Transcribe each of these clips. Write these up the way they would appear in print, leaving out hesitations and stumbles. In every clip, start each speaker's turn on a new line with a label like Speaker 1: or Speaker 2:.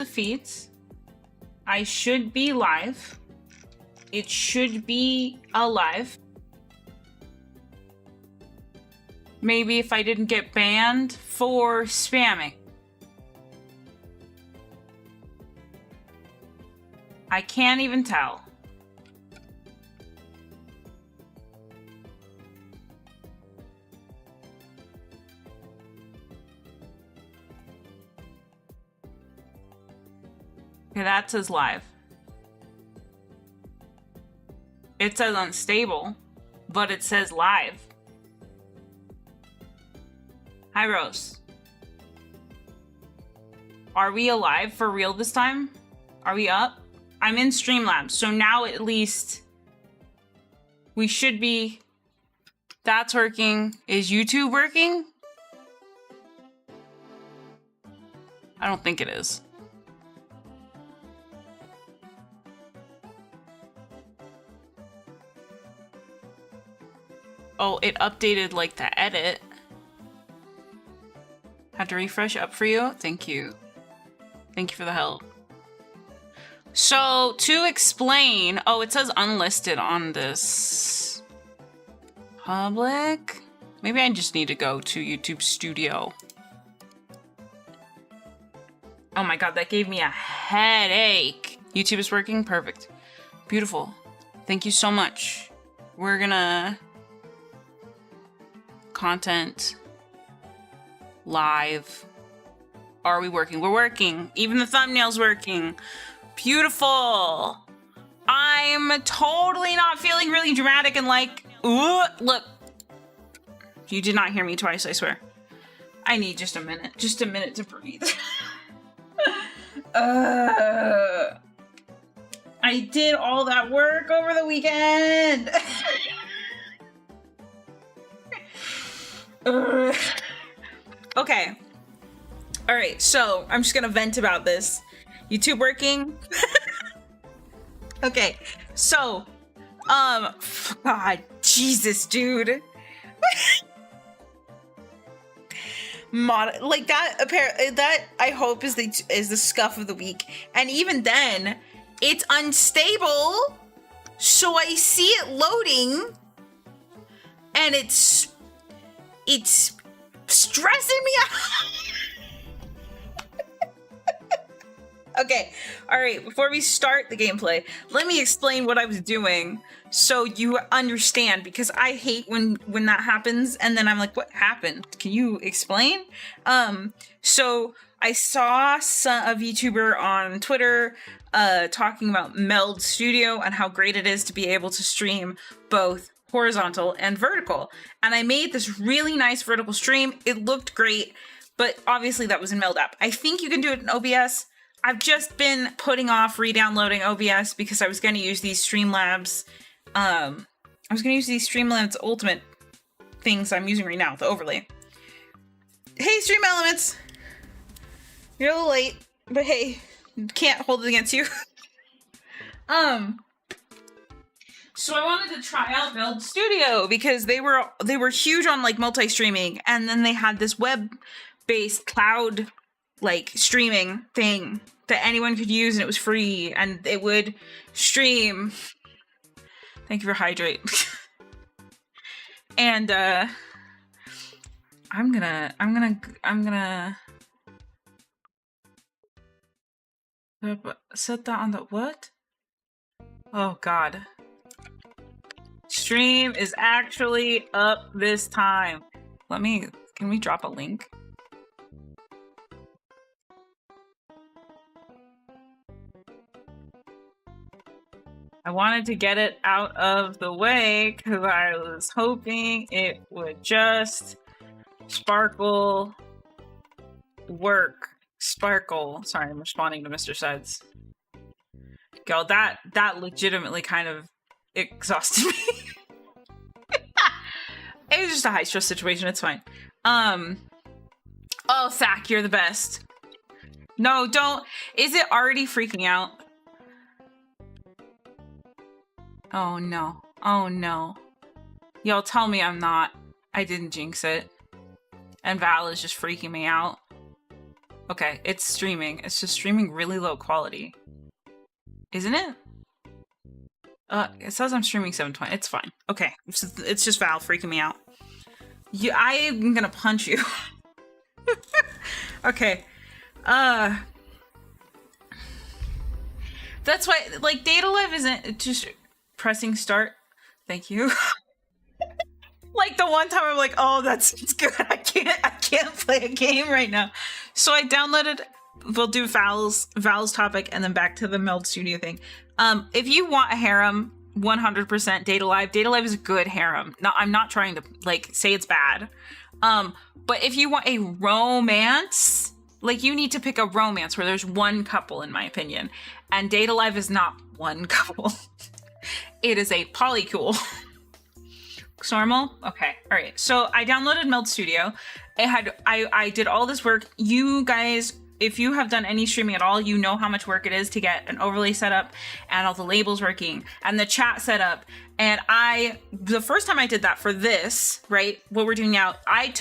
Speaker 1: the feeds. I should be live. It should be alive. Maybe if I didn't get banned for spamming. I can't even tell. Okay, that says live. It says unstable, but it says live. Hi, Rose. Are we alive for real this time? Are we up? I'm in Streamlabs, so now at least we should be. That's working. Is YouTube working? I don't think it is. Oh, it updated like the edit. Had to refresh up for you? Thank you. Thank you for the help. So, to explain, oh, it says unlisted on this public. Maybe I just need to go to YouTube Studio. Oh my god, that gave me a headache. YouTube is working? Perfect. Beautiful. Thank you so much. We're gonna... Content. Live. Are we working? We're working. Even the thumbnail's working. Beautiful. I'm totally not feeling really dramatic and like, ooh, look. You did not hear me twice, I swear. I need just a minute to breathe. I did all that work over the weekend. Okay. All right, so I'm just gonna vent about this. YouTube working? Okay, so, God, Jesus, dude. Like that, apparently, that I hope is the scuff of the week. And even then, it's unstable. So I see it loading, and it's stressing me out. Okay, all right, before we start the gameplay, let me explain what I was doing so you understand, because I hate when that happens and then I'm like, what happened? Can you explain? So I saw a VTuber on Twitter talking about Meld Studio and how great it is to be able to stream both horizontal and vertical. And I made this really nice vertical stream. It looked great, but obviously that was in Meld app. I think you can do it in OBS. I've just been putting off re-downloading OBS because I was going to use these Streamlabs. Streamlabs Ultimate things I'm using right now, the overlay. Hey, Stream Elements! You're a little late, but hey, can't hold it against you. So I wanted to try out Meld Studio because they were huge on like multi-streaming, and then they had this web-based cloud like streaming thing that anyone could use, and it was free, and it would stream. Thank you for hydrate. And I'm gonna set that on the what? Oh god. Stream is actually up this time. Can we drop a link? I wanted to get it out of the way because I was hoping it would just sparkle work. Sparkle. Sorry, I'm responding to Mr. Sides. Girl, that legitimately kind of exhausted me. It was just a high stress situation. It's fine. Oh, Thack, you're the best. No, don't. Is it already freaking out? Oh no. Oh no. Y'all tell me I'm not. I didn't jinx it. And Val is just freaking me out. Okay, it's streaming. It's just streaming really low quality. Isn't it? It says I'm streaming 720. It's fine. Okay, it's just Val freaking me out. I'm gonna punch you. Okay. That's why, like, Data Live isn't just pressing start. Thank you. Like the one time I'm like, oh, that's good. I can't play a game right now. So I downloaded. We'll do Val's topic and then back to the Meld Studio thing. If you want a harem, 100% Data Live. Data Live is a good harem. No, I'm not trying to like say it's bad. But if you want a romance, like you need to pick a romance where there's one couple, in my opinion. And Data Live is not one couple. It is a polycule. Normal? Okay. All right. So I downloaded Meld Studio. I did all this work. You guys, if you have done any streaming at all, you know how much work it is to get an overlay set up and all the labels working and the chat set up. And the first time I did that for this, right, what we're doing now, I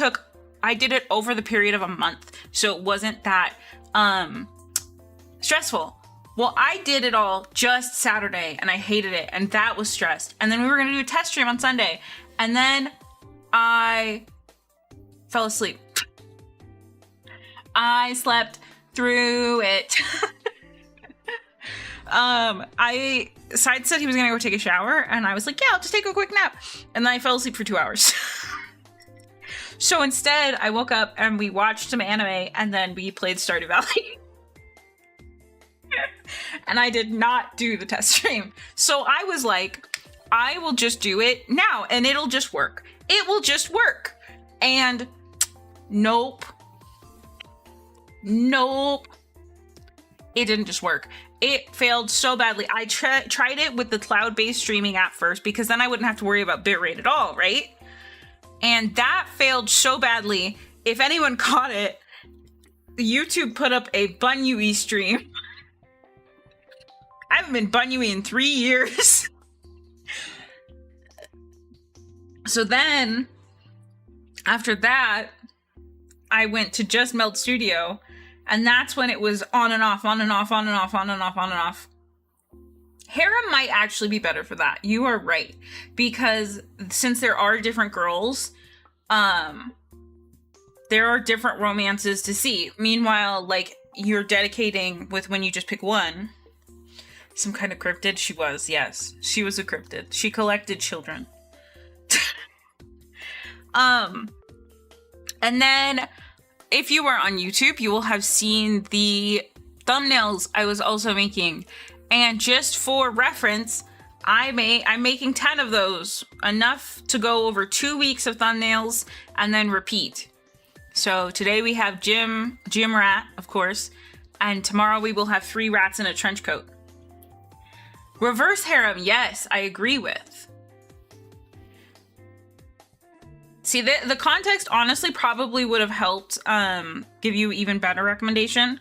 Speaker 1: did it over the period of a month. So it wasn't that stressful. Well, I did it all just Saturday and I hated it. And that was stressed. And then we were going to do a test stream on Sunday. And then I fell asleep. I slept through it. Side said he was gonna go take a shower, and I was like, yeah, I'll just take a quick nap. And then I fell asleep for 2 hours. So instead, I woke up and we watched some anime, and then we played Stardew Valley. And I did not do the test stream. So I was like, I will just do it now, and it'll just work. It will just work. And nope. It didn't just work. It failed so badly. I tried it with the cloud-based streaming app first because then I wouldn't have to worry about bitrate at all, right? And that failed so badly. If anyone caught it, YouTube put up a Bun-Yui stream. I haven't been Bun-Yui in 3 years. So then, after that, I went to just Meld Studio, and that's when it was on and off, on and off, on and off, on and off, on and off. Harem might actually be better for that. You are right. Because since there are different girls, there are different romances to see. Meanwhile, like, you're dedicating with when you just pick one. Some kind of cryptid? She was, yes. She was a cryptid. She collected children. And then, if you are on YouTube, you will have seen the thumbnails I was also making. And just for reference, I'm making 10 of those. Enough to go over 2 weeks of thumbnails and then repeat. So today we have Gym Rat, of course. And tomorrow we will have 3 rats in a trench coat. Reverse harem, yes, I agree with. See, the context honestly probably would have helped give you even better recommendation.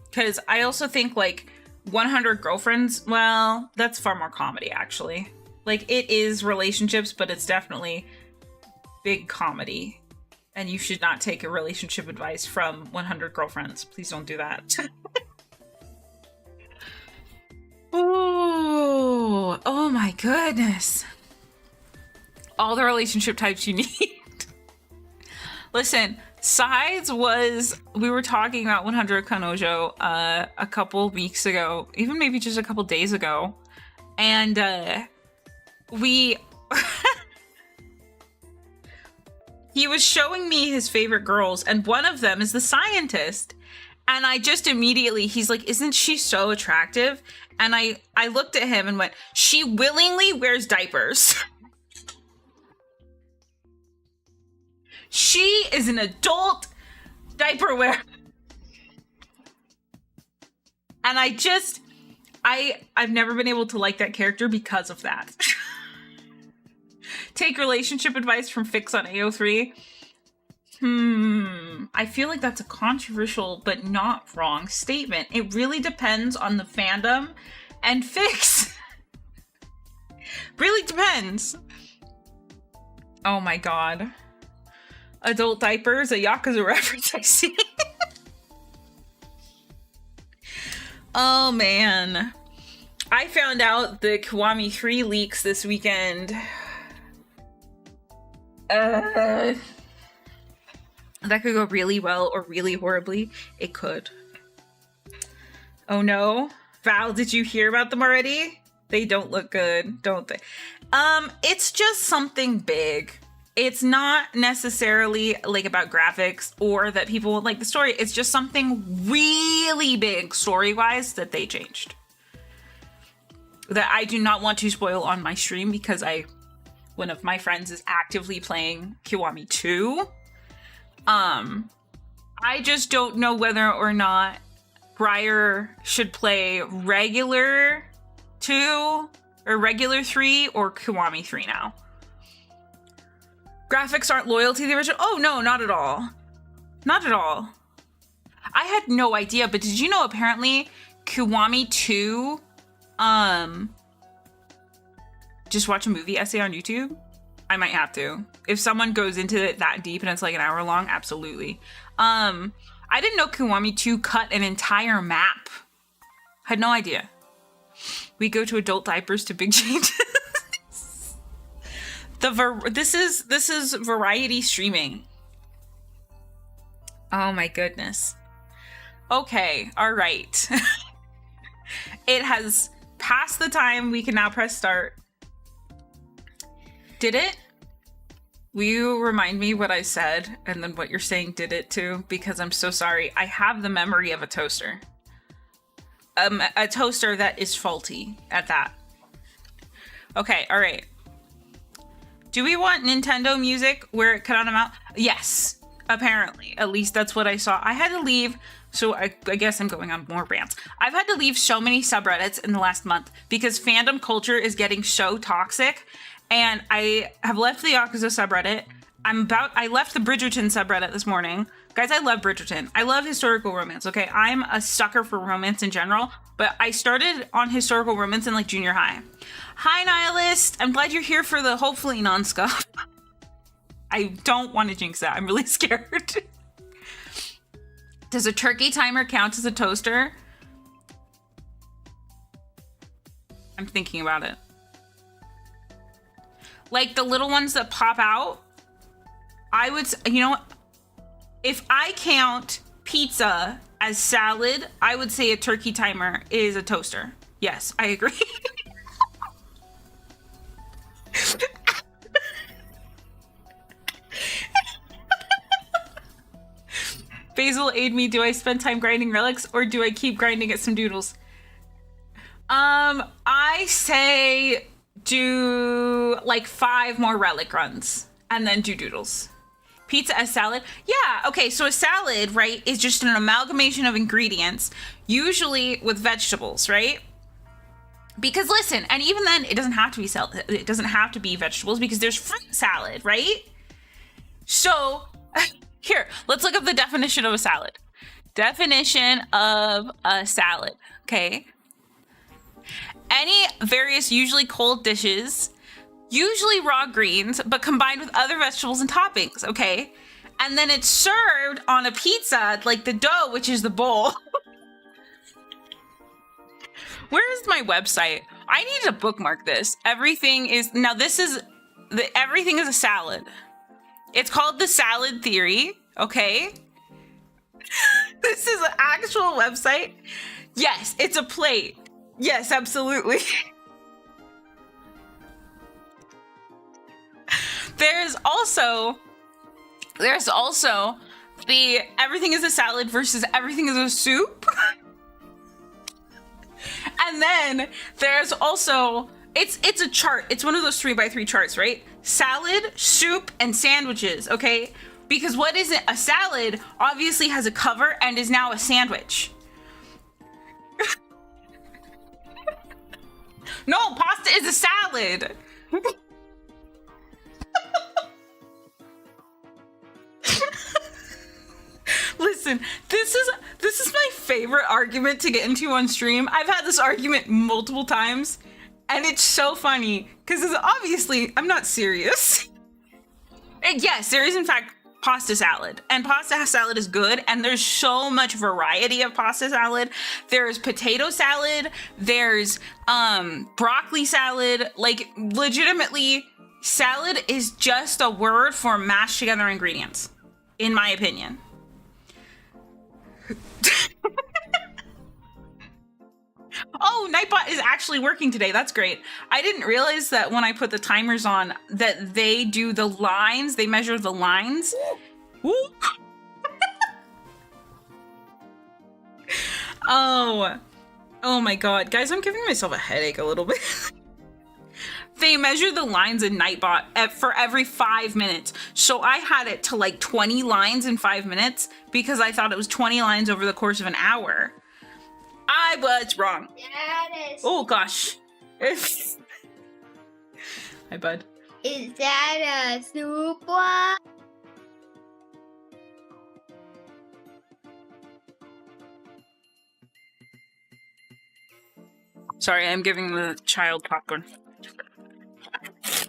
Speaker 1: Because I also think, like, 100 Girlfriends, well, that's far more comedy, actually. Like, it is relationships, but it's definitely big comedy. And you should not take a relationship advice from 100 Girlfriends. Please don't do that. Ooh, oh my goodness. All the relationship types you need. Listen, Sides we were talking about 100 Kanojo a couple weeks ago, even maybe just a couple days ago. And he was showing me his favorite girls, and one of them is the scientist. And I just immediately, he's like, isn't she so attractive? And I looked at him and went, she willingly wears diapers. She is an adult diaper wearer. And I've never been able to like that character because of that. Take relationship advice from Fix on AO3. I feel like that's a controversial but not wrong statement. It really depends on the fandom and Fix. Really depends. Oh my god. Adult diapers, a Yakuza reference, I see. Oh man. I found out the Kiwami 3 leaks this weekend. That could go really well or really horribly. It could. Oh no. Val, did you hear about them already? They don't look good, don't they? It's just something big. It's not necessarily like about graphics or that people won't like the story. It's just something really big story-wise that they changed. That I do not want to spoil on my stream because one of my friends is actively playing Kiwami 2. I just don't know whether or not Briar should play regular 2 or regular 3 or Kiwami 3 now. Graphics aren't loyal to the original. Oh no, not at all. Not at all. I had no idea, but did you know apparently Kiwami 2, just watch a movie essay on YouTube? I might have to. If someone goes into it that deep and it's like an hour long, absolutely. I didn't know Kiwami 2 cut an entire map. Had no idea. We go to adult diapers to big changes. This is variety streaming. Oh my goodness. Okay, all right. It has passed the time. We can now press start. Did it? Will you remind me what I said and then what you're saying did it too? Because I'm so sorry. I have the memory of a toaster. A toaster that is faulty at that. Okay, all right. Do we want Nintendo music where it cut on a mouth? Yes, apparently. At least that's what I saw. I had to leave, so I guess I'm going on more rants. I've had to leave so many subreddits in the last month because fandom culture is getting so toxic. And I have left the Yakuza subreddit. I left the Bridgerton subreddit this morning. Guys, I love Bridgerton. I love historical romance, okay? I'm a sucker for romance in general, but I started on historical romance in like junior high. Hi, Nihilist. I'm glad you're here for the hopefully non-scuff. I don't want to jinx that. I'm really scared. Does a turkey timer count as a toaster? I'm thinking about it. Like the little ones that pop out, I would, you know what? If I count pizza as salad, I would say a turkey timer is a toaster. Yes, I agree. Basil, aid me. Do I spend time grinding relics or do I keep grinding at some doodles? I say do like 5 more relic runs and then do doodles. Pizza as salad? Yeah, okay, so a salad, right, is just an amalgamation of ingredients, usually with vegetables, right? Because listen, and even then, it doesn't have to be salad. It doesn't have to be vegetables because there's fruit salad, right? So, here, let's look up the definition of a salad. Definition of a salad, okay? Any various, usually cold dishes, usually raw greens, but combined with other vegetables and toppings, okay? And then it's served on a pizza, like the dough, which is the bowl. Where is my website? I need to bookmark this. Everything is a salad. It's called the salad theory, okay? This is an actual website. Yes, it's a plate. Yes, absolutely. There's also the everything is a salad versus everything is a soup. And then there's also, it's a chart. It's one of those 3x3 charts, right? Salad, soup, and sandwiches, okay? Because what is it? A salad obviously has a cover and is now a sandwich. No, pasta is a salad. Listen, this is my favorite argument to get into on stream. I've had this argument multiple times, and it's so funny because obviously I'm not serious. And yes, there is in fact pasta salad, and pasta salad is good, and there's so much variety of pasta salad. There's potato salad, there's broccoli salad. Like, legitimately, salad is just a word for mashed together ingredients, in my opinion. Oh, Nightbot is actually working today. That's great. I didn't realize that when I put the timers on that they do the lines. They measure the lines. Woo. Oh my God. Guys, I'm giving myself a headache a little bit. They measure the lines in Nightbot for every 5 minutes. So I had it to like 20 lines in 5 minutes because I thought it was 20 lines over the course of an hour. I was wrong. Oh gosh. Hi, bud.
Speaker 2: Is that a super?
Speaker 1: Sorry, I'm giving the child popcorn.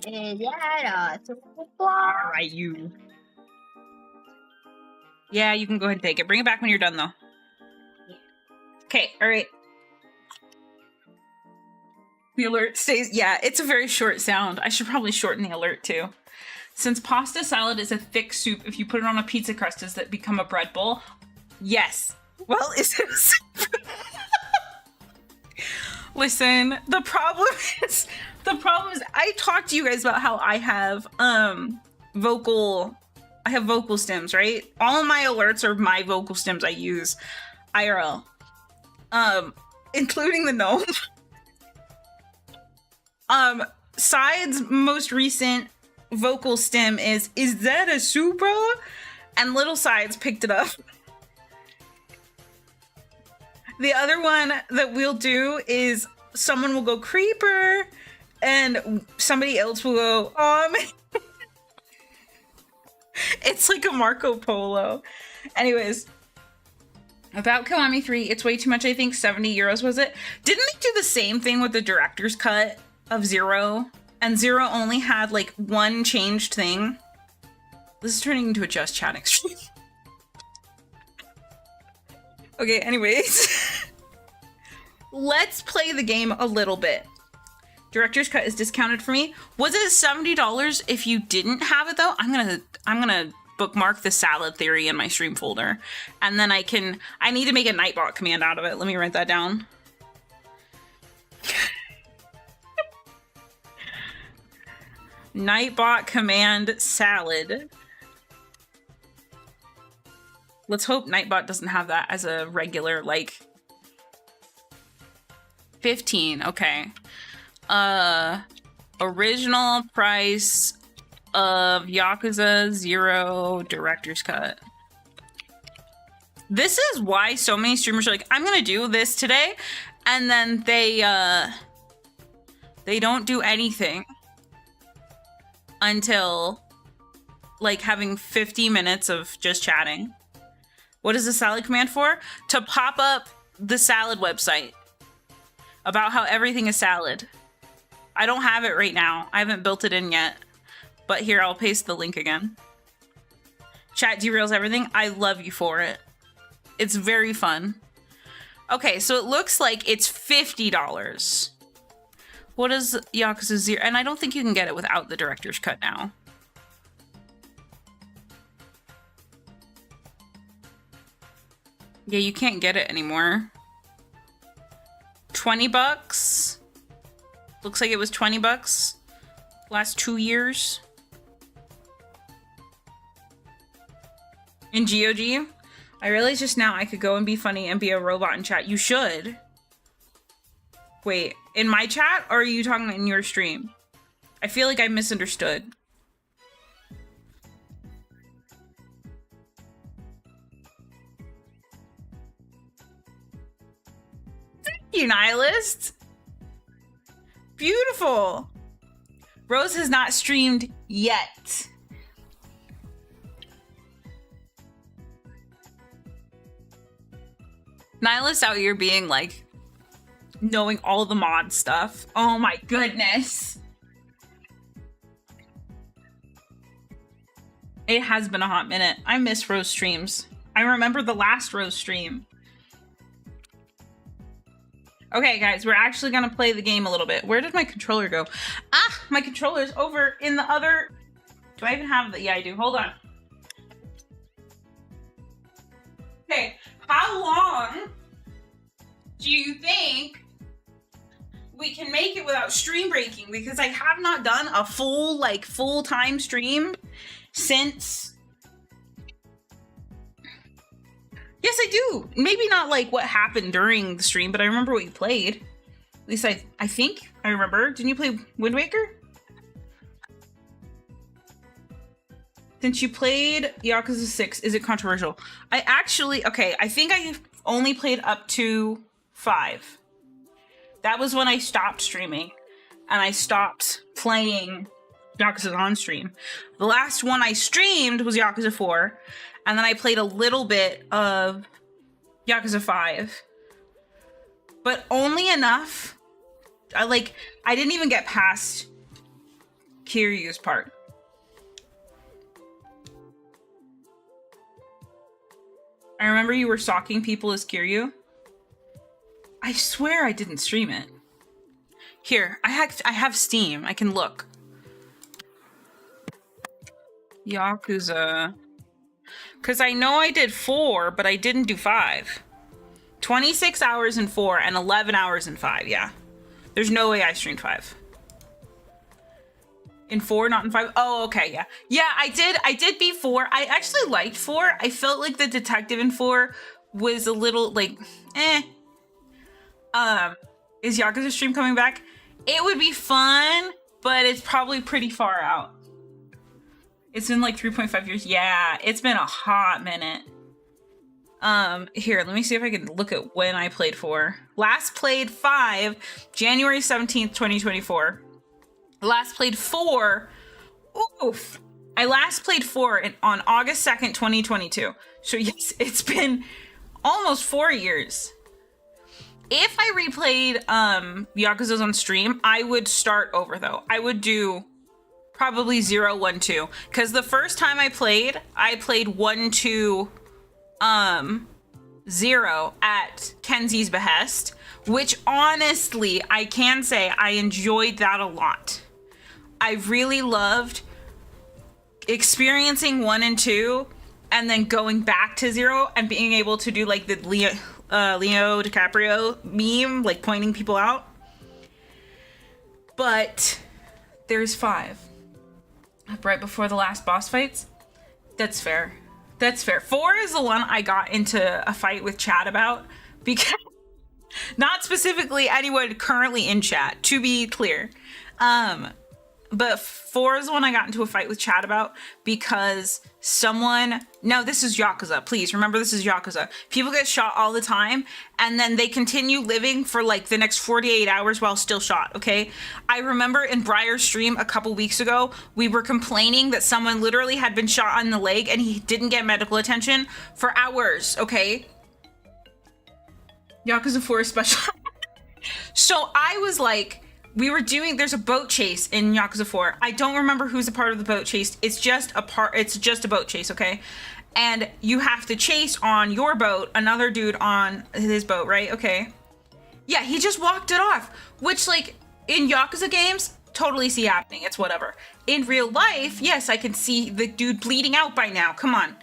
Speaker 2: Is that a super?
Speaker 1: Alright, you. Yeah, you can go ahead and take it. Bring it back when you're done, though. Okay, alright. The alert stays... Yeah, it's a very short sound. I should probably shorten the alert, too. Since pasta salad is a thick soup, if you put it on a pizza crust, does that become a bread bowl? Yes. Well, is it a soup? Listen, the problem is I talked to you guys about how I have vocal stems, right? All of my alerts are my vocal stems I use IRL. Including the gnome. Side's most recent vocal stem is that a Supra? And Little Sides picked it up. The other one that we'll do is someone will go Creeper and somebody else will go, It's like a Marco Polo. Anyways. About Kiwami 3, it's way too much, I think. 70 euros, was it? Didn't they do the same thing with the director's cut of Zero? And Zero only had, like, one changed thing. This is turning into a just chatting stream. Okay, anyways. Let's play the game a little bit. Director's cut is discounted for me. Was it $70 if you didn't have it, though? I'm gonna bookmark the salad theory in my stream folder, and then I need to make a Nightbot command out of it. Let me write that down. Nightbot command salad. Let's hope Nightbot doesn't have that as a regular, like, 15. Okay. Original price of Yakuza 0 director's cut. This is why so many streamers are like, I'm gonna do this today, and then they don't do anything until like having 50 minutes of just chatting. What is the salad command for? To pop up the salad website about how everything is salad. I don't have it right now. I haven't built it in yet. But here, I'll paste the link again. Chat derails everything. I love you for it. It's very fun. Okay, so it looks like it's $50. What is Yakuza 0? And I don't think you can get it without the director's cut now. Yeah, you can't get it anymore. 20 bucks. Looks like it was 20 bucks last 2 years. In GOG, I realized just now I could go and be funny and be a robot in chat. You should. Wait, in my chat, or are you talking in your stream? I feel like I misunderstood. Thank you, Nihilist. Beautiful. Rose has not streamed yet. Nihilist out here being like, knowing all the mod stuff. Oh my goodness. It has been a hot minute. I miss Rose streams. I remember the last Rose stream. Okay, guys, we're actually gonna play the game a little bit. Where did my controller go? Ah, my controller's over in the other... Do I even have the... Yeah, I do. Hold on. Okay, how long do you think we can make it without stream breaking? Because I have not done a full, like, full-time stream since... Yes, I do. Maybe not like what happened during the stream, but I remember what you played. At least I think I remember. Didn't you play Wind Waker? Since you played Yakuza 6, is it controversial? I actually, okay, I think I only played up to 5. That was when I stopped streaming and I stopped playing Yakuza on stream. The last one I streamed was Yakuza 4. And then I played a little bit of Yakuza 5. But only enough. I didn't even get past Kiryu's part. I remember you were stalking people as Kiryu. I swear I didn't stream it. Here, I have Steam. I can look. Yakuza... Because I know I did 4, but I didn't do 5. 26 hours in 4 and 11 hours in 5, yeah. There's no way I streamed 5. In 4, not in 5? Oh, okay, yeah. Yeah, I did beat 4. I actually liked 4. I felt like the detective in 4 was a little, like, eh. Is Yakuza stream coming back? It would be fun, but it's probably pretty far out. It's been like 3.5 years. Yeah, it's been a hot minute. Here, let me see if I can look at when I played 4. Last played 5, January 17th, 2024. Last played 4, oof. I last played 4 on August 2nd, 2022. So yes, it's been almost 4 years. If I replayed Yakuza's on stream, I would start over though. I would do probably 0, 1, 2. Because the first time I played 1, 2, 0 at Kenzie's behest, which honestly, I can say I enjoyed that a lot. I really loved experiencing 1 and 2 and then going back to 0 and being able to do like the Leo DiCaprio meme, like pointing people out. But there's 5. Right before the last boss fights? That's fair. That's fair. 4 is the one I got into a fight with chat about because not specifically anyone currently in chat, to be clear. But 4 is the one I got into a fight with chat about because someone... No, this is Yakuza. Please remember this is Yakuza. People get shot all the time and then they continue living for like the next 48 hours while still shot, okay? I remember in Briar's stream a couple weeks ago, we were complaining that someone literally had been shot on the leg and he didn't get medical attention for hours, okay? Yakuza 4 is special. So I was like... there's a boat chase in Yakuza 4. I don't remember who's a part of the boat chase. It's just a boat chase, okay? And you have to chase on your boat, another dude on his boat, right? Okay. Yeah, he just walked it off, which like in Yakuza games, totally see happening. It's whatever. In real life, yes, I can see the dude bleeding out by now. Come on.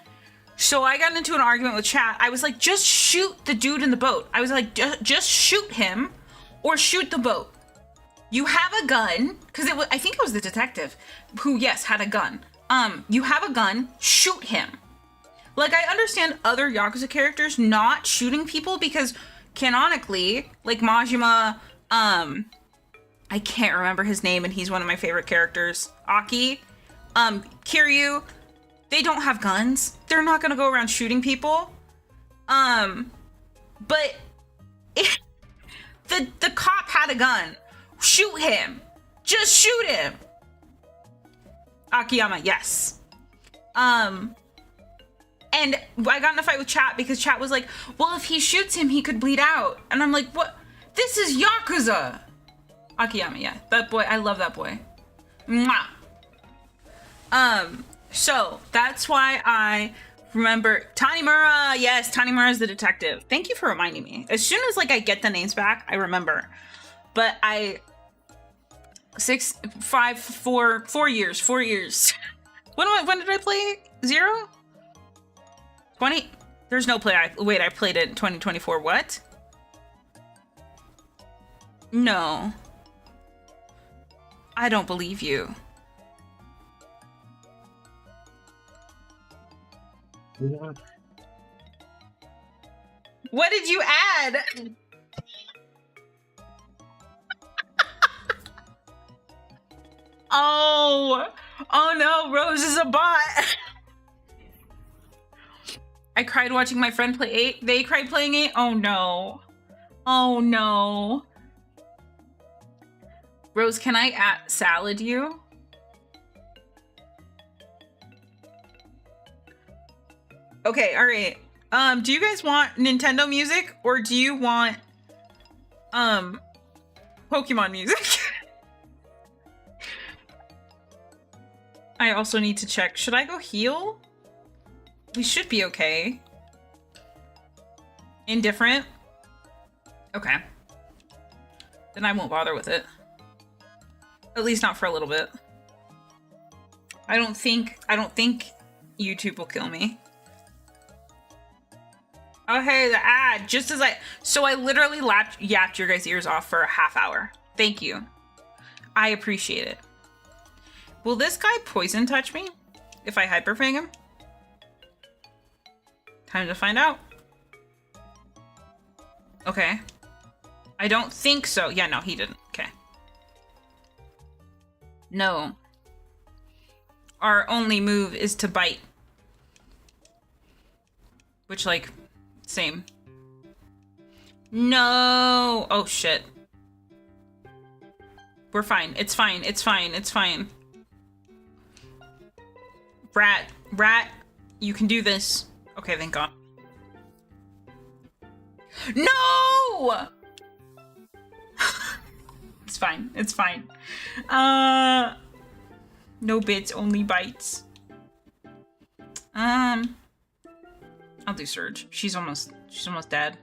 Speaker 1: So I got into an argument with chat. I was like, just shoot the dude in the boat. I was like, just shoot him or shoot the boat. You have a gun, because I think it was the detective who, yes, had a gun. You have a gun, shoot him. Like, I understand other Yakuza characters not shooting people because canonically, like Majima, I can't remember his name and he's one of my favorite characters. Aki, Kiryu, they don't have guns. They're not gonna go around shooting people. But the cop had a gun. Shoot him. Just shoot him. Akiyama, yes. And I got in a fight with chat because chat was like, well, if he shoots him, he could bleed out. And I'm like, what? This is Yakuza. Akiyama, yeah. That boy, I love that boy. Mwah. So that's why I remember Tanimura. Yes, Tanimura is the detective. Thank you for reminding me. As soon as like I get the names back, I remember. But 4 years. When did I play 0? 20? There's no play. Wait, I played it in 2024. What? No. I don't believe you.
Speaker 3: Yeah.
Speaker 1: What did you add? Oh no, Rose is a bot. I cried watching my friend play 8. They cried playing 8. Oh no. Oh no. Rose, can I salad you? Okay, all right. Do you guys want Nintendo music or do you want Pokemon music? I also need to check. Should I go heal? We should be okay. Indifferent? Okay. Then I won't bother with it. At least not for a little bit. I don't think YouTube will kill me. Oh hey, the ad. So I literally yapped your guys' ears off for a half hour. Thank you. I appreciate it. Will this guy poison touch me if I hyperfang him? Time to find out. Okay. I don't think so. Yeah, no, he didn't. Okay. No. Our only move is to bite. Which, like, same. No! Oh, shit. We're fine. It's fine. It's fine. It's fine. Rat, you can do this. Okay, thank God. No! It's fine. It's fine. No bits, only bites. I'll do Surge. She's almost dead.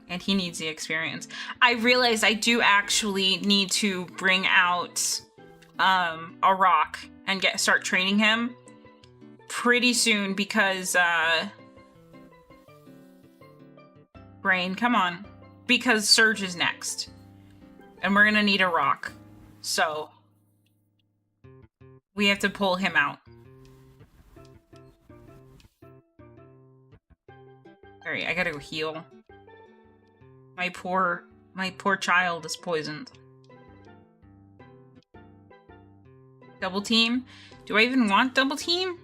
Speaker 1: And he needs the experience. I realized I do actually need to bring out a rock and start training him pretty soon because Brain, come on. Because Surge is next. And we're gonna need a rock. So we have to pull him out. Alright, I gotta go heal. My poor child is poisoned. Double team? Do I even want double team?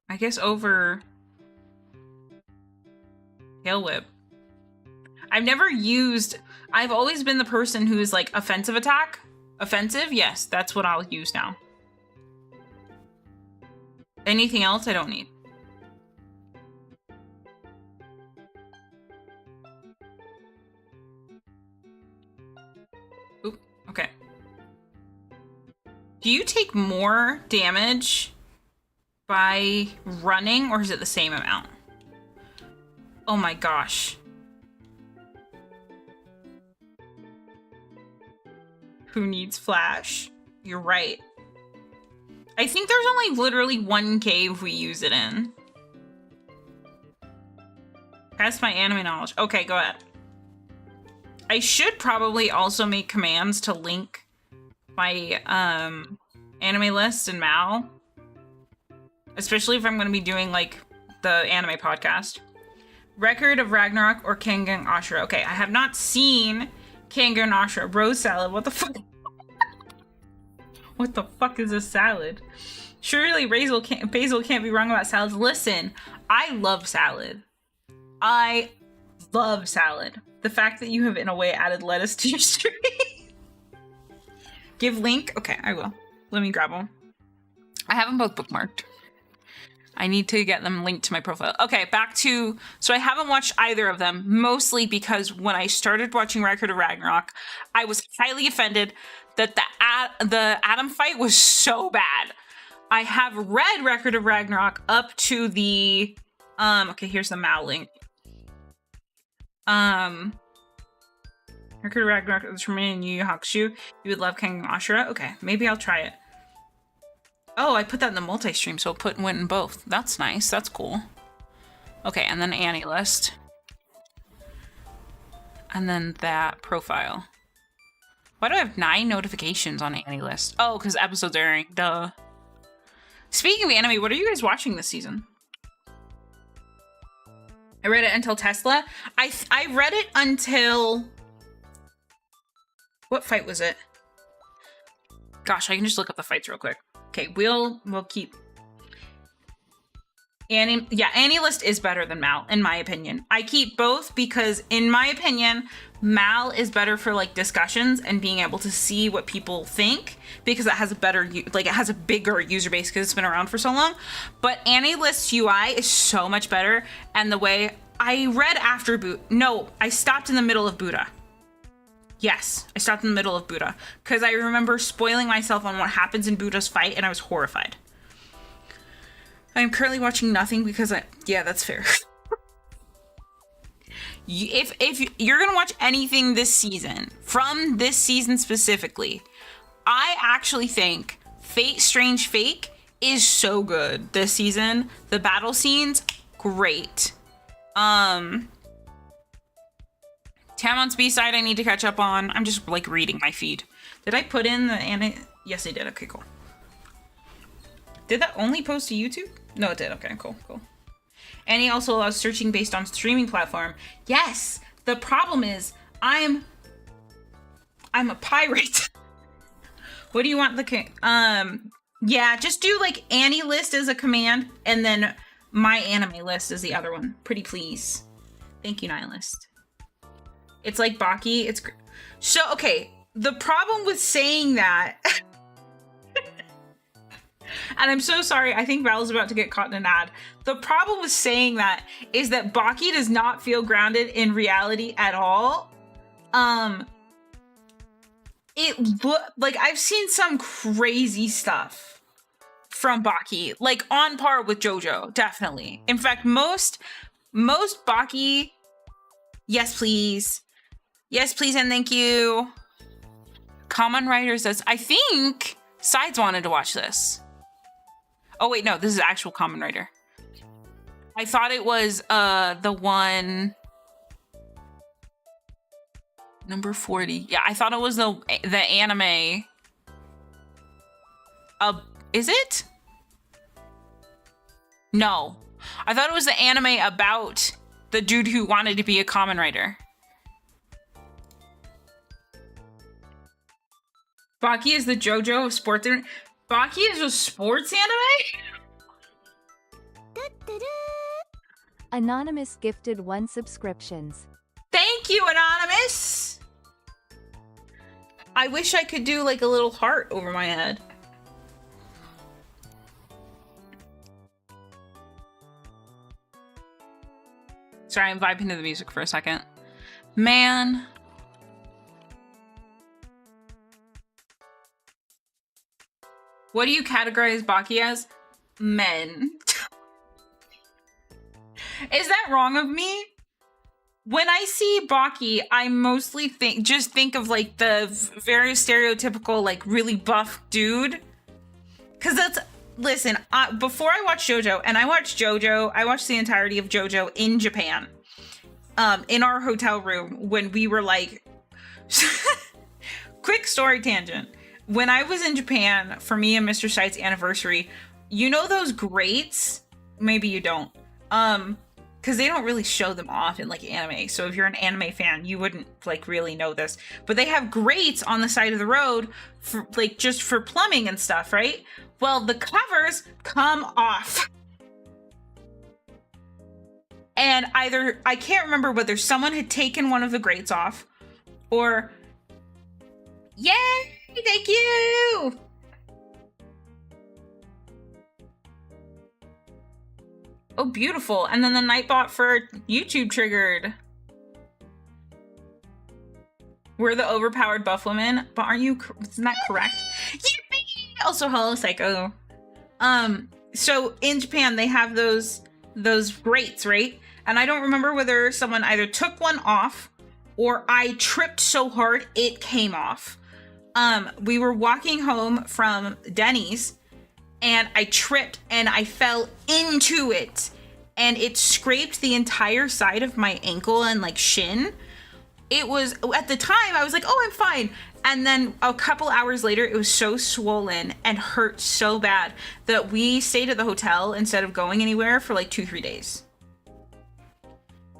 Speaker 1: I guess over Tail Whip. I've always been the person who is like offensive attack. Offensive? Yes, that's what I'll use now. Anything else I don't need. Oop, okay. Do you take more damage by running, or is it the same amount? Oh my gosh. Who needs flash? You're right. I think there's only literally one cave we use it in. Test my anime knowledge. Okay, go ahead. I should probably also make commands to link my anime list and Mal. Especially if I'm going to be doing, like, the anime podcast. Record of Ragnarok or Kengan Ashura. Okay, I have not seen Kengan Ashura. Rose salad, what the fuck? What the fuck is a salad? Surely Basil can't be wrong about salads. Listen, I love salad. I love salad. The fact that you have, in a way, added lettuce to your stream. Give link? Okay, I will. Let me grab them. I have them both bookmarked. I need to get them linked to my profile. Okay, back to... So I haven't watched either of them, mostly because when I started watching Record of Ragnarok, I was highly offended that the Adam fight was so bad. I have read Record of Ragnarok up to the okay, here's the Mal link. Record of Ragnarok is from me and Yu Yu Hakusho. You would love Ken Ashura? Okay, maybe I'll try it. Oh, I put that in the multi-stream, so it went in both. That's nice. That's cool. Okay, and then Annie list. And then that profile. Why do I have 9 notifications on Annie list? Oh, because episodes airing. Duh. Speaking of anime, what are you guys watching this season? I read it until Tesla. I read it until... What fight was it? Gosh, I can just look up the fights real quick. Okay, we'll keep... Annie list is better than Mal, in my opinion. I keep both because, in my opinion, Mal is better for like discussions and being able to see what people think because it has a better, like it has a bigger user base because it's been around for so long. But Annie list UI is so much better, and the way I read after I stopped in the middle of Buddha. Yes, I stopped in the middle of Buddha because I remember spoiling myself on what happens in Buddha's fight, and I was horrified. I'm currently watching nothing because yeah, that's fair. If you're gonna watch anything this season, from this season specifically, I actually think Fate Strange Fake is so good this season. The battle scenes, great. Tamon's B-side I need to catch up on. I'm just like reading my feed. Did I put in the Yes, I did. Okay, cool. Did that only post to YouTube? No, it did. Okay, cool. Annie also allows searching based on streaming platform. Yes, the problem is I'm a pirate. What do you want yeah, just do like Annie list as a command and then my anime list is the other one. Pretty please. Thank you, Nihilist. It's like Baki. It's so okay. The problem with saying that. And I'm so sorry, I think Val's about to get caught in an ad. The problem with saying that is that Baki does not feel grounded in reality at all. Like I've seen some crazy stuff from Baki, like on par with JoJo, definitely. In fact, most Baki, yes please and thank you. Common Writer says, I think Sides wanted to watch this. Oh wait, no, this is actual Common Writer. I thought it was the one number 40. Yeah, I thought it was the anime. Is it? No. I thought it was the anime about the dude who wanted to be a Common Writer. Baki is the JoJo of sports. Baki is a sports anime?
Speaker 3: Anonymous gifted 1 subscriptions.
Speaker 1: Thank you, Anonymous! I wish I could do like a little heart over my head. Sorry, I'm vibing to the music for a second. Man. What do you categorize Baki as? Men. Is that wrong of me? When I see Baki, I mostly think of like the very stereotypical, like really buff dude. Cause that's, listen, before I watched JoJo, and I watched the entirety of JoJo in Japan. In our hotel room when we were like, quick story tangent. When I was in Japan for me and Mr. Sight's anniversary, you know those grates? Maybe you don't. Because they don't really show them off in like anime. So if you're an anime fan, you wouldn't like really know this. But they have grates on the side of the road for like just for plumbing and stuff, right? Well, the covers come off. And either, I can't remember whether someone had taken one of the grates off or, yay, thank you. Oh, beautiful. And then the Nightbot for YouTube triggered. We're the overpowered buff women, but aren't you? Isn't that correct? Yippee! Also, hello, Psycho. So in Japan, they have those grates, right? And I don't remember whether someone either took one off or I tripped so hard it came off. We were walking home from Denny's and I tripped and I fell into it and it scraped the entire side of my ankle and like shin. It was, at the time I was like, oh, I'm fine. And then a couple hours later, it was so swollen and hurt so bad that we stayed at the hotel instead of going anywhere for like 2-3 days.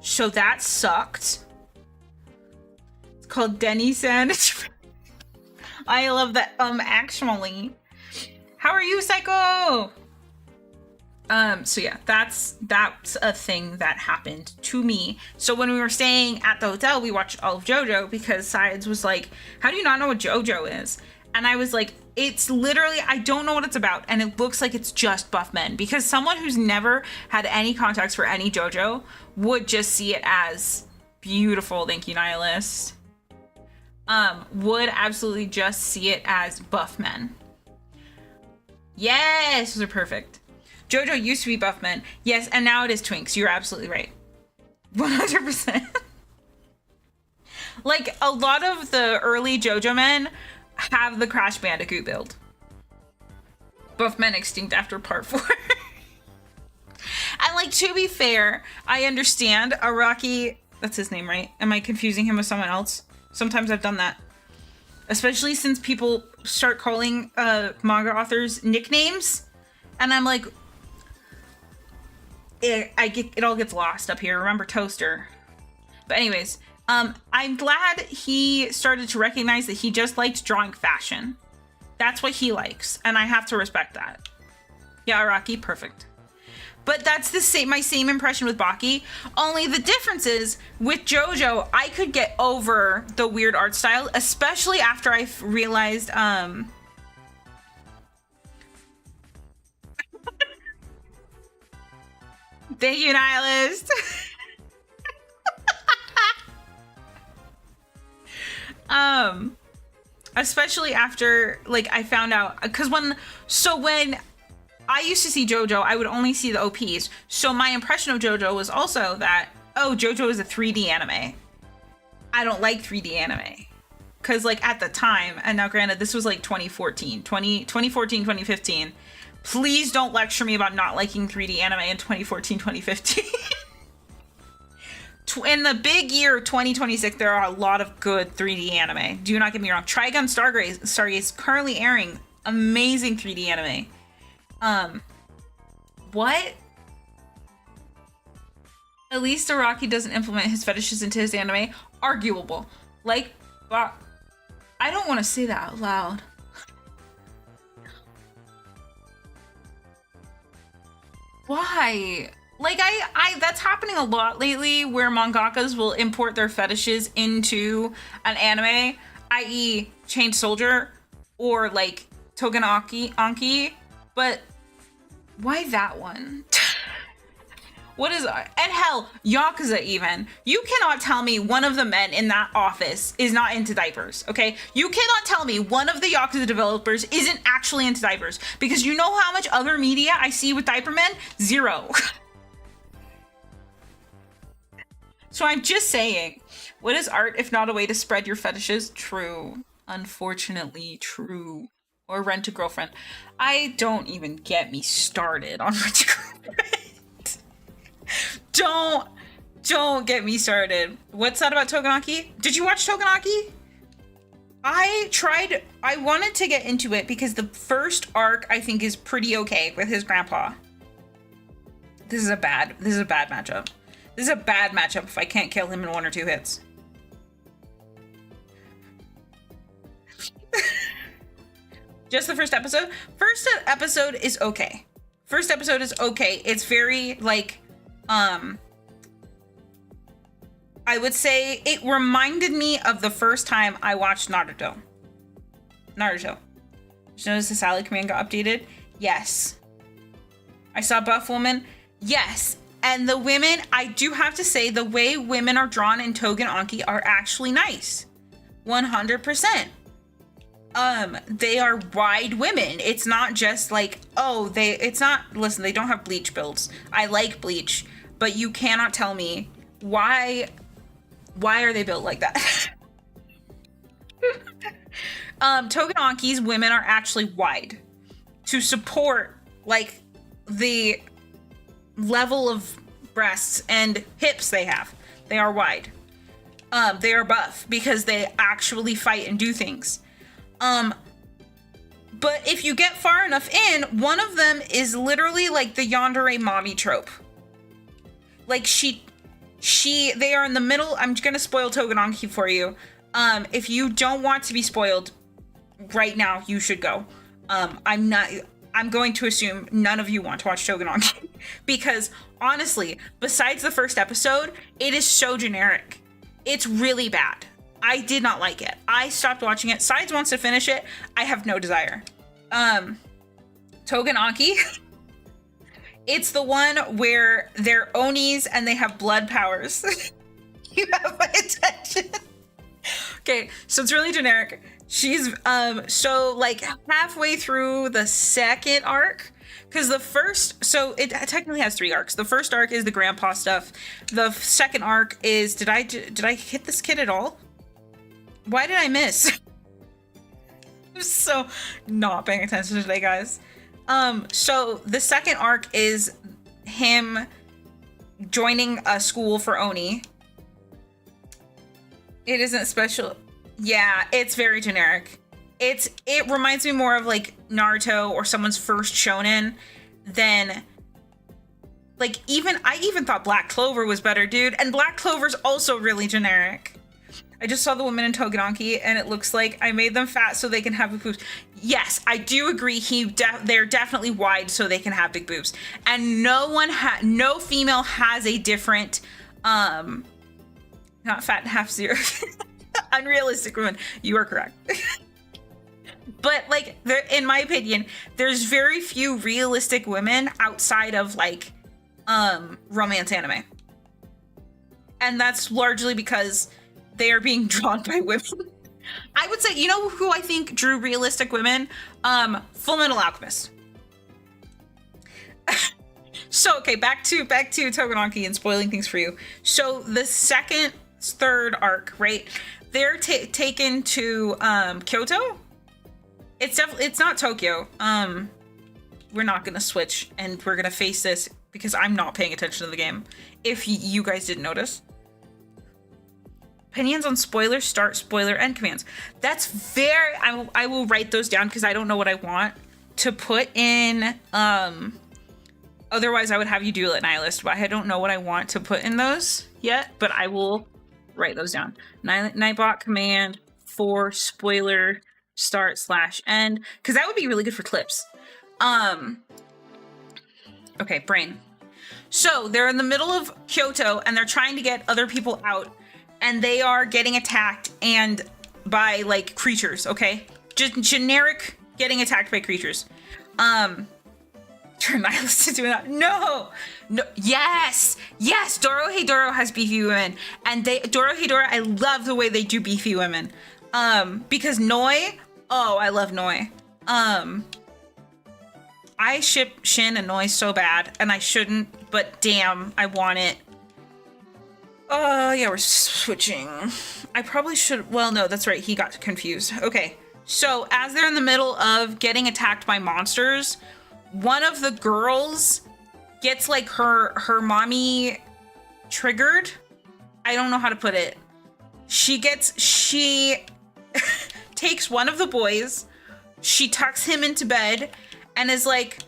Speaker 1: So that sucked. It's called Denny-san. I love that. Actually. How are you, Psycho? So yeah, that's a thing that happened to me. So when we were staying at the hotel, we watched all of JoJo because Sides was like, how do you not know what JoJo is? And I was like, it's literally, I don't know what it's about. And it looks like it's just buff men because someone who's never had any context for any JoJo would just see it as beautiful. Thank you, Nihilist. Would absolutely just see it as buff men. Yes, those are perfect. JoJo used to be buff men. Yes, and now it is twinks. You're absolutely right. 100%. Like, a lot of the early JoJo men have the Crash Bandicoot build. Buff men extinct after part 4. And, like, to be fair, I understand Araki... That's his name, right? Am I confusing him with someone else? Sometimes I've done that. Especially since people start calling manga authors nicknames. And I'm like... It all gets lost up here. Remember Toaster. But anyways, I'm glad he started to recognize that he just likes drawing fashion. That's what he likes, and I have to respect that. Yeah, Araki, perfect. But that's my same impression with Baki. Only the difference is with JoJo, I could get over the weird art style, especially after I realized Thank you, Nihilist. Especially after, like, I found out, because when I used to see JoJo, I would only see the OPs. So my impression of JoJo was also that, oh, JoJo is a 3D anime. I don't like 3D anime. Because, like, at the time, and now granted, this was like 2014, 2015. Please don't lecture me about not liking 3D anime in 2014, 2015. In the big year of 2026, there are a lot of good 3D anime. Do not get me wrong. Trigun Stargaze is currently airing amazing 3D anime. What? At least Araki doesn't implement his fetishes into his anime. Arguable. Like, I don't want to say that out loud. Why? Like, that's happening a lot lately where mangakas will import their fetishes into an anime, i.e. Chained Soldier or like Togenaki, but why that one? What is, and hell, Yakuza even. You cannot tell me one of the men in that office is not into diapers, okay? You cannot tell me one of the Yakuza developers isn't actually into diapers, because you know how much other media I see with diaper men? Zero. So I'm just saying, what is art if not a way to spread your fetishes? True. Unfortunately, true. Or rent a girlfriend. I don't even get me started on rent a girlfriend. Don't get me started. What's that about Togenaki? Did you watch Togenaki? I wanted to get into it because the first arc I think is pretty okay with his grandpa. This is a bad matchup. This is a bad matchup if I can't kill him in 1 or 2 hits. Just the first episode? First episode is okay. First episode is okay. It's very, like, I would say it reminded me of the first time I watched Naruto. Did you notice the Sally command got updated? Yes. I saw Buff Woman? Yes. And the women, I do have to say, the way women are drawn in Togenaki are actually nice. 100%. They are wide women. It's not just like, oh, it's not, listen, they don't have bleach builds. I like bleach, but you cannot tell me why are they built like that? Togenonki's women are actually wide to support like the level of breasts and hips they have. They are wide. They are buff because they actually fight and do things. But if you get far enough in, one of them is literally like the yandere mommy trope. Like they are in the middle. I'm gonna spoil Togenonki for you. If you don't want to be spoiled right now, you should go. I'm going to assume none of you want to watch Togenonki because honestly, besides the first episode, it is so generic. It's really bad. I did not like it. I stopped watching it. Sides wants to finish it. I have no desire. Togenonki. It's the one where they're Onis and they have blood powers. You have my attention. Okay, so it's really generic. She's so like halfway through the second arc, because the first, so it technically has 3 arcs. The first arc is the grandpa stuff. The second arc is, did I hit this kid at all? Why did I miss? I'm so not paying attention today, guys. So the second arc is him joining a school for Oni. It isn't special. Yeah, it's very generic. It reminds me more of like Naruto or someone's first shonen than like I even thought Black Clover was better, dude. And Black Clover's also really generic. I just saw the women in Togenonki and it looks like I made them fat so they can have big boobs. Yes, I do agree. They're definitely wide so they can have big boobs. And no female has a different, not fat, half zero, unrealistic woman. You are correct. But like, in my opinion, there's very few realistic women outside of like, romance anime. And that's largely because they are being drawn by women. I would say, you know who I think drew realistic women? Full Metal Alchemist. So, okay, back to Togenonki and spoiling things for you. So the third arc, right? They're taken to Kyoto. It's not Tokyo. We're not gonna switch and we're gonna face this because I'm not paying attention to the game. If you guys didn't notice. Opinions on spoiler, start, spoiler, end commands. That's very, I will write those down because I don't know what I want to put in. Otherwise I would have you do it, Nihilist, but I don't know what I want to put in those yet, but I will write those down. Nightbot command for spoiler, start, / end, because that would be really good for clips. Okay, brain. So they're in the middle of Kyoto and they're trying to get other people out. And they are getting attacked and by like creatures, okay? Just generic getting attacked by creatures. Turn Nihilist to do that. No, yes, Dorohedoro has beefy women. And Dorohedoro, I love the way they do beefy women. Because Noi, oh, I love Noi. I ship Shin and Noi so bad, and I shouldn't, but damn, I want it. Yeah, we're switching. I probably should, well, no, that's right, he got confused. Okay, so as they're in the middle of getting attacked by monsters, one of the girls gets like her mommy triggered. I don't know how to put it. She takes one of the boys, she tucks him into bed and is like,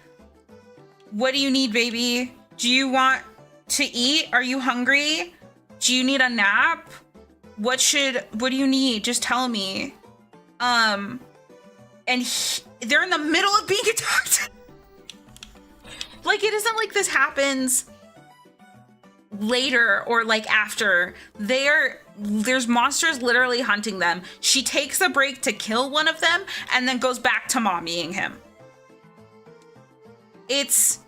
Speaker 1: what do you need, baby? Do you want to eat? Are you hungry? Do you need a nap? What do you need? Just tell me. And they're in the middle of being attacked. Like, it isn't like this happens later or like after. There's monsters literally hunting them. She takes a break to kill one of them and then goes back to mommying him. It's...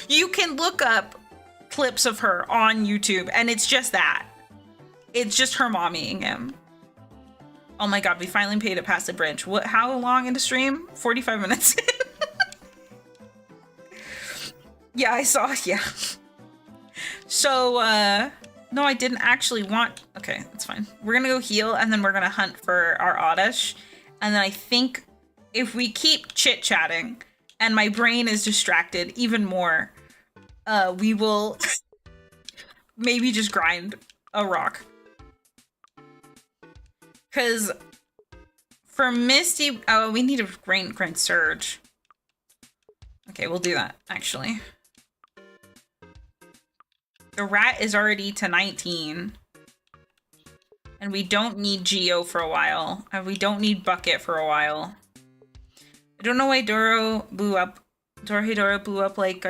Speaker 1: You can look up clips of her on YouTube and it's just that. It's just her mommying him. Oh my god, we finally paid it past the bridge. What? How long into stream? 45 minutes. Yeah, I saw, yeah. So, no, I didn't actually want... Okay, that's fine. We're gonna go heal, and then we're gonna hunt for our Oddish. And then I think if we keep chit-chatting, and my brain is distracted even more, we will maybe just grind a rock. Because for Misty... Oh, we need a grind Surge. Okay, we'll do that, actually. The rat is already to 19. And we don't need Geo for a while. And we don't need Bucket for a while. I don't know why Doro blew up. Doro blew up like...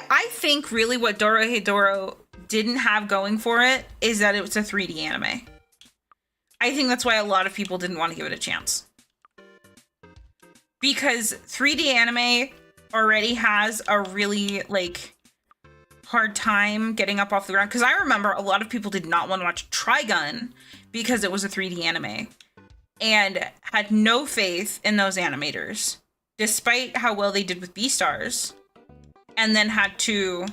Speaker 1: I think really what Doro didn't have going for it is that it was a 3D anime. I think that's why a lot of people didn't want to give it a chance. Because 3D anime already has a really, like, hard time getting up off the ground. Because I remember a lot of people did not want to watch Trigun because it was a 3D anime. And had no faith in those animators. Despite how well they did with Beastars. And then had to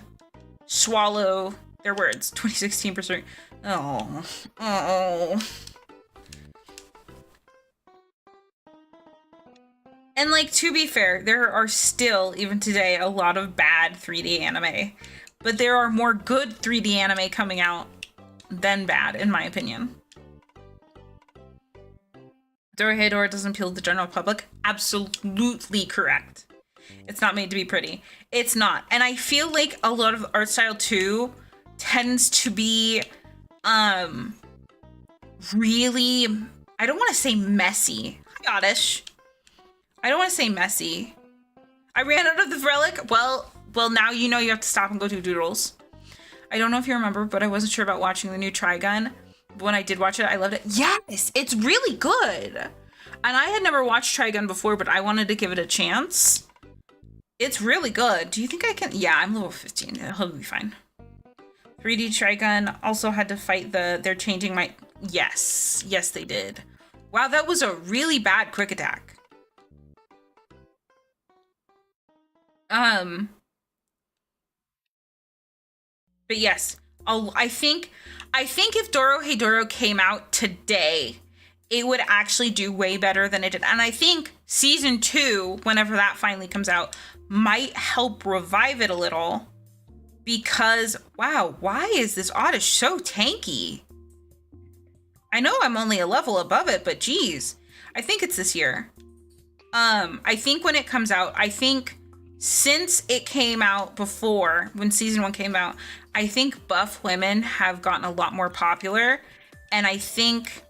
Speaker 1: swallow their words. 2016%. Oh. And, like, to be fair, there are still, even today, a lot of bad 3D anime. But there are more good 3D anime coming out than bad, in my opinion. Dorohedoro doesn't appeal to the general public? Absolutely correct. It's not made to be pretty. It's not. And I feel like a lot of art style, too, tends to be, really... I don't want to say messy. Hi, Oddish. I don't want to say messy. I ran out of the relic. Well, now you know you have to stop and go do doodles. I don't know if you remember, but I wasn't sure about watching the new Trigun. But when I did watch it, I loved it. Yes, it's really good. And I had never watched Trigun before, but I wanted to give it a chance. It's really good. Do you think I can? Yeah, I'm level 15. It'll be fine. 3D Trigun also had to fight they're changing my... Yes, they did. Wow, that was a really bad quick attack. But yes, I think if Dorohedoro came out today, it would actually do way better than it did. And I think season 2, whenever that finally comes out, might help revive it a little. Because, wow, why is this Oddish so tanky? I know I'm only a level above it, but geez, I think it's this year. I think when it comes out, I think since it came out before, when season 1 came out, I think buff women have gotten a lot more popular. And I think,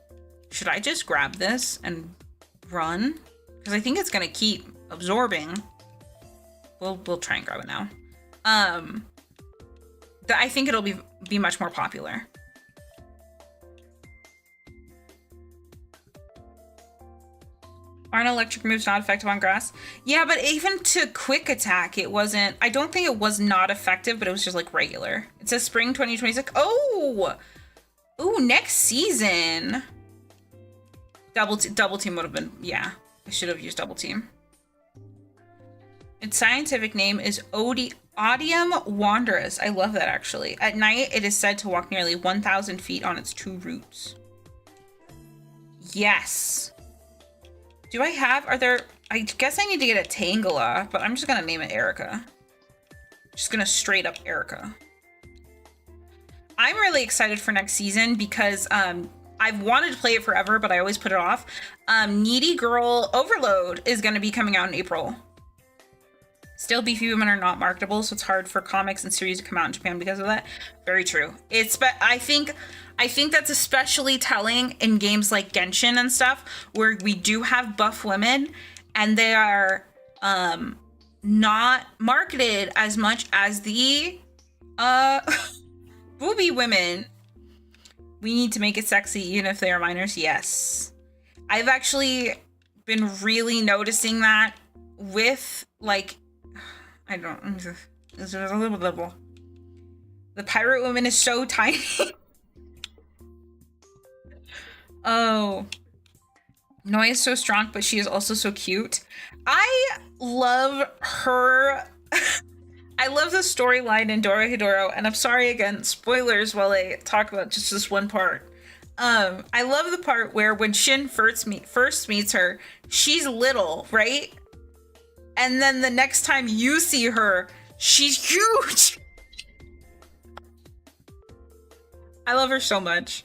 Speaker 1: should I just grab this and run? Because I think it's going to keep absorbing. We'll try and grab it now. I think it'll be much more popular. Aren't electric moves not effective on grass? Yeah, but even to quick attack, it wasn't... I don't think it was not effective, but it was just, like, regular. It says spring 2026. Oh! Ooh, next season. Double team would have been... Yeah, I should have used double team. Its scientific name is Odium wanderus. I love that, actually. At night, it is said to walk nearly 1,000 feet on its 2 roots. Yes. Do I have, I guess I need to get a Tangela, but I'm just gonna name it Erica. Just gonna straight up Erica. I'm really excited for next season because I've wanted to play it forever, but I always put it off. Needy Girl Overload is gonna be coming out in April. Still, beefy women are not marketable, so it's hard for comics and series to come out in Japan because of that. Very true. I think that's especially telling in games like Genshin and stuff, where we do have buff women, and they are not marketed as much as the booby women. We need to make it sexy, even if they are minors. Yes, I've actually been really noticing that with, like, I don't... The pirate woman is so tiny. Oh. Noi is so strong, but she is also so cute. I love her. I love the storyline in Dorohedoro, and I'm sorry again, spoilers while I talk about just this one part. I love the part where when Shin first meets her, she's little, right? And then the next time you see her, she's huge. I love her so much.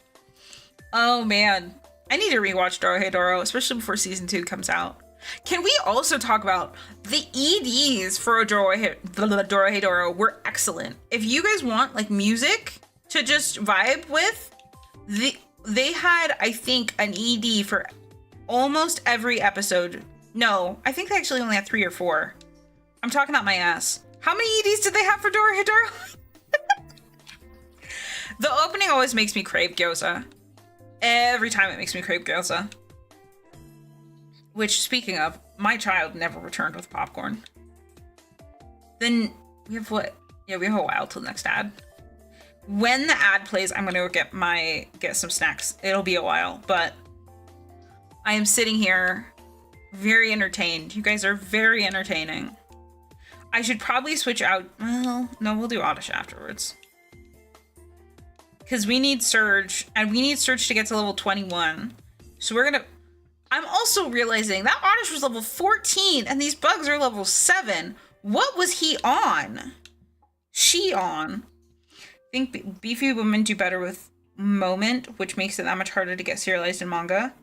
Speaker 1: Oh man, I need to rewatch Dorohedoro, especially before season 2 comes out. Can we also talk about the EDs for Dorohedoro were excellent. If you guys want like music to just vibe with, they had, I think, an ED for almost every episode. No, I think they actually only had 3 or 4. I'm talking out my ass. How many EDs did they have for Dorohedoro? The opening always makes me crave gyoza. Every time it makes me crave gyoza. Which, speaking of, my child never returned with popcorn. Then we have what? Yeah, we have a while till the next ad. When the ad plays, I'm gonna go get some snacks. It'll be a while, but I am sitting here very entertained. You guys are very entertaining. I should probably switch out. Well, no, we'll do Oddish afterwards. Because we need Surge, and we need Surge to get to level 21. So we're gonna... I'm also realizing that Oddish was level 14, and these bugs are level 7. What was he on? She on? I think beefy women do better with Moment, which makes it that much harder to get serialized in manga.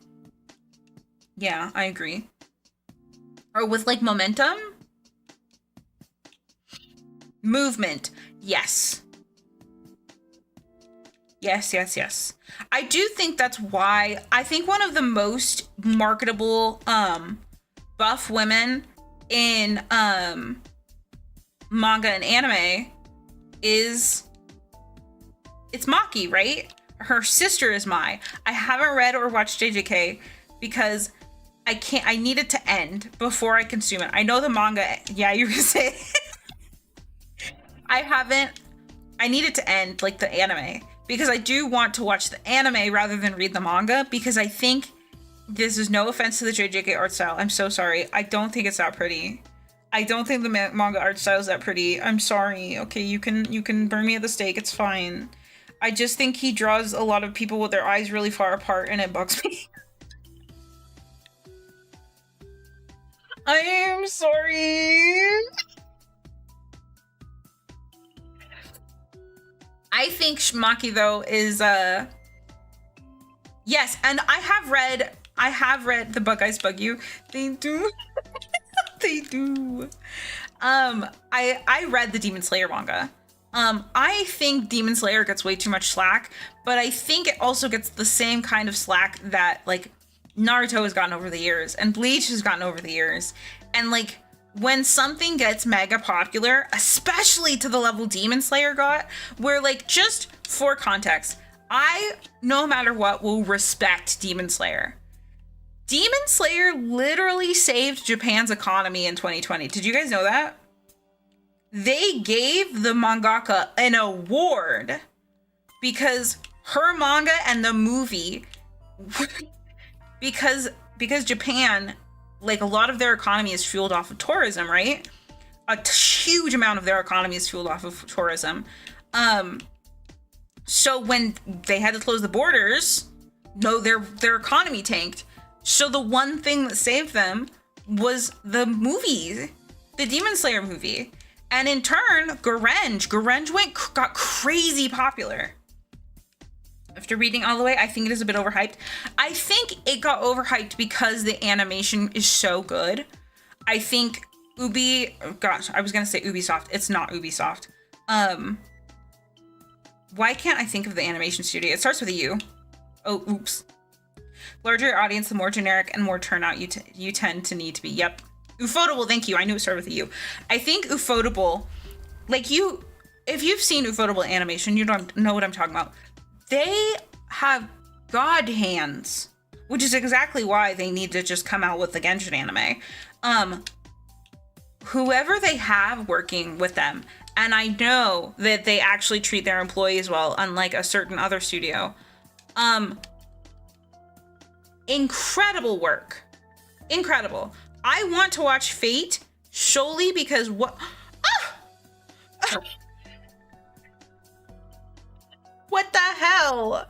Speaker 1: Yeah, I agree. Or with, like, Momentum? Movement. Yes. Yes. I do think that's why I think one of the most marketable buff women in manga and anime it's Maki, right? Her sister is Mai. I haven't read or watched JJK because I need it to end before I consume it. I know the manga, yeah, you can say I need it to end like the anime. Because I do want to watch the anime rather than read the manga, because I think, this is no offense to the JJK art style, I'm so sorry, I don't think it's that pretty. I don't think the manga art style is that pretty. I'm sorry. Okay, you can burn me at the stake, it's fine. I just think he draws a lot of people with their eyes really far apart, and it bugs me. I am sorry. I think Maki though is yes, and I have read the Bug Eyes Bug You. They do. They do. I read the Demon Slayer manga. I think Demon Slayer gets way too much slack, but I think it also gets the same kind of slack that like Naruto has gotten over the years and Bleach has gotten over the years. And like when something gets mega popular, especially to the level Demon Slayer got, where like, just for context, I, no matter what, will respect Demon Slayer. Demon Slayer literally saved Japan's economy in 2020. Did you guys know that? They gave the mangaka an award because her manga and the movie, because Japan, like a lot of their economy is fueled off of tourism, right? A huge amount of their economy is fueled off of tourism. So when they had to close the borders, no, their economy tanked. So the one thing that saved them was the movie, the Demon Slayer movie. And in turn, Garenge got crazy popular. After reading all the way, I think it is a bit overhyped. I think it got overhyped because the animation is so good. I think I was gonna say Ubisoft. It's not Ubisoft. Why can't I think of the animation studio? It starts with a U. Oh, oops. Larger your audience, the more generic and more turnout you tend to need to be. Yep. Ufotable, thank you. I knew it started with a U. I think Ufotable, like if you've seen Ufotable animation, you don't know what I'm talking about. They have god hands, which is exactly why they need to just come out with the Genshin anime. whoever they have working with them, and I know that they actually treat their employees well, unlike a certain other studio. Incredible work. Incredible. I want to watch Fate solely because what? What the hell?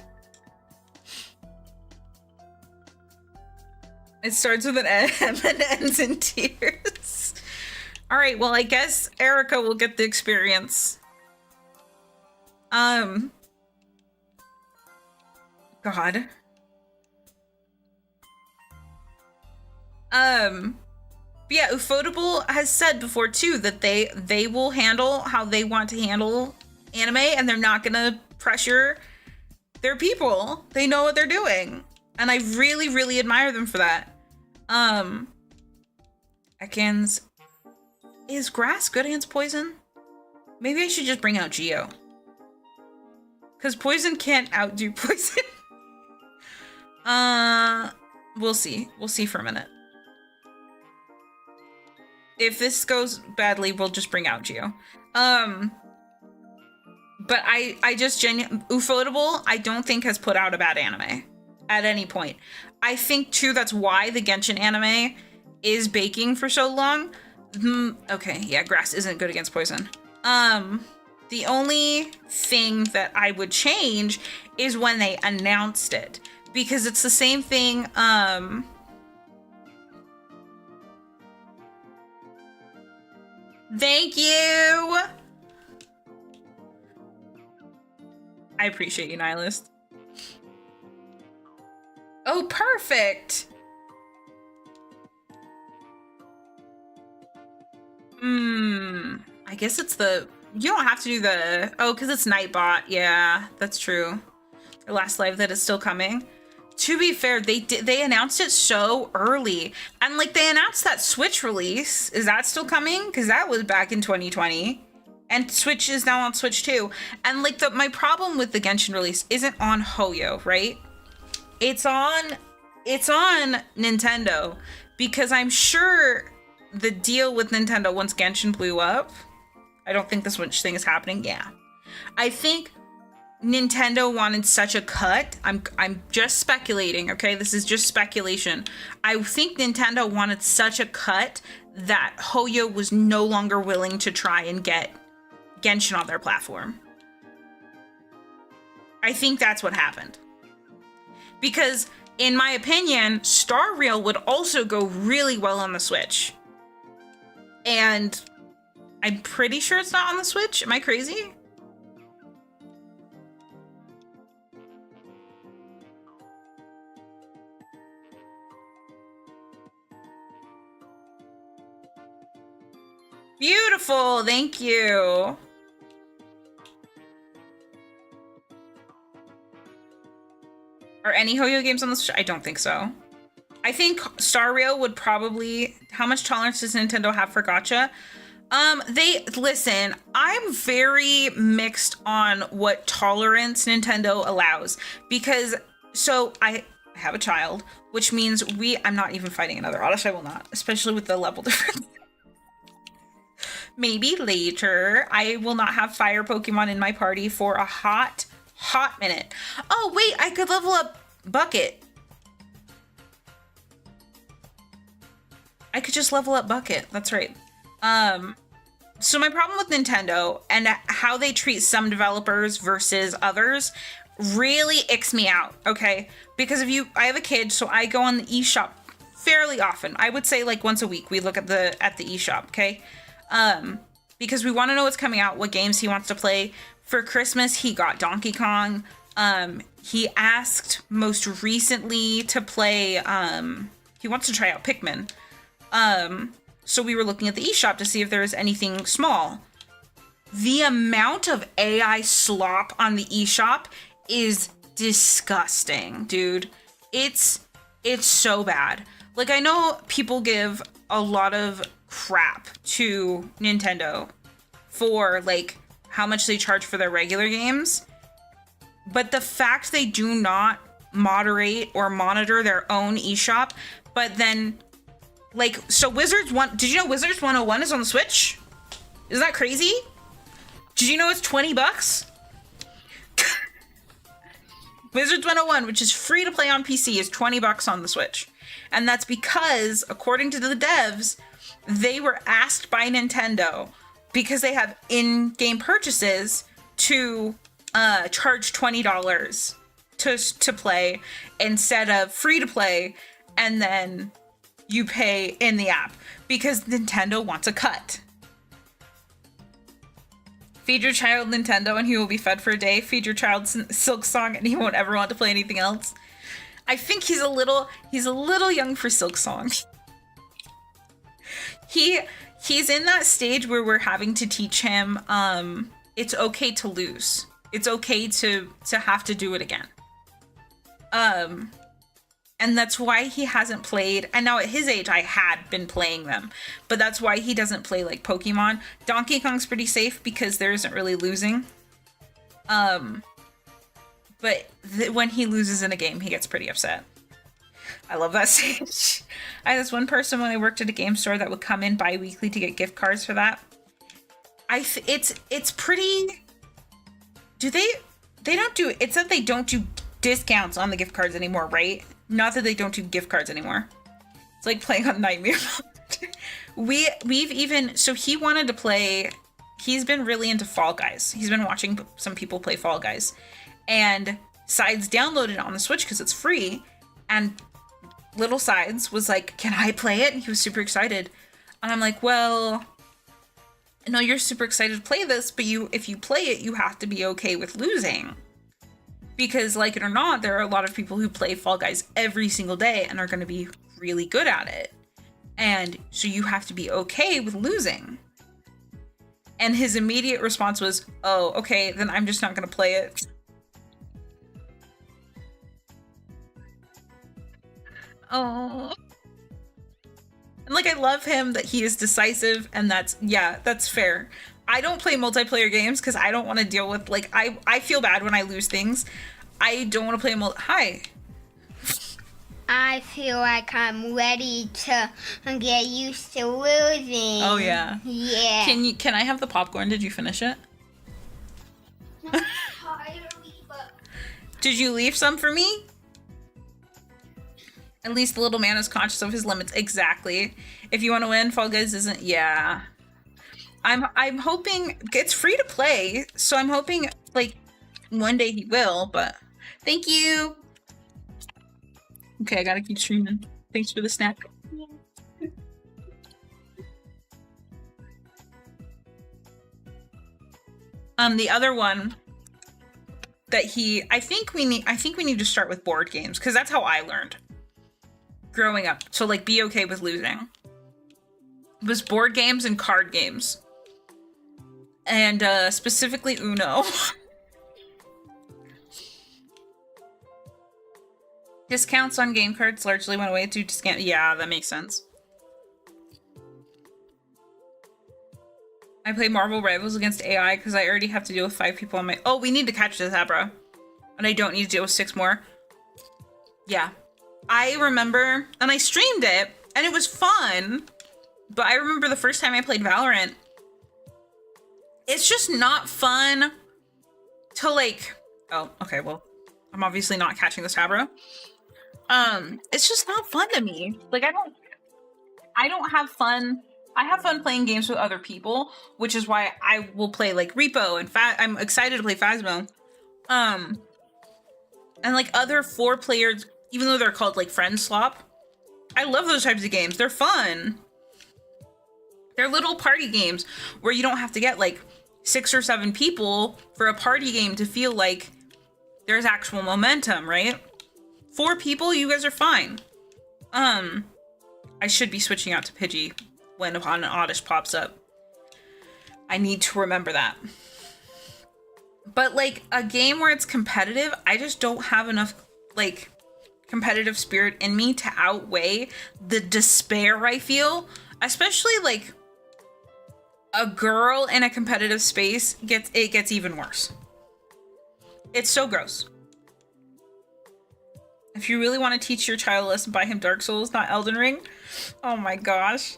Speaker 1: It starts with an M and ends in tears. All right, well, I guess Erica will get the experience. God. But yeah, Ufotable has said before too that they will handle how they want to handle anime, and they're not gonna pressure their people. They know what they're doing, and I really, really admire them for that. Ekans, is grass good against poison? Maybe I should just bring out Geo, because poison can't outdo poison. We'll see. We'll see for a minute. If this goes badly, we'll just bring out Geo. But I just Ufotable, I don't think has put out a bad anime at any point. I think too that's why the Genshin anime is baking for so long. Okay, yeah, grass isn't good against poison. The only thing that I would change is when they announced it, because it's the same thing. Thank you. I appreciate you, Nihilist. Oh, perfect. I guess it's the, you don't have to do the, oh, because it's Nightbot. Yeah, that's true. The last live that is still coming. To be fair, they announced it so early, and like they announced that Switch release. Is that still coming? Because that was back in 2020, and Switch is now on Switch too. And like my problem with the Genshin release isn't on Hoyo, right? It's on Nintendo, because I'm sure the deal with Nintendo once Genshin blew up. I don't think the Switch thing is happening. Yeah, I think Nintendo wanted such a cut. I'm just speculating, okay? This is just speculation. I think Nintendo wanted such a cut that Hoyo was no longer willing to try and get Genshin on their platform. I think that's what happened. Because in my opinion, Star Rail would also go really well on the Switch. And I'm pretty sure it's not on the Switch. Am I crazy? Beautiful, thank you. Are any Hoyo games on the Switch? I don't think so. I think Star Rail would probably, how much tolerance does Nintendo have for gacha? Listen, I'm very mixed on what tolerance Nintendo allows, because, so I have a child, which means I'm not even fighting another Oddish, I will not, especially with the level difference. Maybe later. I will not have fire Pokemon in my party for a hot minute. Oh, wait, I could level up Bucket. I could just level up Bucket. That's right. So my problem with Nintendo and how they treat some developers versus others really icks me out, okay? Because I have a kid, so I go on the eShop fairly often. I would say like once a week we look at the eShop, okay? Because we want to know what's coming out, what games he wants to play. For Christmas, he got Donkey Kong. He asked most recently to play, he wants to try out Pikmin. So we were looking at the eShop to see if there was anything small. The amount of AI slop on the eShop is disgusting, dude. It's so bad. Like, I know people give a lot of crap to Nintendo for like how much they charge for their regular games, but the fact they do not moderate or monitor their own eShop, but then like, so Wizards one, did you know Wizards 101 is on the Switch? Isn't that crazy? Did you know it's $20? Wizards 101, which is free to play on PC, is $20 on the Switch. And that's because, according to the devs, they were asked by Nintendo, because they have in-game purchases, to charge $20 to play instead of free to play, and then you pay in the app, because Nintendo wants a cut. Feed your child Nintendo and he will be fed for a day. Feed your child Silk Song and he won't ever want to play anything else. I think he's a little young for Silk Song. He's in that stage where we're having to teach him it's okay to lose. It's okay to have to do it again. And that's why he hasn't played. And now at his age, I had been playing them. But that's why he doesn't play like Pokemon. Donkey Kong's pretty safe because there isn't really losing. But when he loses in a game, he gets pretty upset. I love that stage. I had this one person when I worked at a game store that would come in bi-weekly to get gift cards for that. It's pretty... They don't do... It's that they don't do discounts on the gift cards anymore, right? Not that they don't do gift cards anymore. It's like playing on Nightmare Mode. We've even... So he wanted to play... He's been really into Fall Guys. He's been watching some people play Fall Guys. And Sides downloaded it on the Switch because it's free. And Little Sides was like, can I play it? And he was super excited. And I'm like, well... No, you're super excited to play this, but if you play it, you have to be okay with losing. Because, like it or not, there are a lot of people who play Fall Guys every single day and are going to be really good at it. And so you have to be okay with losing. And his immediate response was, oh, okay, then I'm just not going to play it. Oh. And, like, I love him that he is decisive, and that's fair. I don't play multiplayer games because I don't want to deal with, like, I feel bad when I lose things. I don't want to play Hi.
Speaker 2: I feel like I'm ready to get used to losing.
Speaker 1: Oh, yeah.
Speaker 2: Yeah.
Speaker 1: Can I have the popcorn? Did you finish it?
Speaker 2: Not entirely, but...
Speaker 1: Did you leave some for me? At least the little man is conscious of his limits. Exactly. If you want to win, Fall Guys isn't... Yeah. I'm hoping... It's free to play, so I'm hoping, like, one day he will, but... Thank you! Okay, I gotta keep streaming. Thanks for the snack. The other one that I think we need to start with board games, because that's how I learned growing up. So, like, be okay with losing. It was board games and card games. And specifically Uno. Discounts on game cards largely went away due to discount. Yeah, that makes sense. I play Marvel Rivals against AI because I already have to deal with 5 people on my... Oh, we need to catch the Zabra. And I don't need to deal with 6 more. Yeah. I remember... And I streamed it. And it was fun. But I remember the first time I played Valorant. It's just not fun to, like... Oh, okay, well... I'm obviously not catching the Zabra. It's just not fun to me. Like, I don't have fun. I have fun playing games with other people, which is why I will play, like, Repo and I'm excited to play Phasmo. And, like, other 4 players, even though they're called, like, Friend Slop, I love those types of games. They're fun. They're little party games where you don't have to get, like, 6 or 7 people for a party game to feel like there's actual momentum, right? 4 people, you guys are fine. I should be switching out to Pidgey when an Oddish pops up. I need to remember that. But, like, a game where it's competitive, I just don't have enough, like, competitive spirit in me to outweigh the despair I feel. Especially, like, a girl in a competitive space gets even worse. It's so gross. If you really want to teach your child a lesson, buy him Dark Souls, not Elden Ring. Oh my gosh.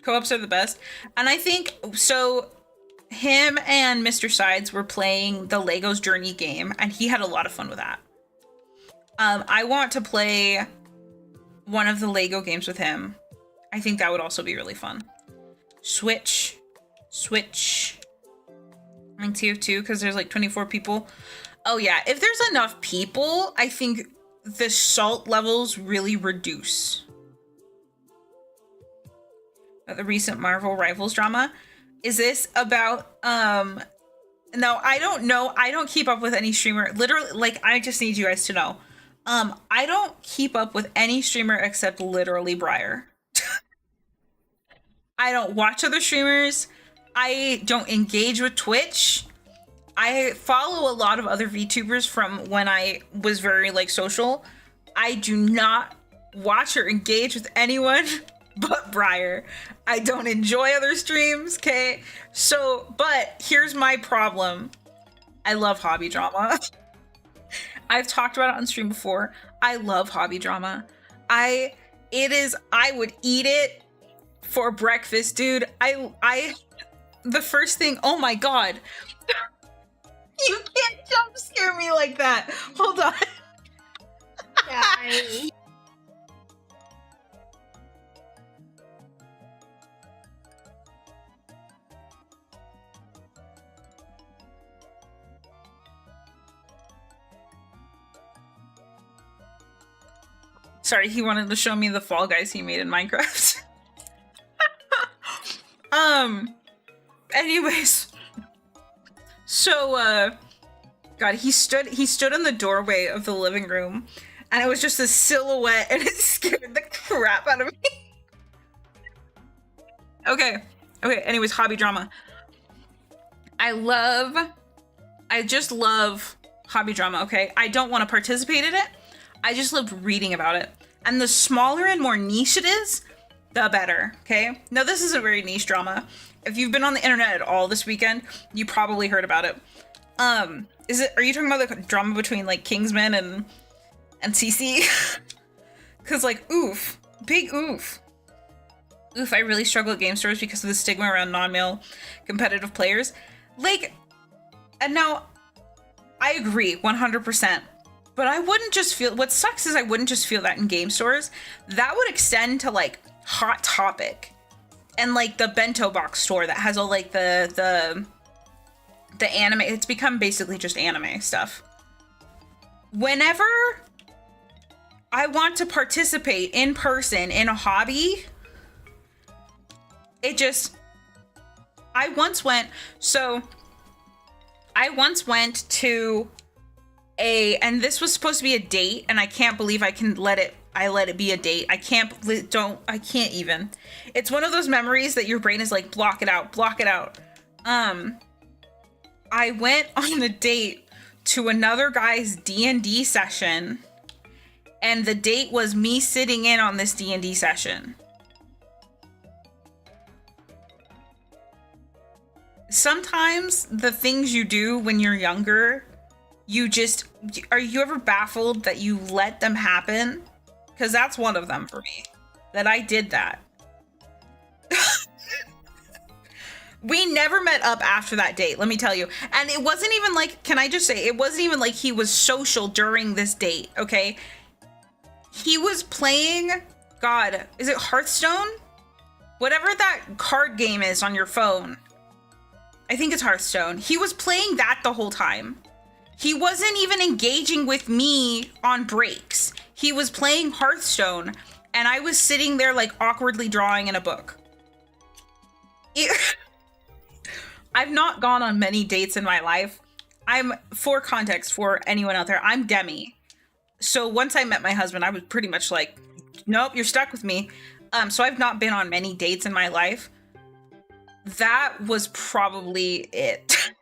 Speaker 1: Co-ops are the best. And I think, so him and Mr. Sides were playing the Legos Journey game, and he had a lot of fun with that. I want to play one of the Lego games with him. I think that would also be really fun. Switch. On TF2, because there's like 24 people. Oh yeah, if there's enough people, I think the salt levels really reduce. The recent Marvel Rivals drama. Is this about, no, I don't know. I don't keep up with any streamer. Literally, like, I just need you guys to know. I don't keep up with any streamer except literally Briar. I don't watch other streamers. I don't engage with Twitch. I follow a lot of other VTubers from when I was very like social. I do not watch or engage with anyone but Briar. I don't enjoy other streams, okay? So, but here's my problem. I love hobby drama. I've talked about it on stream before. I love hobby drama. I would eat it for breakfast, dude. The first thing, oh my god. You can't jump scare me like that. Hold on.
Speaker 2: Sorry.
Speaker 1: Sorry, he wanted to show me the Fall Guys he made in Minecraft. Anyways. So, God, he stood in the doorway of the living room, and it was just a silhouette, and it scared the crap out of me. Okay, anyways, hobby drama. I just love hobby drama, okay? I don't want to participate in it. I just love reading about it. And the smaller and more niche it is, the better, okay? Now, this is a very niche drama. If you've been on the internet at all this weekend, you probably heard about it. Are you talking about the drama between like Kingsman and CC? Cause like, oof, big oof. Oof, I really struggle at game stores because of the stigma around non-male competitive players. Like, and now, I agree 100%. But I wouldn't just feel, what sucks is I wouldn't just feel that in game stores. That would extend to like Hot Topic and like the bento box store that has all like the anime. It's become basically just anime stuff. Whenever I want to participate in person in a hobby, I once went to and this was supposed to be a date, and I can't believe I let it be a date. I can't even. It's one of those memories that your brain is like, block it out. I went on a date to another guy's D&D session, and the date was me sitting in on this D&D session. Sometimes the things you do when you're younger, are you ever baffled that you let them happen? Because that's one of them for me, that I did that. We never met up after that date, let me tell you. And it wasn't even like, can I just say, it wasn't even like he was social during this date, okay? He was playing, God, is it Hearthstone? Whatever that card game is on your phone. I think it's Hearthstone. He was playing that the whole time. He wasn't even engaging with me on breaks. He was playing Hearthstone, and I was sitting there like awkwardly drawing in a book. I've not gone on many dates in my life. For context for anyone out there, I'm Demi. So once I met my husband, I was pretty much like, nope, you're stuck with me. So I've not been on many dates in my life. That was probably it.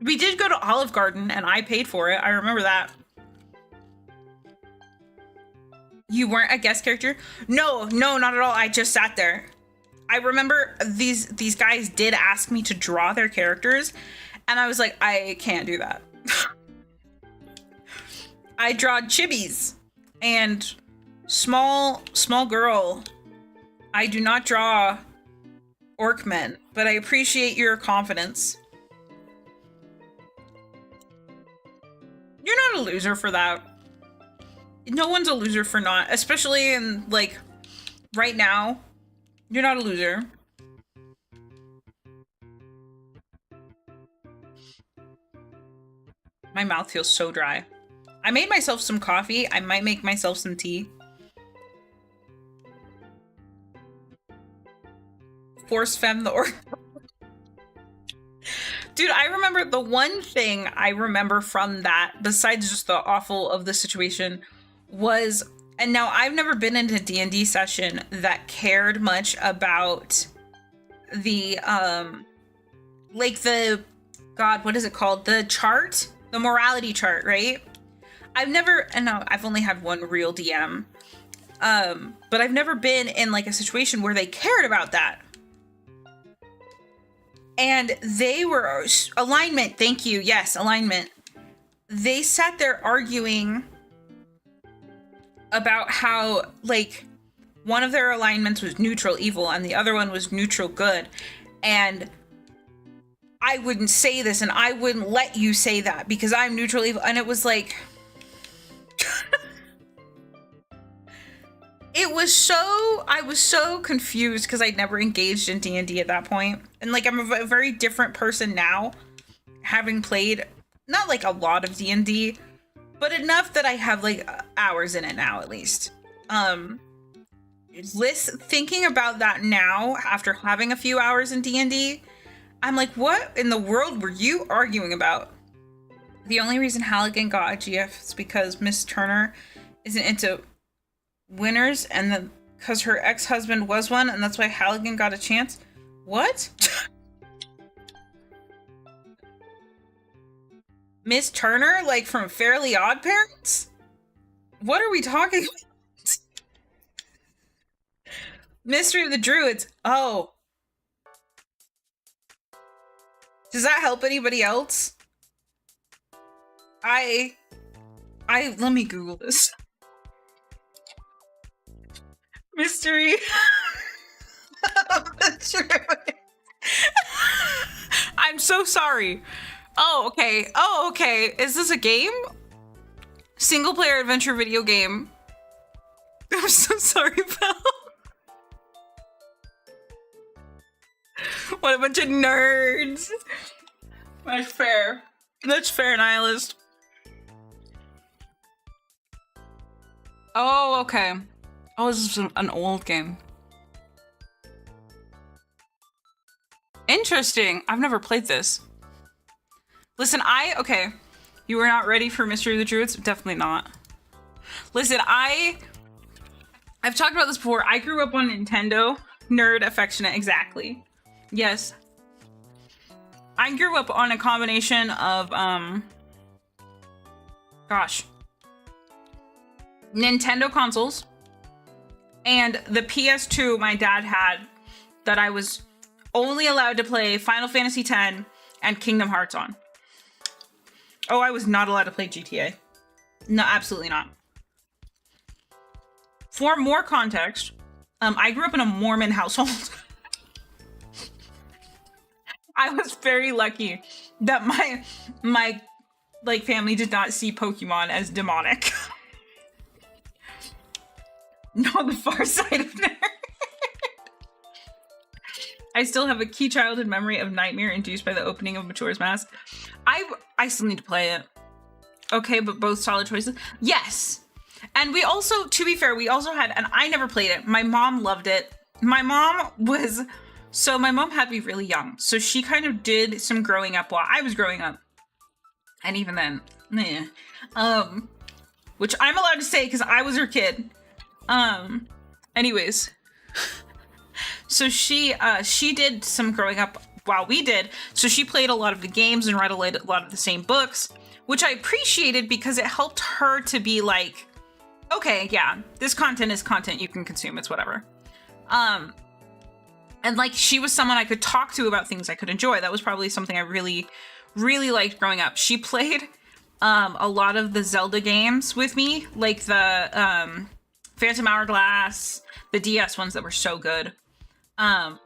Speaker 1: We did go to Olive Garden, and I paid for it. I remember that. You weren't a guest character? No, not at all. I just sat there. I remember these guys did ask me to draw their characters, And I was like, I can't do that. I draw chibis and small girl. I do not draw orc men, but I appreciate your confidence. You're not a loser for that. No one's a loser for not, especially in, like, right now. You're not a loser. My mouth feels so dry. I made myself some coffee. I might make myself some tea. Force femme the orc. Dude, I remember the one thing I remember from that, besides just the awful of the situation, was, and now I've never been in a D&D session that cared much about the, like the, God, what is it called? The chart? The morality chart, right? I've never, and no, I've only had one real DM, but I've never been in like a situation where they cared about that. And they were, alignment, thank you, yes, alignment. They sat there arguing about how, like, one of their alignments was neutral evil and the other one was neutral good. And I wouldn't say this and I wouldn't let you say that because I'm neutral evil. And it was like, I was so confused because I'd never engaged in D&D at that point. And like, I'm a very different person now, having played, not like a lot of D&D, but enough that I have like hours in it now, at least. Thinking about that now, after having a few hours in D&D, I'm like, what in the world were you arguing about? The only reason Halligan got a GF is because Miss Turner isn't into winners, and then because her ex-husband was one, and that's why Halligan got a chance. What? Miss Turner, like from Fairly Odd Parents? What are we talking about? Mystery of the Druids. Oh. Does that help anybody else? Let me Google this. Mystery of the Druids. I'm so sorry. Oh, okay. Oh, okay. Is this a game? Single player adventure video game. I'm so sorry, pal. What a bunch of nerds. That's fair. That's fair, Nihilist. Oh, okay. Oh, this is an old game. Interesting. I've never played this. Listen, okay. You were not ready for Mystery of the Druids? Definitely not. Listen, I've talked about this before. I grew up on Nintendo. Nerd affectionate, exactly. Yes. I grew up on a combination of, gosh. Nintendo consoles. And the PS2 my dad had that I was only allowed to play Final Fantasy X and Kingdom Hearts on. Oh, I was not allowed to play GTA. No, absolutely not. For more context, I grew up in a Mormon household. I was very lucky that my like family did not see Pokemon as demonic. No, the far side of nerd. I still have a key childhood memory of nightmare induced by the opening of Majora's Mask. I still need to play it. Okay, but both solid choices. Yes. And we also, to be fair, we also had, and I never played it. My mom loved it. My mom had me really young. So she kind of did some growing up while I was growing up. And even then, which I'm allowed to say because I was her kid. Anyways. So she did some growing up while we did. So she played a lot of the games and read a lot of the same books, which I appreciated because it helped her to be like, okay, yeah, this content is content you can consume. It's whatever. And like, she was someone I could talk to about things I could enjoy. That was probably something I really, really liked growing up. She played a lot of the Zelda games with me, like the Phantom Hourglass, the DS ones that were so good. My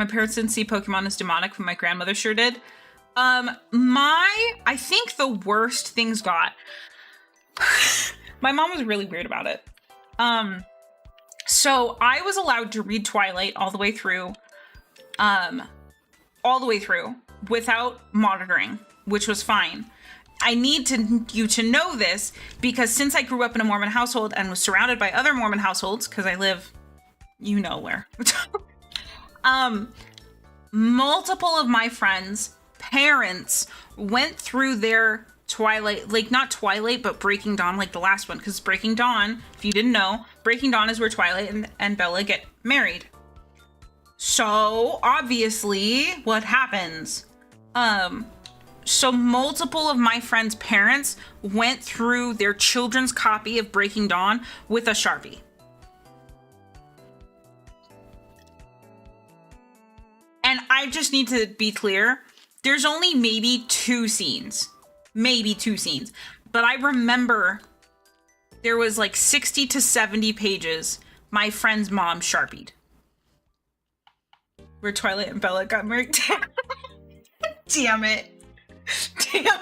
Speaker 1: parents didn't see Pokemon as demonic, but my grandmother sure did. I think the worst things got. My mom was really weird about it. So I was allowed to read Twilight all the way through, without monitoring, which was fine. I need you to know this because since I grew up in a Mormon household and was surrounded by other Mormon households, because I live, you know where, multiple of my friends' parents went through their Twilight, like not Twilight, but Breaking Dawn, like the last one, because Breaking Dawn, if you didn't know, Breaking Dawn is where Twilight and Bella get married. So obviously what happens? So multiple of my friends' parents went through their children's copy of Breaking Dawn with a Sharpie. And I just need to be clear, there's only maybe two scenes, but I remember there was like 60 to 70 pages my friend's mom Sharpied. Where Twilight and Bella got married. Damn it. I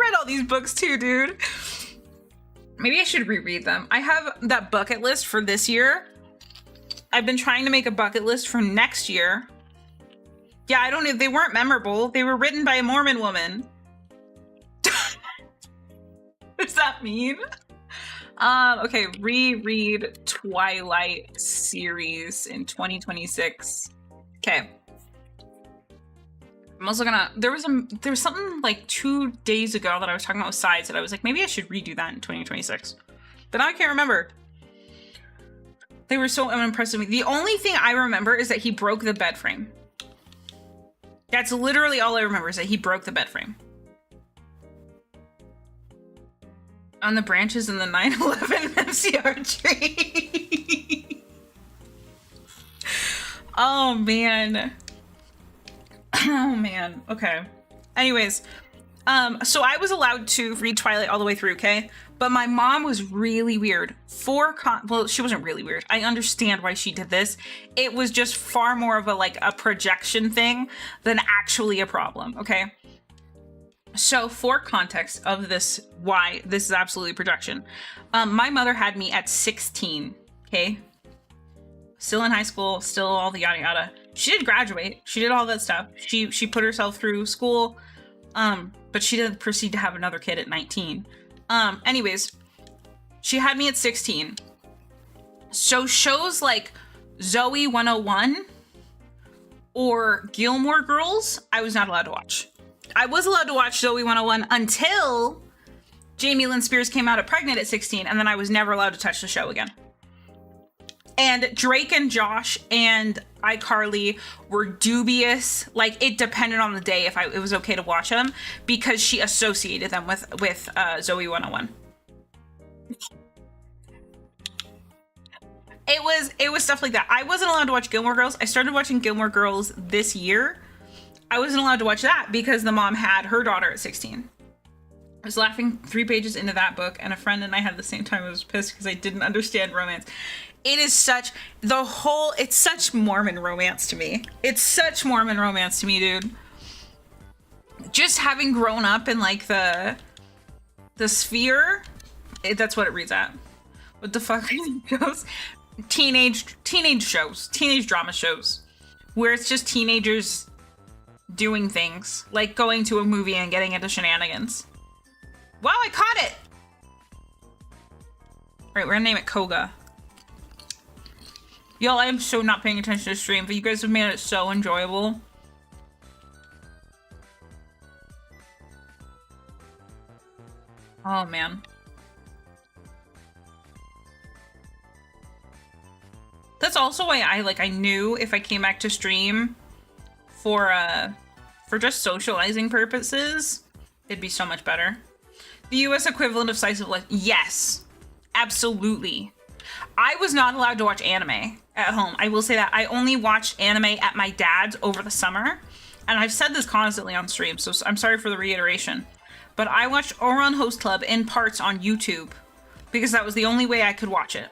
Speaker 1: read all these books too, dude. Maybe I should reread them. I have that bucket list for this year. I've been trying to make a bucket list for next year. Yeah, I don't know. They weren't memorable. They were written by a Mormon woman. What does that mean? Okay, reread Twilight series in 2026. Okay. I'm also gonna, there was something like 2 days ago that I was talking about with sides that I was like, maybe I should redo that in 2026. But now I can't remember. They were so unimpressed with me. The only thing I remember is that he broke the bed frame. That's literally all I remember, is that he broke the bed frame. On the branches in the 9/11 MCR tree. Oh man. Oh man. Okay. Anyways, so I was allowed to read Twilight all the way through, okay? But my mom was really weird. Well, she wasn't really weird. I understand why she did this. It was just far more of a projection thing than actually a problem, okay? So for context of this, why this is absolutely projection. My mother had me at 16, okay? Still in high school, still all the yada yada. She did graduate. She did all that stuff. She put herself through school, but she didn't proceed to have another kid at 19. Anyways, she had me at 16. So shows like Zoe 101 or Gilmore Girls, I was not allowed to watch. I was allowed to watch Zoe 101 until Jamie Lynn Spears came out pregnant at 16, and then I was never allowed to touch the show again. And Drake and Josh and iCarly were dubious. Like, it depended on the day if it was okay to watch them, because she associated them with Zoe 101. It was stuff like that. I wasn't allowed to watch Gilmore Girls. I started watching Gilmore Girls this year. I wasn't allowed to watch that because the mom had her daughter at 16. I was laughing 3 pages into that book, and a friend and I had the same time. I was pissed because I didn't understand romance. It is such it's such Mormon romance to me. It's such Mormon romance to me, dude. Just having grown up in like the sphere, that's what it reads at. What the fuck goes? Teenage shows, teenage drama shows, where it's just teenagers doing things, like going to a movie and getting into shenanigans. Wow, I caught it! Alright, we're gonna name it Koga. Y'all, I am so not paying attention to the stream, but you guys have made it so enjoyable. Oh, man. That's also why I knew if I came back to stream for just socializing purposes, it'd be so much better. The US equivalent of Slice of Life. Yes, absolutely. I was not allowed to watch anime at home. I will say that. I only watched anime at my dad's over the summer. and I've said this constantly on stream, so I'm sorry for the reiteration, but I watched Ouran Host Club in parts on YouTube because that was the only way I could watch it.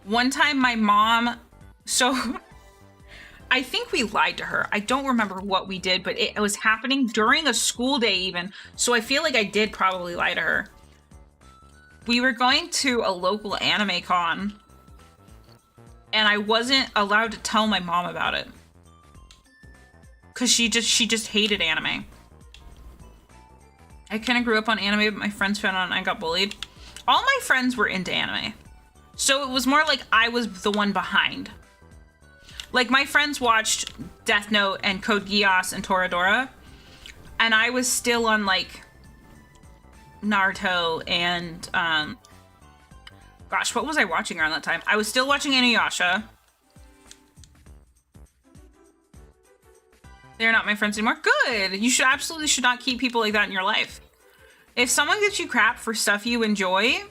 Speaker 1: One time my mom, so I think we lied to her. I don't remember what we did, but it was happening during a school day even, so I feel like I did probably lie to her. We were going to a local anime con, and I wasn't allowed to tell my mom about it. Cause she just hated anime. I kind of grew up on anime, but my friends found out and I got bullied. All my friends were into anime. So it was more like I was the one behind. Like my friends watched Death Note and Code Geass and Toradora. And I was still on like Naruto and gosh, what was I watching around that time? I was still watching Inuyasha. They're not my friends anymore. Good. You should absolutely should not keep people like that in your life. If someone gives you crap for stuff you enjoy,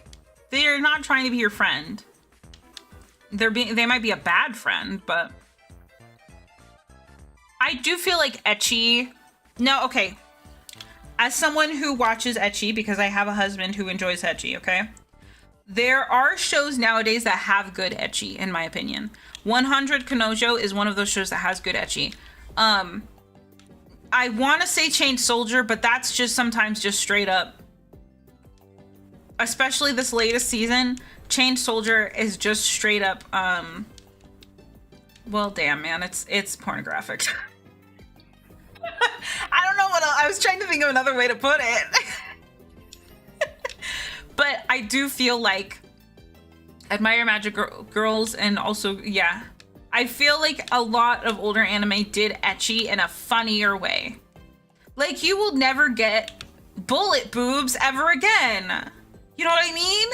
Speaker 1: they're not trying to be your friend. They might be a bad friend, but I do feel like ecchi. No, okay. As someone who watches ecchi, because I have a husband who enjoys ecchi, okay? There are shows nowadays that have good ecchi, in my opinion. 100 Kanojo is one of those shows that has good ecchi. I want to say Chained Soldier, but that's just sometimes just straight up. Especially this latest season, Chained Soldier is just straight up, well, damn, man, it's pornographic. I don't know what else. I was trying to think of another way to put it. But I do feel like Admire Magic Girls and also, yeah. I feel like a lot of older anime did ecchi in a funnier way. Like, you will never get bullet boobs ever again. You know what I mean?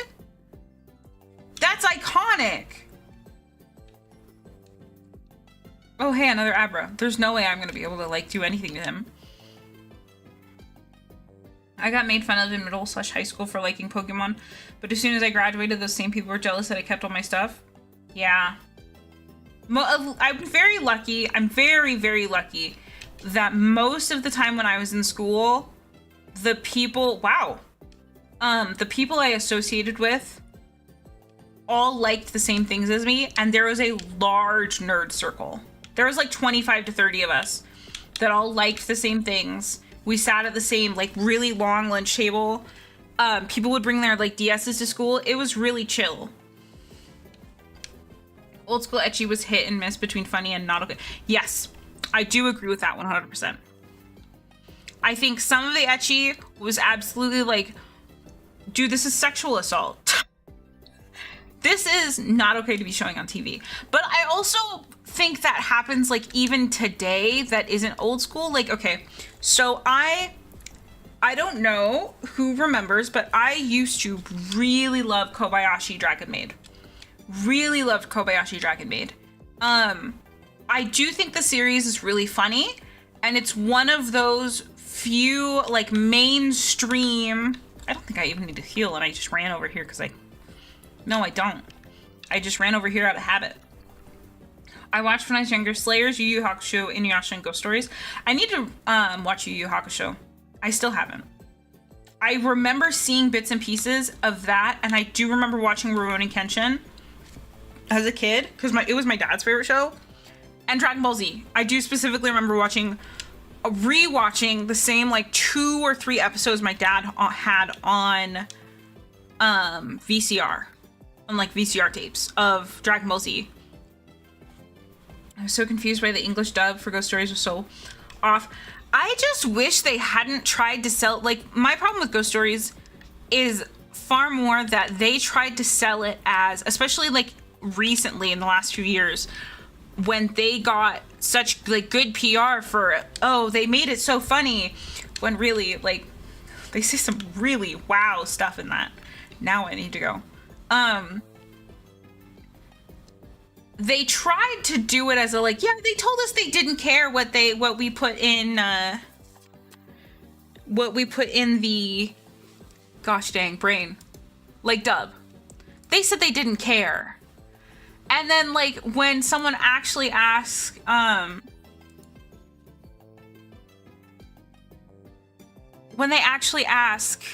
Speaker 1: That's iconic. Oh, hey, another Abra. There's no way I'm gonna be able to, like, do anything to him. I got made fun of in middle/high school for liking Pokemon, but as soon as I graduated, those same people were jealous that I kept all my stuff. Yeah. I'm very lucky. I'm very, very lucky that most of the time when I was in school, the people, the people I associated with all liked the same things as me, and there was a large nerd circle. There was like 25 to 30 of us that all liked the same things. We sat at the same, like, really long lunch table. People would bring their, like, DSs to school. It was really chill. Old school ecchi was hit and miss between funny and not okay. Yes, I do agree with that 100%. I think some of the ecchi was absolutely like, dude, this is sexual assault. This is not okay to be showing on TV. But I also think that happens like even today that isn't old school. Like, okay, so I don't know who remembers, but I used to really love Kobayashi Dragon Maid. Really loved Kobayashi Dragon Maid. I do think the series is really funny, and it's one of those few like mainstream. I don't think I even need to heal, and I just ran over here because no, I don't. I just ran over here out of habit. I watched when I was younger Slayers, Yu Yu Hakusho, Inuyasha, and Ghost Stories. I need to watch Yu Yu Hakusho. I still haven't. I remember seeing bits and pieces of that, and I do remember watching Rurouni Kenshin as a kid, because it was my dad's favorite show. And Dragon Ball Z. I do specifically remember rewatching the same like 2 or 3 episodes my dad had on VCR. On like VCR tapes of Dragon Ball Z. I was so confused by the English dub for Ghost Stories was so off. I just wish they hadn't tried to sell, like, my problem with Ghost Stories is far more that they tried to sell it as, especially like recently in the last few years, when they got such like good PR for, oh, they made it so funny, when really like they say some really wow stuff in that. Now I need to go. They tried to do it as a like, yeah, they told us they didn't care what we put in the gosh dang brain, like dub. They said they didn't care. And then like when someone actually asks when they actually ask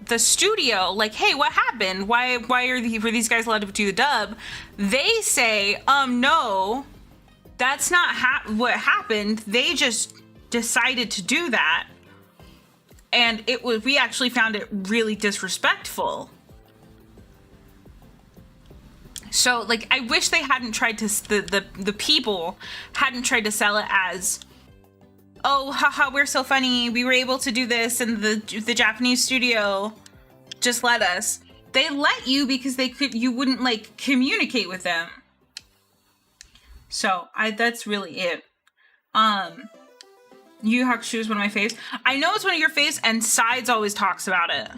Speaker 1: the studio, like, hey, what happened? Why were these guys allowed to do the dub? They say, no, that's not what happened. They just decided to do that. And we actually found it really disrespectful. So, like, I wish they hadn't tried to, the people hadn't tried to sell it as, oh, haha, we're so funny. We were able to do this, and the Japanese studio just let us. They let you because you wouldn't, like, communicate with them. So, that's really it. Yu Hakusho is one of my faves. I know it's one of your faves, and Sides always talks about it.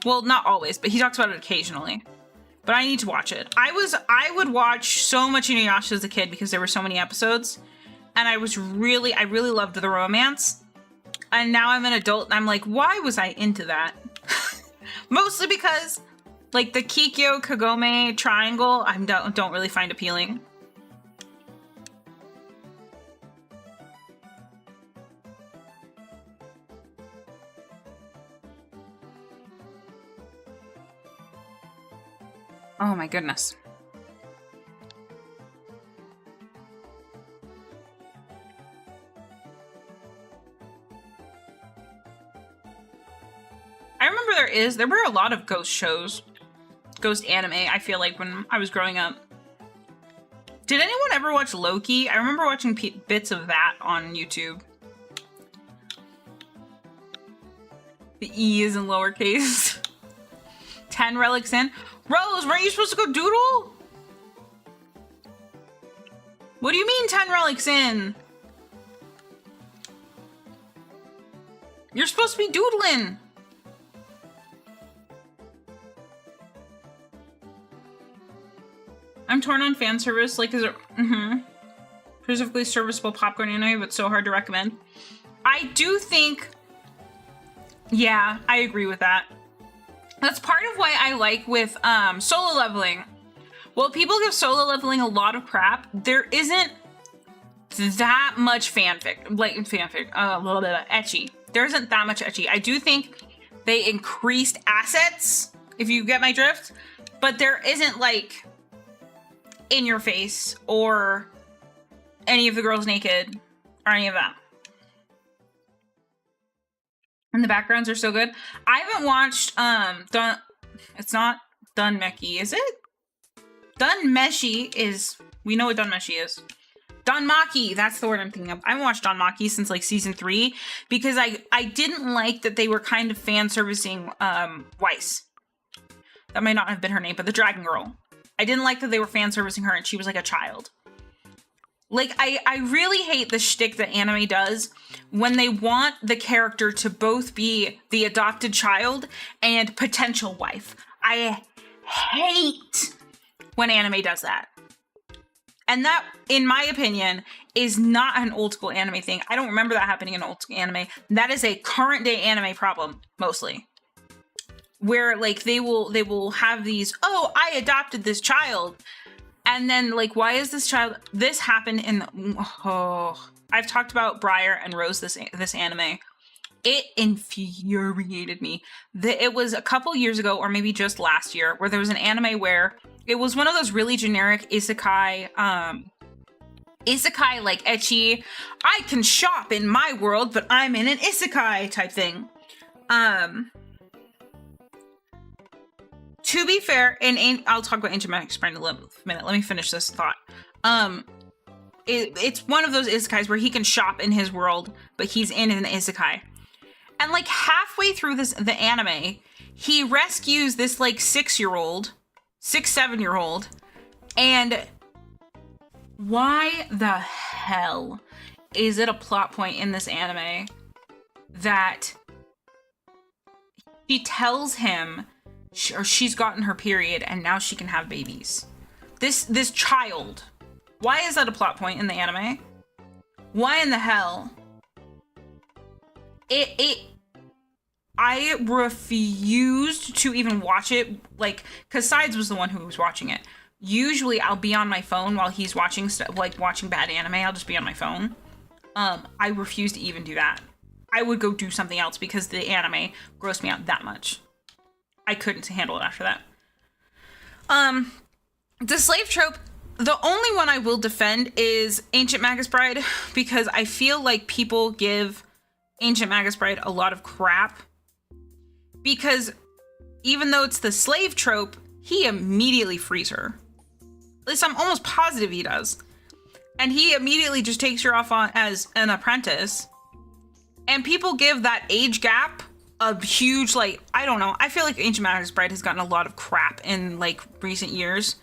Speaker 1: Well, not always, but he talks about it occasionally. But I need to watch it. I would watch so much Inuyasha as a kid because there were so many episodes. And I really loved the romance. And now I'm an adult and I'm like, why was I into that? Mostly because, like, the Kikyo Kagome triangle, I don't really find appealing. Oh my goodness. I remember there were a lot of ghost shows, ghost anime, I feel like, when I was growing up. Did anyone ever watch Loki? I remember watching bits of that on YouTube. The E is in lowercase. 10 relics in. Rose, weren't you supposed to go doodle? What do you mean 10 relics in? You're supposed to be doodling. I'm torn on fan service. Like, is it... Specifically serviceable popcorn anime, but so hard to recommend. I do think... Yeah, I agree with that. That's part of why I like with solo leveling. Well, people give solo leveling a lot of crap. There isn't that much ecchi. There isn't that much ecchi. I do think they increased assets, if you get my drift, but there isn't, like, in your face or any of the girls naked or any of that. And the backgrounds are so good. I haven't watched it's not Dunmeki, is it? Dunmeshi is, we know what Dunmeshi is. Dunmaki, that's the word I'm thinking of. I haven't watched Dunmaki since like season 3 because I didn't like that they were kind of fan servicing Weiss. That might not have been her name, but the dragon girl. I didn't like that they were fan servicing her and she was like a child. Like, I really hate the shtick that anime does when they want the character to both be the adopted child and potential wife. I hate when anime does that. And that, in my opinion, is not an old school anime thing. I don't remember that happening in old school anime. That is a current day anime problem, mostly. Where, like, they will have these, oh, I adopted this child. And then, like, why is this child... This happened in... I've talked about Briar and Rose, this anime. It infuriated me. It was a couple years ago, or maybe just last year, where there was an anime where it was one of those really generic isekai, like, ecchi, I can shop in my world, but I'm in an isekai type thing. To be fair, I'll talk about Ancient Magic Sprite in a minute. Let me finish this thought. It's one of those isekais where he can shop in his world, but he's in an isekai. And like halfway through the anime, he rescues this like 7-year-old, and why the hell is it a plot point in this anime that she tells him she's gotten her period and now she can have babies? This child. Why is that a plot point in the anime? Why in the hell? I refused to even watch it, like, cause Sides was the one who was watching it. Usually I'll be on my phone while he's watching stuff, like watching bad anime. I'll just be on my phone. I refuse to even do that. I would go do something else because the anime grossed me out that much. I couldn't handle it after that. The slave trope, the only one I will defend is Ancient Magus Bride, because I feel like people give Ancient Magus Bride a lot of crap. Because even though it's the slave trope, he immediately frees her. At least I'm almost positive he does. And he immediately just takes her off on as an apprentice. And people give that age gap a huge, like, I don't know. I feel like Ancient Magus Bride has gotten a lot of crap in, like, recent years.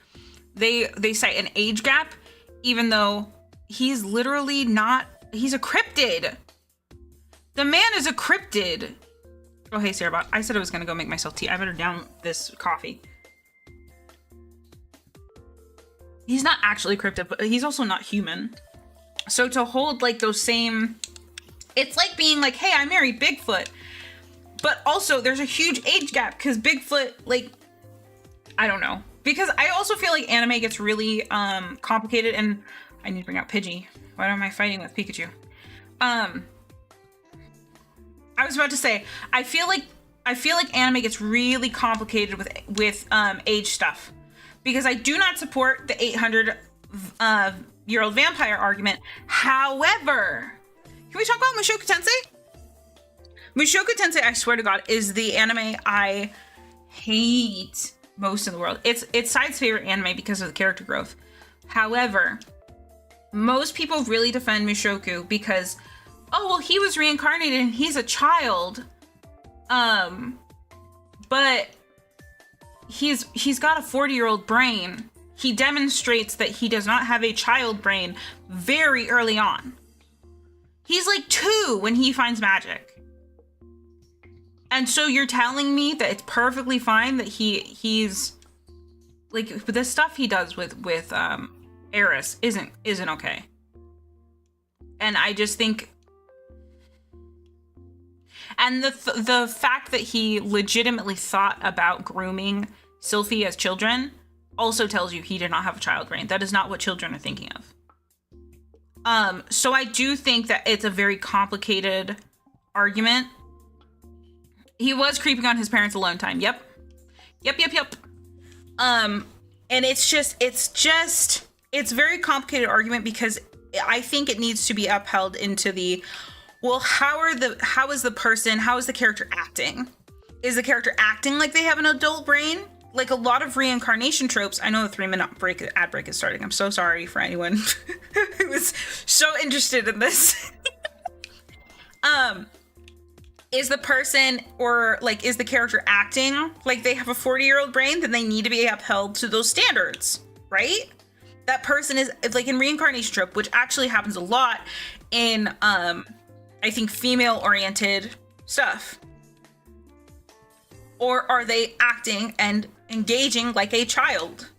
Speaker 1: They cite an age gap, even though he's literally not, he's a cryptid. The man is a cryptid. Oh, hey, Sarahbot. I said I was going to go make myself tea. I better down this coffee. He's not actually cryptid, but he's also not human. So to hold, like, those same... It's like being like, hey, I married Bigfoot. But also, there's a huge age gap, because Bigfoot, like... I don't know. Because I also feel like anime gets really complicated, and I need to bring out Pidgey. Why am I fighting with Pikachu? I was about to say, I feel like anime gets really complicated with age stuff, because I do not support the 800-year-old vampire argument. However, can we talk about Mushoku Tensei? Mushoku Tensei, I swear to God, is the anime I hate most in the world. It's Side's favorite anime because of the character growth. However, most people really defend Mushoku because, oh, well, he was reincarnated and he's a child. But he's got a 40-year-old brain. He demonstrates that he does not have a child brain very early on. He's like 2 when he finds magic. And so you're telling me that it's perfectly fine that he's like, the stuff he does with Eris isn't okay. And I just think, and the fact that he legitimately thought about grooming Sylphie as children also tells you he did not have a child brain. That is not what children are thinking of. So I do think that it's a very complicated argument. He was creeping on his parents alone time. Yep. And it's a very complicated argument because I think it needs to be upheld into the, well, how is the character acting? Is the character acting like they have an adult brain? Like a lot of reincarnation tropes. I know the 3-minute ad break is starting. I'm so sorry for anyone who was so interested in this. Is the person, or like, is the character acting like they have a 40-year-old brain? Then they need to be upheld to those standards, right? That person is like in reincarnation trope, which actually happens a lot in, I think, female-oriented stuff. Or are they acting and engaging like a child?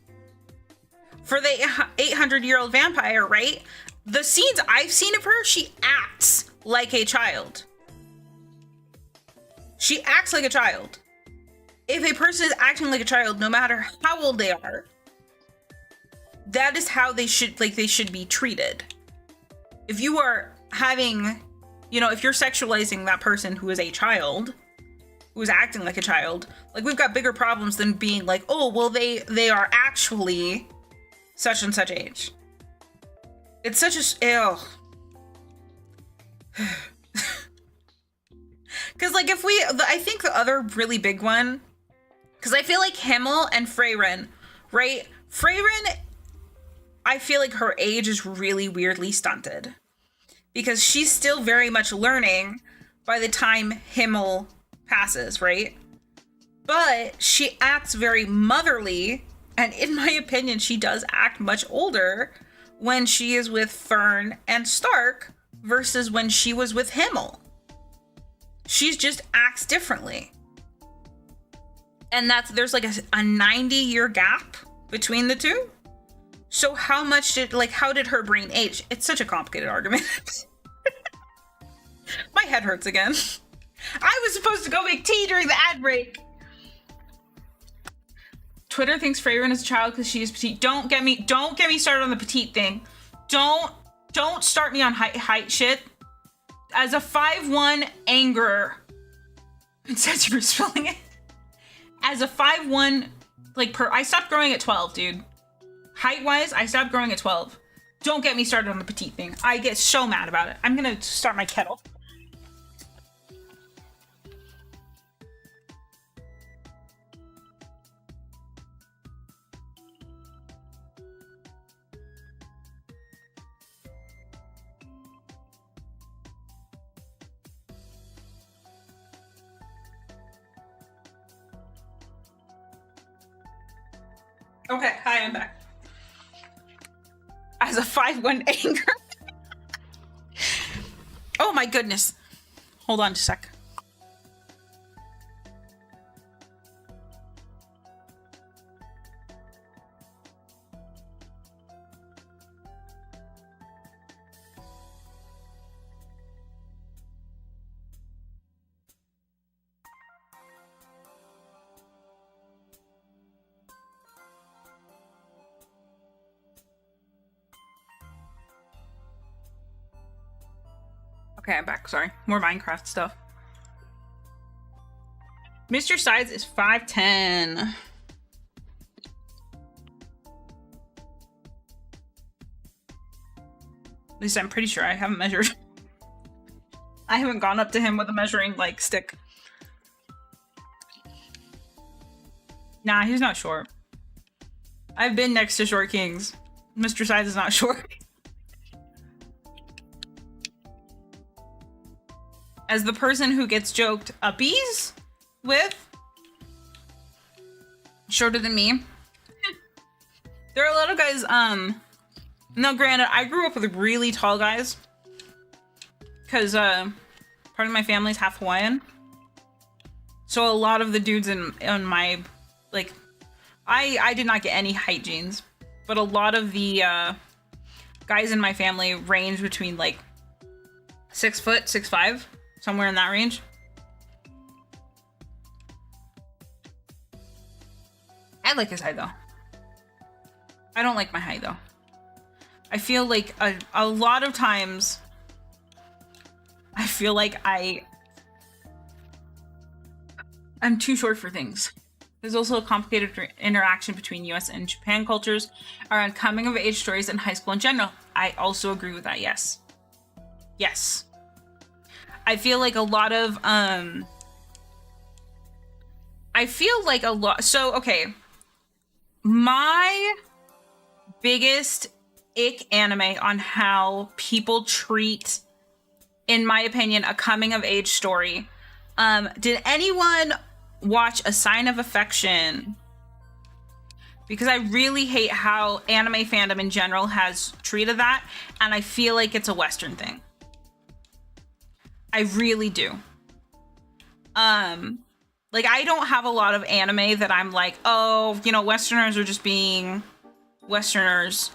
Speaker 1: For the 800-year-old vampire, right? The scenes I've seen of her, she acts like a child. She acts like a child. If a person is acting like a child, no matter how old they are, that is how they should be treated. If you are having, if you're sexualizing that person who is a child, who is acting like a child, like, we've got bigger problems than being like, oh, well, they are actually such and such age. It's such a, ew. Because, like, I think the other really big one, because I feel like Himmel and FireRed, right? FireRed, I feel like her age is really weirdly stunted. Because she's still very much learning by the time Himmel passes, right? But she acts very motherly, and in my opinion, she does act much older when she is with Fern and Stark versus when she was with Himmel. She just acts differently. And there's like a 90-year gap between the two. So how did her brain age? It's such a complicated argument. My head hurts again. I was supposed to go make tea during the ad break. Twitter thinks FireRed is a child because she is petite. Don't get me started on the petite thing. Don't start me on height shit. As a 5'1" anger, it says you were spelling it. As a 5'1", like I stopped growing at 12, dude. Height-wise, I stopped growing at 12. Don't get me started on the petite thing. I get so mad about it. I'm gonna start my kettle. Okay, hi, I'm back. As a 5'1" anger. Oh my goodness. Hold on just a sec. Okay, I'm back. Sorry. More Minecraft stuff. Mr. Size is 5'10". At least I'm pretty sure. I haven't measured. I haven't gone up to him with a measuring, like, stick. Nah, he's not short. I've been next to short kings. Mr. Size is not short. As the person who gets joked uppies with, shorter than me. There are a lot of guys, no, granted, I grew up with really tall guys. Because, part of my family's half Hawaiian. So a lot of the dudes in my, like, I did not get any height genes. But a lot of the, guys in my family range between, like, 6 foot, 6'5", somewhere in that range. I like his height, though. I don't like my height, though. I feel like a lot of times, I feel like I'm too short for things. There's also a complicated interaction between US and Japan cultures around coming of age stories in high school in general. I also agree with that, yes. Yes. I feel like a lot of, so, okay. My biggest ick anime on how people treat, in my opinion, a coming of age story. Did anyone watch A Sign of Affection? Because I really hate how anime fandom in general has treated that, and I feel like it's a Western thing. I really do. Like, I don't have a lot of anime that I'm like, oh, you know, Westerners are just being Westerners.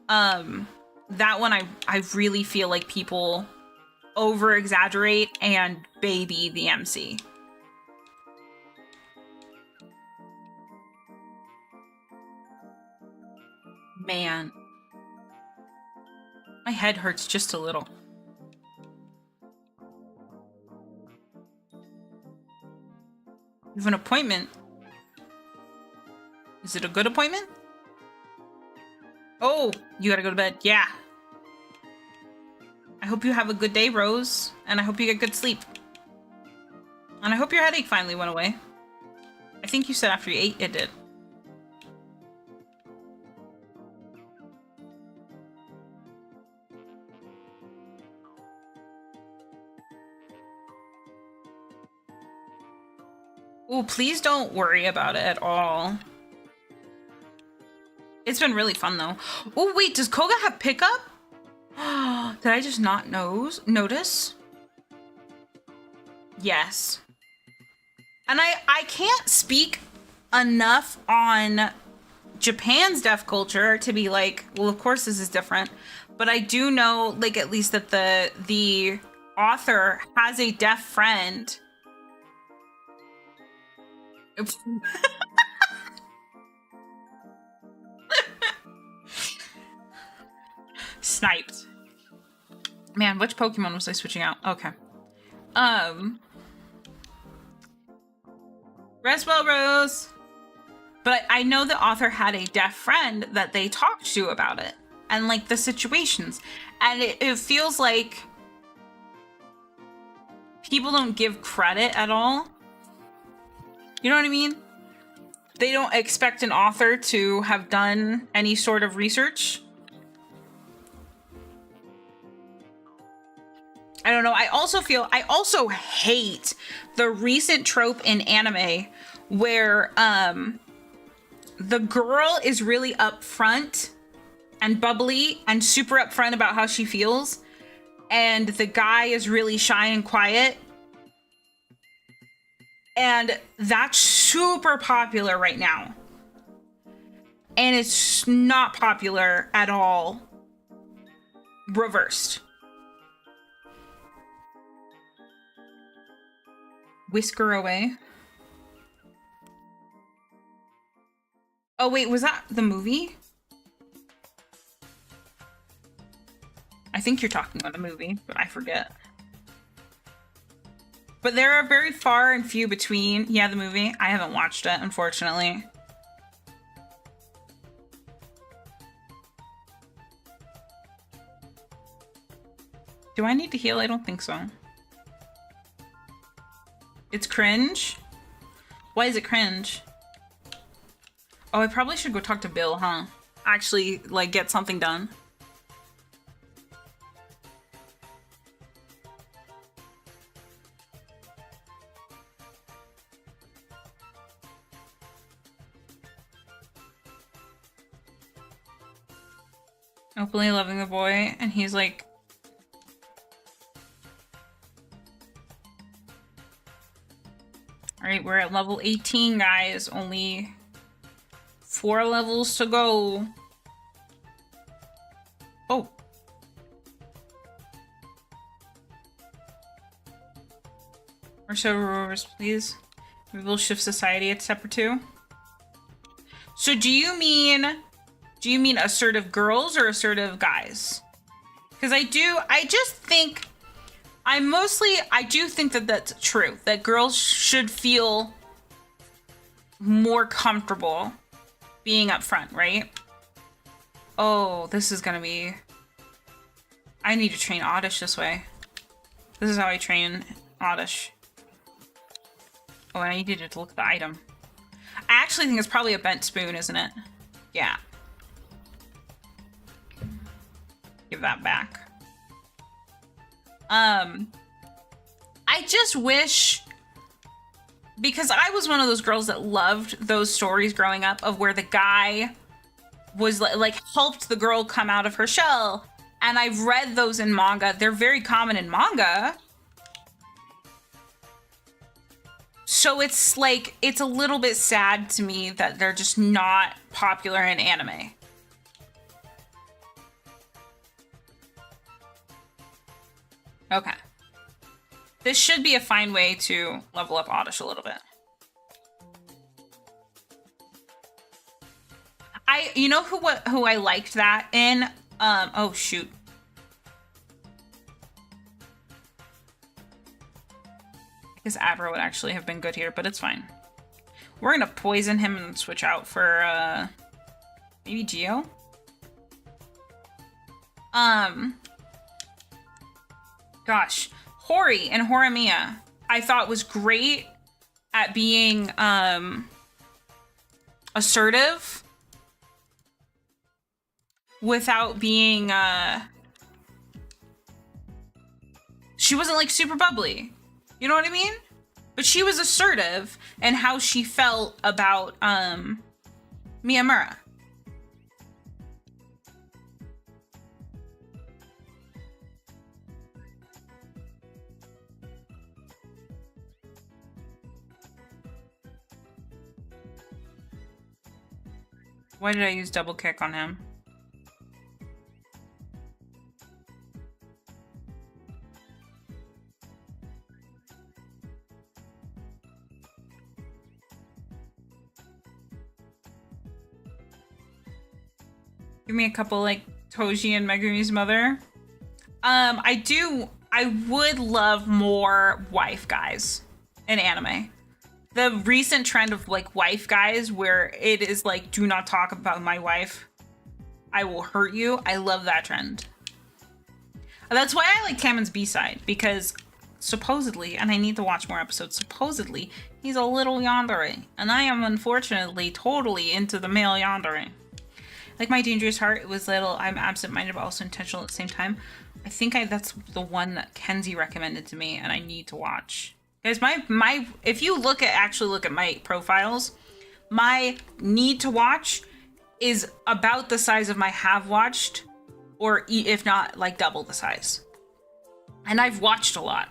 Speaker 1: That one I really feel like people over-exaggerate and baby the MC. Man. My head hurts just a little. You have an appointment? Is it a good appointment? Oh, you gotta go to bed. Yeah. I hope you have a good day, Rose. And I hope you get good sleep. And I hope your headache finally went away. I think you said after you ate, it did. Ooh, please don't worry about it at all. It's been really fun, though. Oh, wait, does Koga have pickup? Did I just not notice? Yes. And I can't speak enough on Japan's deaf culture to be like, well, of course this is different. But I do know, like, at least that the author has a deaf friend. Sniped. Man, which Pokemon was I switching out? Okay. Rest well, Rose. But I know the author had a deaf friend that they talked to about it and like the situations. And it feels like people don't give credit at all. You know what I mean? They don't expect an author to have done any sort of research. I don't know. I also hate the recent trope in anime where the girl is really upfront and bubbly and super upfront about how she feels, and the guy is really shy and quiet. And that's super popular right now. And it's not popular at all reversed. Whisker away. Oh wait, was that the movie? I think you're talking about the movie, but I forget. But there are very far and few between. Yeah, the movie. I haven't watched it, unfortunately. Do I need to heal? I don't think so. It's cringe? Why is it cringe? Oh, I probably should go talk to Bill, huh? Actually, like, get something done. Openly loving the boy, and he's like... Alright, we're at level 18, guys. Only 4 levels to go. Oh. Or so rowers, please. We will shift society at step or 2. So do you mean assertive girls or assertive guys? Because I do think that that's true. That girls should feel more comfortable being up front, right? Oh, this is gonna be... I need to train Oddish this way. This is how I train Oddish. Oh, and I needed to look at the item. I actually think it's probably a bent spoon, isn't it? Yeah. Give that back. I just wish, because I was one of those girls that loved those stories growing up of where the guy was like helped the girl come out of her shell. And I've read those in manga. They're very common in manga. So it's like, it's a little bit sad to me that they're just not popular in anime. Okay. This should be a fine way to level up Oddish a little bit. You know who I liked that in? Oh shoot. I guess Abra would actually have been good here, but it's fine. We're gonna poison him and switch out for, maybe Geo? Gosh. Hori and Horimiya, I thought was great at being, assertive without being, she wasn't like super bubbly. You know what I mean? But she was assertive in how she felt about, Miyamura. Why did I use double kick on him? Give me a couple like Toji and Megumi's mother. I would love more wife guys in anime. The recent trend of like wife guys where it is like, do not talk about my wife, I will hurt you. I love that trend. That's why I like Taman's B-side, because supposedly, and I need to watch more episodes, supposedly he's a little yandere, and I am unfortunately totally into the male yandere. Like My Dangerous Heart, it was little, I'm absent-minded but also intentional at the same time. I think that's the one that Kenzie recommended to me and I need to watch. Guys, my if you actually look at my profiles, my need to watch is about the size of my have watched, or if not, like double the size. And I've watched a lot.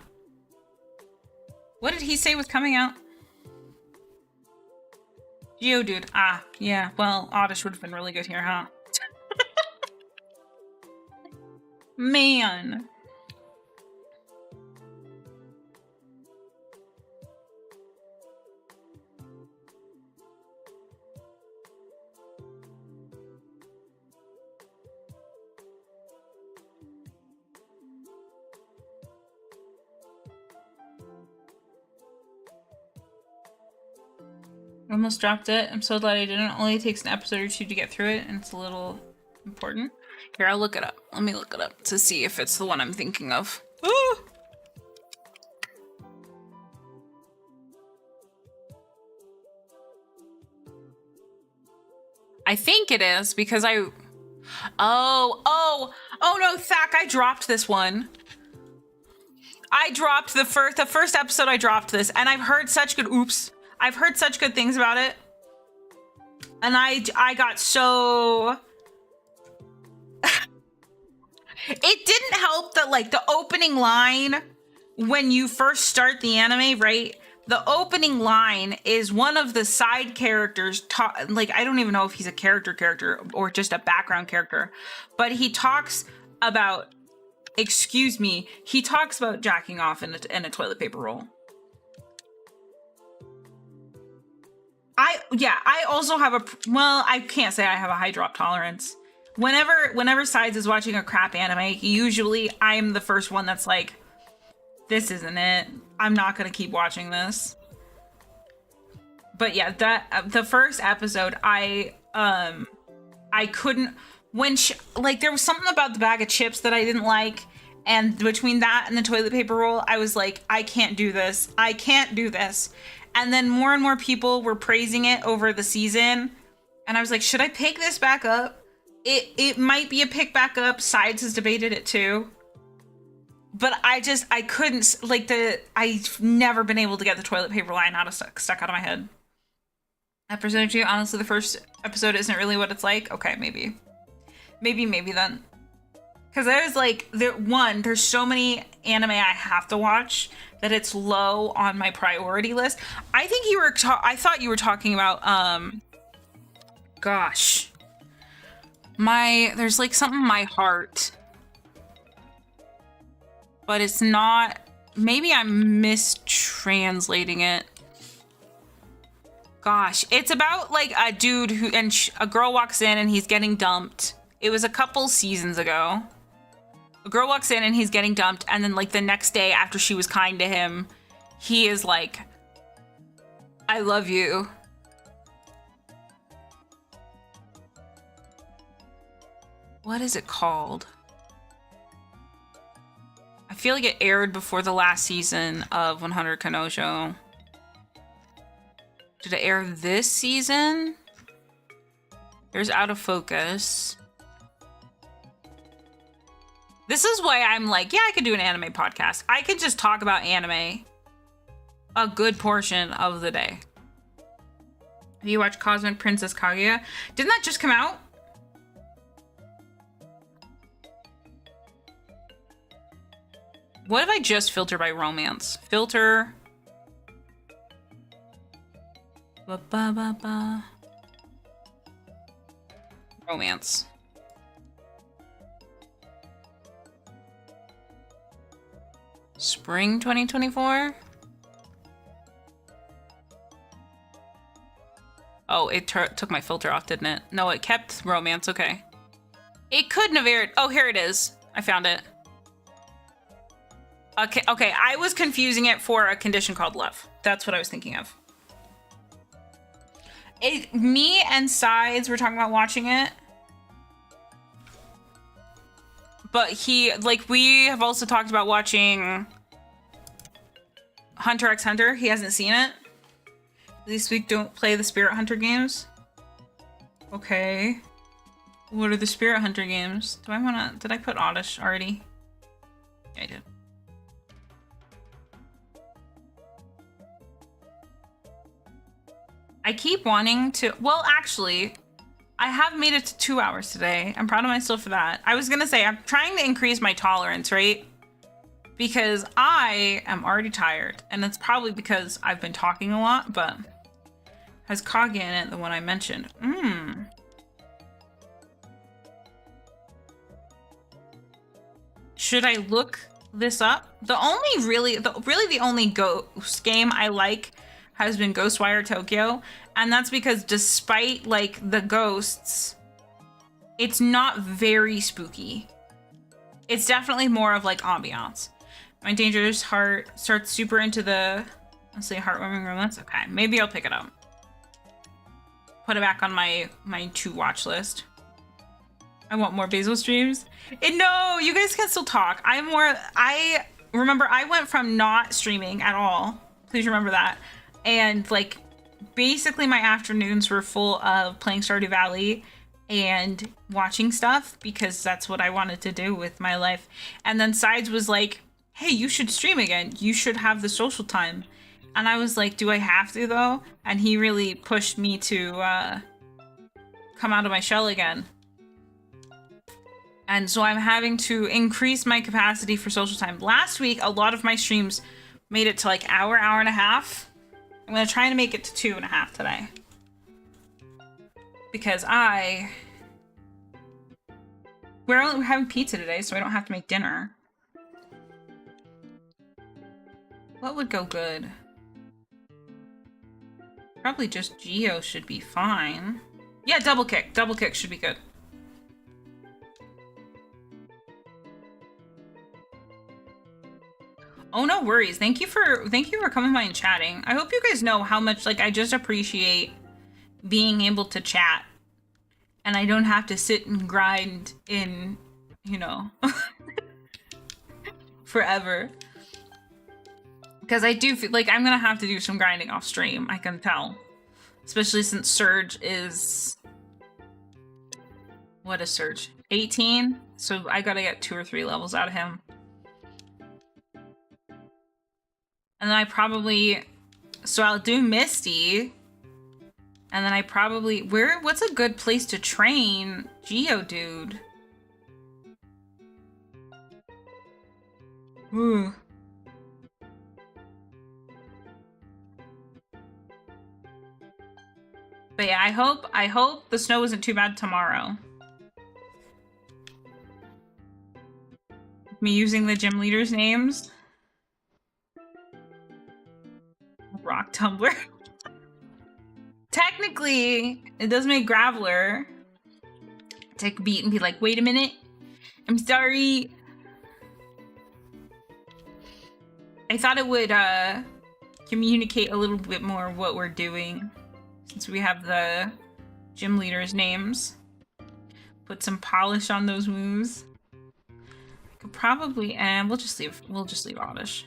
Speaker 1: What did he say was coming out? Geodude. Ah, yeah. Well, Oddish would have been really good here, huh? Man. Almost dropped it. I'm so glad I didn't. It only takes an episode or two to get through it, and it's a little important. Here, I'll look it up. Let me look it up to see if it's the one I'm thinking of. Ooh! I think it is because oh no, Thack, I dropped this one. I dropped the first episode. I dropped this, and I've heard such good things about it. And I got so it didn't help that like the opening line when you first start the anime, right? The opening line is one of the side characters like I don't even know if he's a character or just a background character, but he talks about he talks about jacking off in a toilet paper roll. I also have I can't say I have a high drop tolerance. Whenever Sides is watching a crap anime, usually I'm the first one that's like, this isn't it. I'm not gonna keep watching this. But yeah, the first episode, I couldn't, there was something about the bag of chips that I didn't like, and between that and the toilet paper roll, I was like, I can't do this. I can't do this. And then more and more people were praising it over the season, and I was like, should I pick this back up? It might be a pick back up. Sides has debated it too. But I couldn't, I've never been able to get the toilet paper line stuck out of my head. That percentage, honestly, the first episode isn't really what it's like. Okay, maybe then. Because I was like, there's so many anime I have to watch that it's low on my priority list. I think I thought you were talking about, gosh. There's like something in my heart. But it's not, maybe I'm mistranslating it. Gosh, it's about like a dude a girl walks in and he's getting dumped. It was a couple seasons ago. A girl walks in and he's getting dumped, and then like the next day after she was kind to him, he is like, I love you. What is it called? I feel like it aired before the last season of 100 Kanojo. Did it air this season? There's Out of Focus. This is why I'm like, yeah, I could do an anime podcast. I could just talk about anime a good portion of the day. Have you watched Cosmic Princess Kaguya? Didn't that just come out? What if I just filter by romance? Filter. Romance. Spring 2024? Oh, it took my filter off, didn't it? No, it kept romance, okay. It couldn't have aired. Oh, here it is. I found it. Okay, okay, I was confusing it for a condition called love. That's what I was thinking of. Me and Sides were talking about watching it. But we have also talked about watching Hunter x Hunter. He hasn't seen it. At least we don't play the Spirit Hunter games. Okay. What are the Spirit Hunter games? Did I put Oddish already? Yeah, I did. I keep wanting to, well, actually, I have made it to 2 hours today. I'm proud of myself for that. I was gonna say, I'm trying to increase my tolerance, right? Because I am already tired, and it's probably because I've been talking a lot, but has Kage in it, the one I mentioned. Should I look this up? The only Ghost game I like has been Ghostwire Tokyo, and that's because despite like the ghosts, it's not very spooky. It's definitely more of like ambiance. My dangerous heart starts super into the, let's say, heartwarming romance. Okay, maybe I'll pick it up. Put it back on my to watch list. I want more Basil streams. No, you guys can still talk. I remember I went from not streaming at all. Please remember that. And like basically my afternoons were full of playing Stardew Valley and watching stuff because that's what I wanted to do with my life. And then Sides was like, hey, you should stream again. You should have the social time. And I was like, do I have to though? And he really pushed me to come out of my shell again. And so I'm having to increase my capacity for social time. Last week, a lot of my streams made it to like hour and a half. I'm gonna try to make it to 2.5 today. Because we're having pizza today, so I don't have to make dinner. What would go good? Probably just Geo should be fine. Yeah, double kick. Double kick should be good. Oh, no worries. Thank you for coming by and chatting. I hope you guys know how much like I just appreciate being able to chat. And I don't have to sit and grind in, you know, forever. Because I do feel like I'm gonna have to do some grinding off stream, I can tell. Especially since Surge is... What is Surge? 18? So I gotta get 2 or 3 levels out of him. And then I probably... So I'll do Misty. And then I probably... What's a good place to train Geodude? Ooh. But yeah, I hope the snow isn't too bad tomorrow. Me using the gym leaders' names. Rock tumbler. Technically, it does make Graveler take a beat and be like, wait a minute, I'm sorry. I thought it would communicate a little bit more what we're doing since we have the gym leaders' names. Put some polish on those moves. I could probably, and we'll just leave Oddish.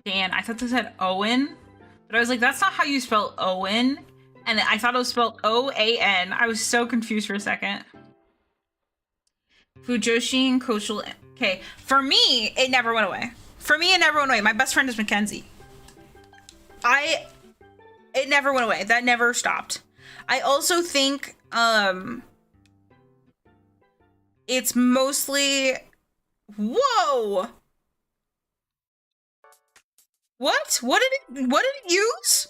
Speaker 1: Dan, I thought this said Owen, but I was like, that's not how you spell Owen. And I thought it was spelled O-A-N. I was so confused for a second. Fujoshi and Koshal. Okay, for me, it never went away. My best friend is Mackenzie. It never went away. That never stopped. I also think it's mostly... Whoa! What? What did it use?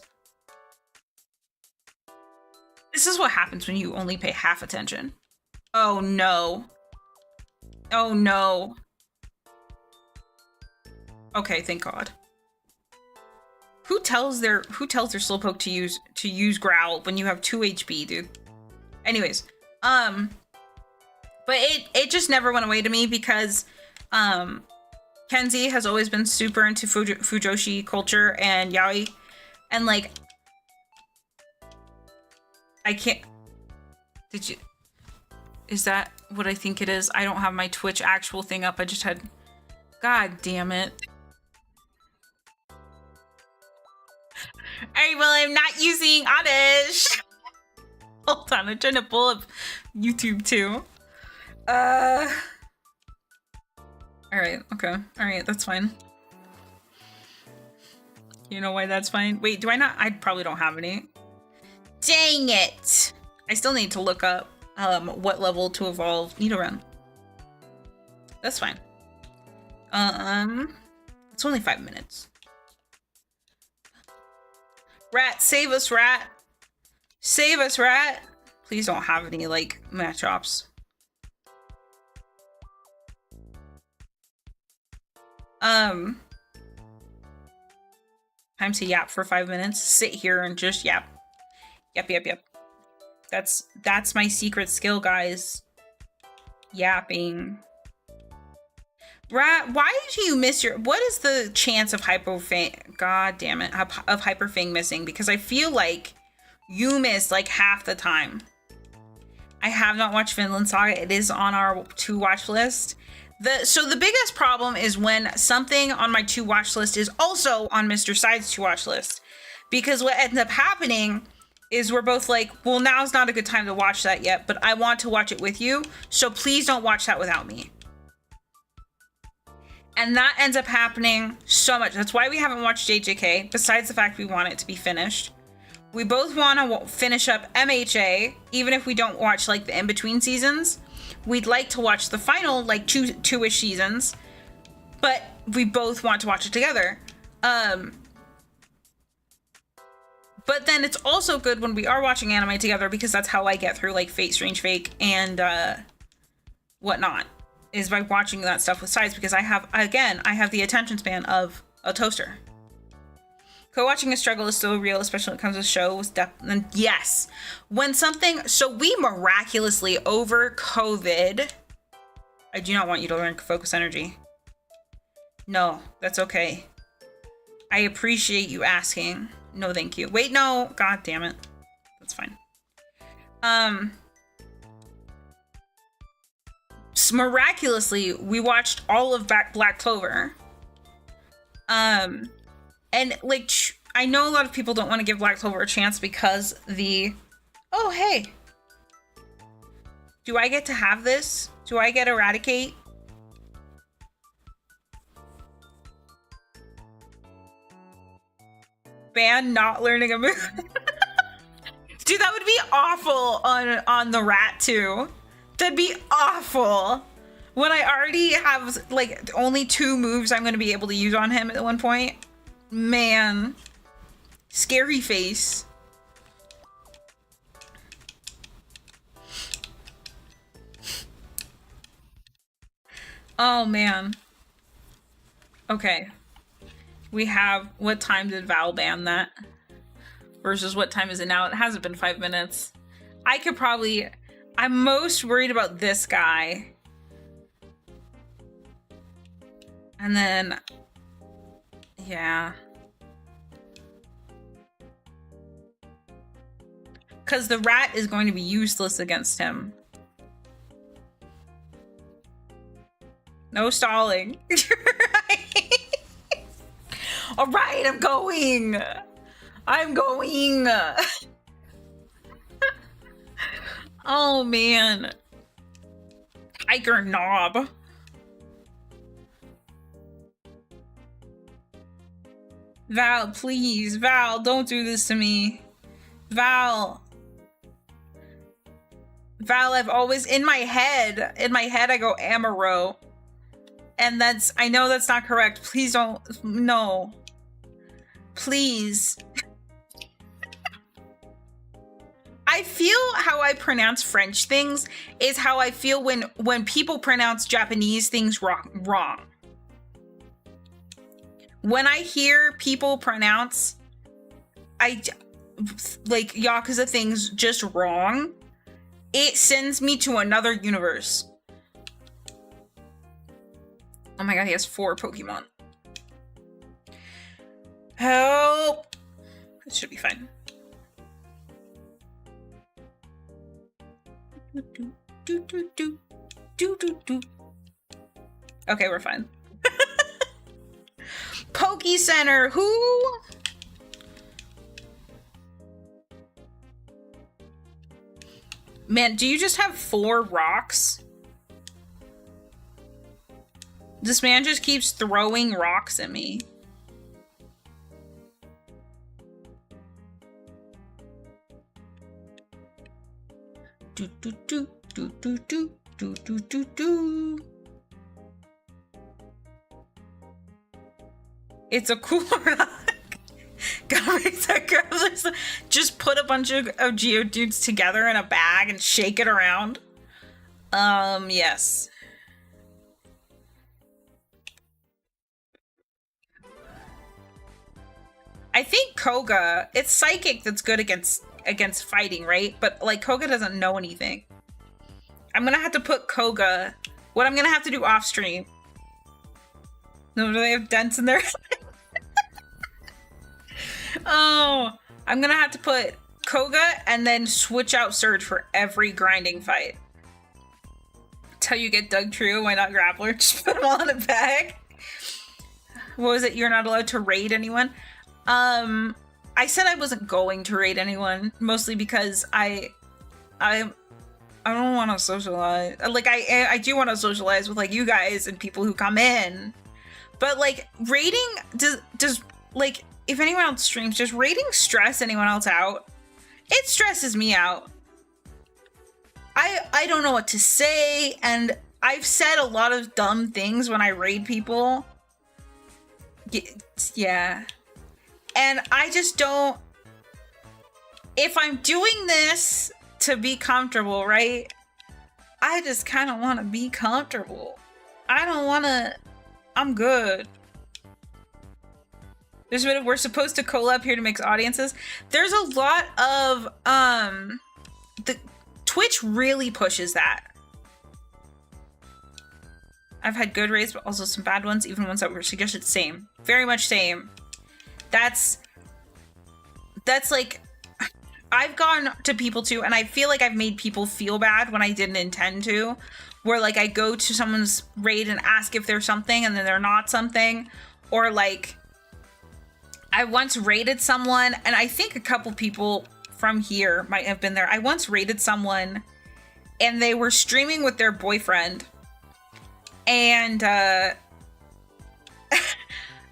Speaker 1: This is what happens when you only pay half attention. Oh no. Oh no. Okay, thank God. Who tells their Slowpoke to use Growl when you have 2 HP, dude? Anyways, but it just never went away to me because Kenzie has always been super into Fujoshi culture and yaoi, and like I can't. Did you? Is that what I think it is? I don't have my Twitch actual thing up. I just had. God damn it. Alright, well, I'm not using Oddish. Hold on, I'm trying to pull up YouTube too. Alright, okay. Alright, that's fine. You know why that's fine? Wait, do I not? I probably don't have any. Dang it! I still need to look up what level to evolve Nidoran. That's fine. It's only 5 minutes. Rat, save us, Rat! Save us, Rat! Please don't have any, like, match ops. Time to yap for 5 minutes. Sit here and just yap. Yep. That's my secret skill, guys. Yapping. Rat, why did you miss your... What is the chance of Hyperfang... God damn it. Of Hyperfang missing? Because I feel like you missed like half the time. I have not watched Vinland Saga. It is on our to-watch list. So the biggest problem is when something on my to-watch list is also on Mr. Side's to-watch list. Because what ends up happening is we're both like, well, now's not a good time to watch that yet, but I want to watch it with you, so please don't watch that without me. And that ends up happening so much. That's why we haven't watched JJK, besides the fact we want it to be finished. We both want to finish up MHA, even if we don't watch like the in-between seasons. We'd like to watch the final like two-ish seasons, but we both want to watch it together. But then it's also good when we are watching anime together, because that's how I get through like Fate, Strange Fake, and whatnot, is by watching that stuff with sides, because I have the attention span of a toaster. Co-watching a struggle is still real, especially when it comes to shows. And yes, when something, so we miraculously over COVID. I do not want you to learn focus energy. No, that's okay. I appreciate you asking. No, thank you. Wait, no. God damn it. That's fine. So miraculously, we watched all of Black Clover. And like, I know a lot of people don't want to give Black Clover a chance because oh, hey. Do I get to have this? Do I get Eradicate? Ban not learning a move. Dude, that would be awful on the rat too. That'd be awful. When I already have like only 2 moves I'm going to be able to use on him at one point. Man. Scary face. Oh man. Okay. We have, what time did Val ban that? Versus what time is it now? It hasn't been 5 minutes. I'm most worried about this guy. And then, yeah. Because the rat is going to be useless against him. No stalling. All right, I'm going. Oh man. Tiger knob. Val, please. Val, don't do this to me. Val, I've always, in my head I go Amaro. And I know that's not correct. Please don't, no. Please. I feel how I pronounce French things is how I feel when people pronounce Japanese things wrong. When I hear people pronounce like Yakuza things just wrong, it sends me to another universe. Oh my god, he has 4 Pokemon. Help! This should be fine. Okay, we're fine. Poke Center, who? Man, do you just have 4 rocks? This man just keeps throwing rocks at me. Do do do do do do do do do do. It's a cool rock. God, makes that girl just put a bunch of Geodudes together in a bag and shake it around. Yes. I think Koga, it's psychic that's good against fighting, right? But like Koga doesn't know anything. I'm gonna have to put Koga. What I'm gonna have to do off stream. No, do they have dents in there? Oh, I'm gonna have to put Koga and then switch out Surge for every grinding fight. Till you get Doug Trio, why not Grappler? Just put them all in a bag. What was it? You're not allowed to raid anyone? I said I wasn't going to raid anyone, mostly because I don't want to socialize. Like I do want to socialize with like you guys and people who come in, but like raiding does like if anyone else streams, does raiding stress anyone else out? It stresses me out. I don't know what to say, and I've said a lot of dumb things when I raid people. Yeah. And I just don't, if I'm doing this to be comfortable, right? I just kind of want to be comfortable. I don't want to, I'm good. There's a bit of, we're supposed to collab here to mix audiences. There's a lot of, the Twitch really pushes that. I've had good raids, but also some bad ones, even ones that were suggested. Same. Very much same. That's like, I've gone to people too, and I feel like I've made people feel bad when I didn't intend to, where like I go to someone's raid and ask if they're something and then they're not something, or like I once raided someone, and I think a couple people from here might have been there. I once raided someone and they were streaming with their boyfriend, and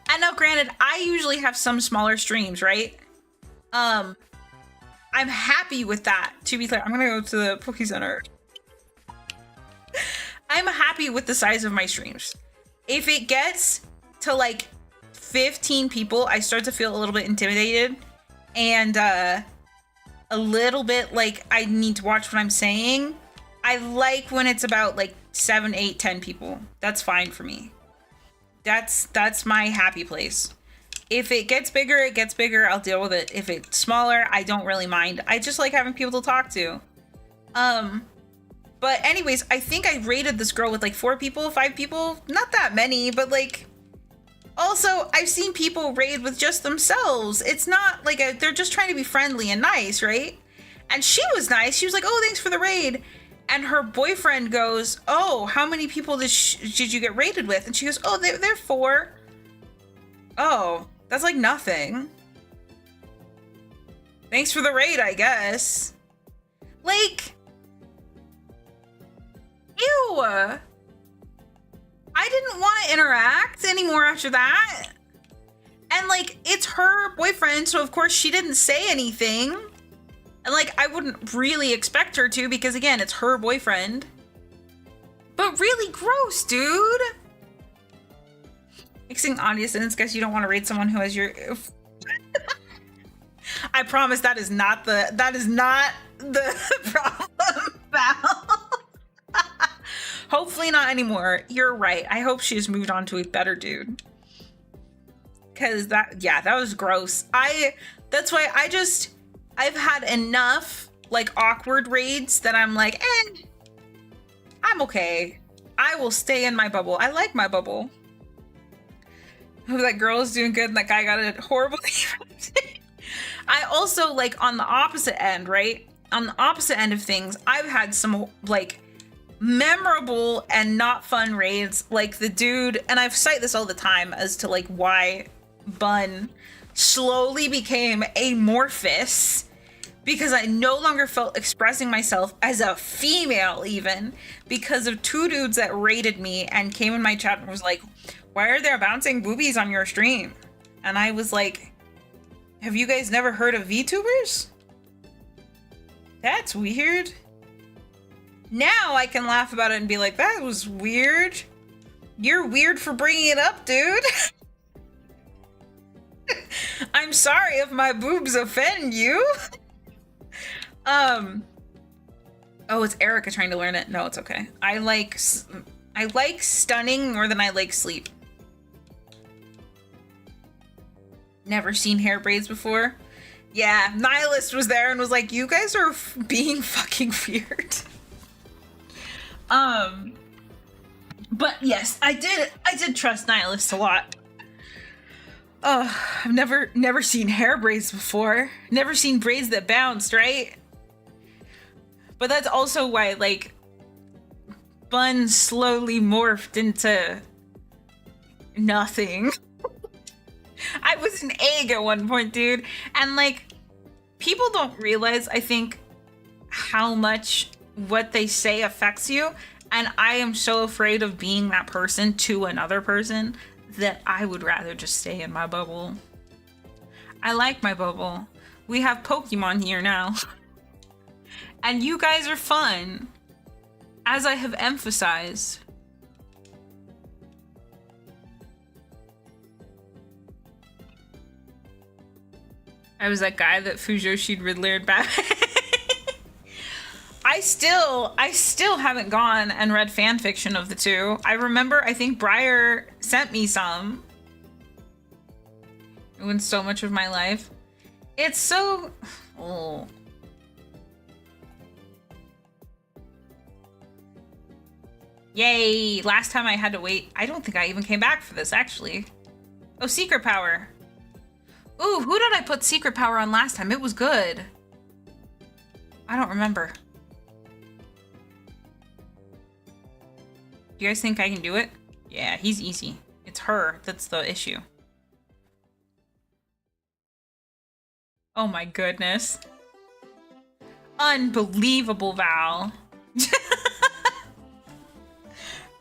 Speaker 1: and now granted, I usually have some smaller streams, right? I'm happy with that. To be clear, I'm gonna go to the Poke Center. I'm happy with the size of my streams. If it gets to like 15 people, I start to feel a little bit intimidated and a little bit like I need to watch what I'm saying. I like when it's about like 7, 8, 10 people. That's fine for me. That's my happy place. If it gets bigger, it gets bigger. I'll deal with it. If it's smaller, I don't really mind. I just like having people to talk to. But anyways, I think I raided this girl with like 4 people, 5 people. Not that many, but like, also I've seen people raid with just themselves. It's not like they're just trying to be friendly and nice, right? And she was nice. She was like, oh, thanks for the raid. And her boyfriend goes, oh, how many people did you get raided with? And she goes, oh, they're 4. Oh, that's like nothing. Thanks for the raid, I guess. Like, ew. I didn't want to interact anymore after that. And like, it's her boyfriend, so of course she didn't say anything. And like, I wouldn't really expect her to, because again, it's her boyfriend. But really gross, dude. Mixing audiences, guess you don't want to raid someone who has your... I promise that is not the problem, Val. Hopefully not anymore. You're right. I hope she's moved on to a better dude. Cause that was gross. That's why I've had enough like awkward raids that I'm like, I'm okay. I will stay in my bubble. I like my bubble. Oh, that girl is doing good and that guy got it horribly. I also, like, on the opposite end, right? On the opposite end of things, I've had some, like, memorable and not fun raids. Like, the dude, and I've cite this all the time as to, like, why Bun slowly became amorphous, because I no longer felt expressing myself as a female, even, because of two dudes that raided me and came in my chat and was like, why are there bouncing boobies on your stream? And I was like, have you guys never heard of VTubers? That's weird. Now I can laugh about it and be like, that was weird. You're weird for bringing it up, dude. I'm sorry if my boobs offend you. Oh, it's Erica trying to learn it. No, it's okay. I like stunning more than I like sleep. Never seen hair braids before. Yeah, Nihilist was there and was like, you guys are being fucking weird. But yes, I did trust Nihilist a lot. I've never seen hair braids before. Never seen braids that bounced, right? But that's also why, like, Bun slowly morphed into nothing. I was an egg at one point, dude. And, like, people don't realize, I think, how much what they say affects you. And I am so afraid of being that person to another person that I would rather just stay in my bubble. I like my bubble. We have Pokemon here now. And you guys are fun, as I have emphasized. I was that guy that Fujoshi'd Riddlered back. I still haven't gone and read fanfiction of the two. I remember, I think Briar sent me some. It ruined so much of my life. It's so... Oh. Yay! Last time I had to wait. I don't think I even came back for this, actually. Oh, Secret Power. Ooh, who did I put Secret Power on last time? It was good. I don't remember. Do you guys think I can do it? Yeah, he's easy. It's her that's the issue. Oh my goodness. Unbelievable, Val.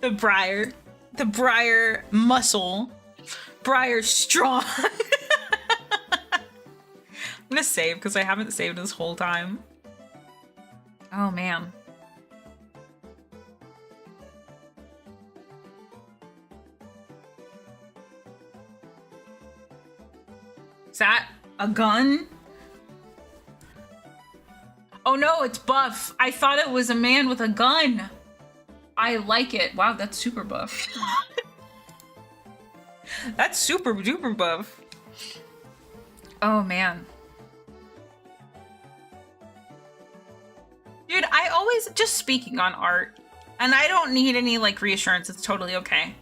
Speaker 1: The Briar muscle. Briar strong. I'm gonna save because I haven't saved this whole time. Oh man. Is that a gun? Oh no, it's buff. I thought it was a man with a gun. I like it. Wow, that's super buff. That's super duper buff. Oh man. Dude, I always, just speaking on art, and I don't need any like reassurance, it's totally okay.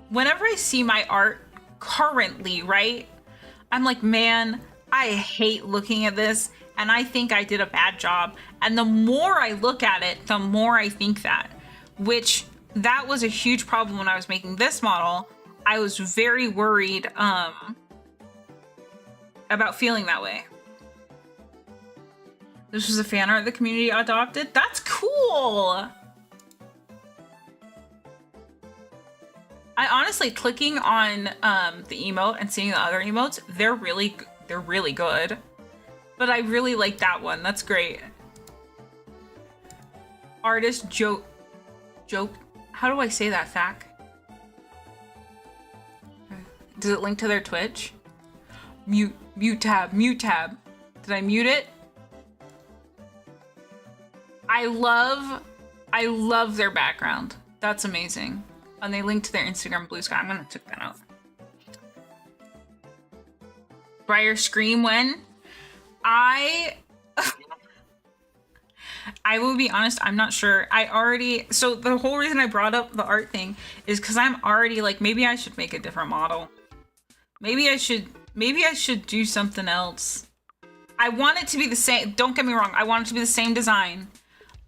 Speaker 1: Whenever I see my art currently, right? I'm like, man, I hate looking at this and I think I did a bad job. And the more I look at it, the more I think that, which that was a huge problem when I was making this model. I was very worried about feeling that way. This was a fan art the community adopted. That's cool. I honestly, clicking on the emote and seeing the other emotes, they're really good. But I really like that one. That's great. Artist joke. How do I say that, Thack? Does it link to their Twitch? Mute tab. Did I mute it? I love their background. That's amazing. And they link to their Instagram Blue Sky. I'm gonna check that out. Briar Scream when I will be honest, I'm not sure. So the whole reason I brought up the art thing is because I'm already like, maybe I should make a different model. Maybe I should do something else. I want it to be the same. Don't get me wrong. I want it to be the same design.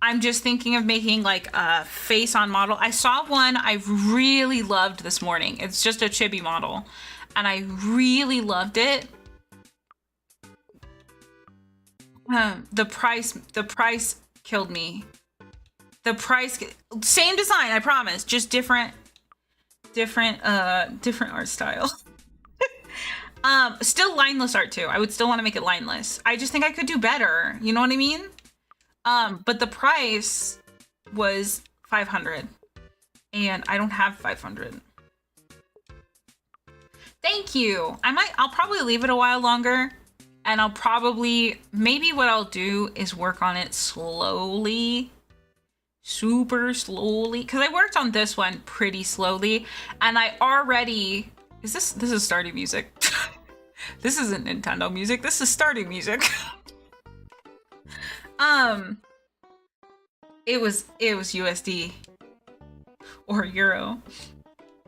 Speaker 1: I'm just thinking of making like a face on model. I saw one I really loved this morning. It's just a chibi model and I really loved it. The price killed me. Same design, I promise, just different art style. Still lineless art too. I would still want to make it lineless. I just think I could do better. You know what I mean? But the price was 500 and I don't have 500. Thank you. I'll probably leave it a while longer and maybe what I'll do is work on it slowly, super slowly. Cause I worked on this one pretty slowly and this is starting music. This isn't Nintendo music. This is starting music. It was USD or Euro.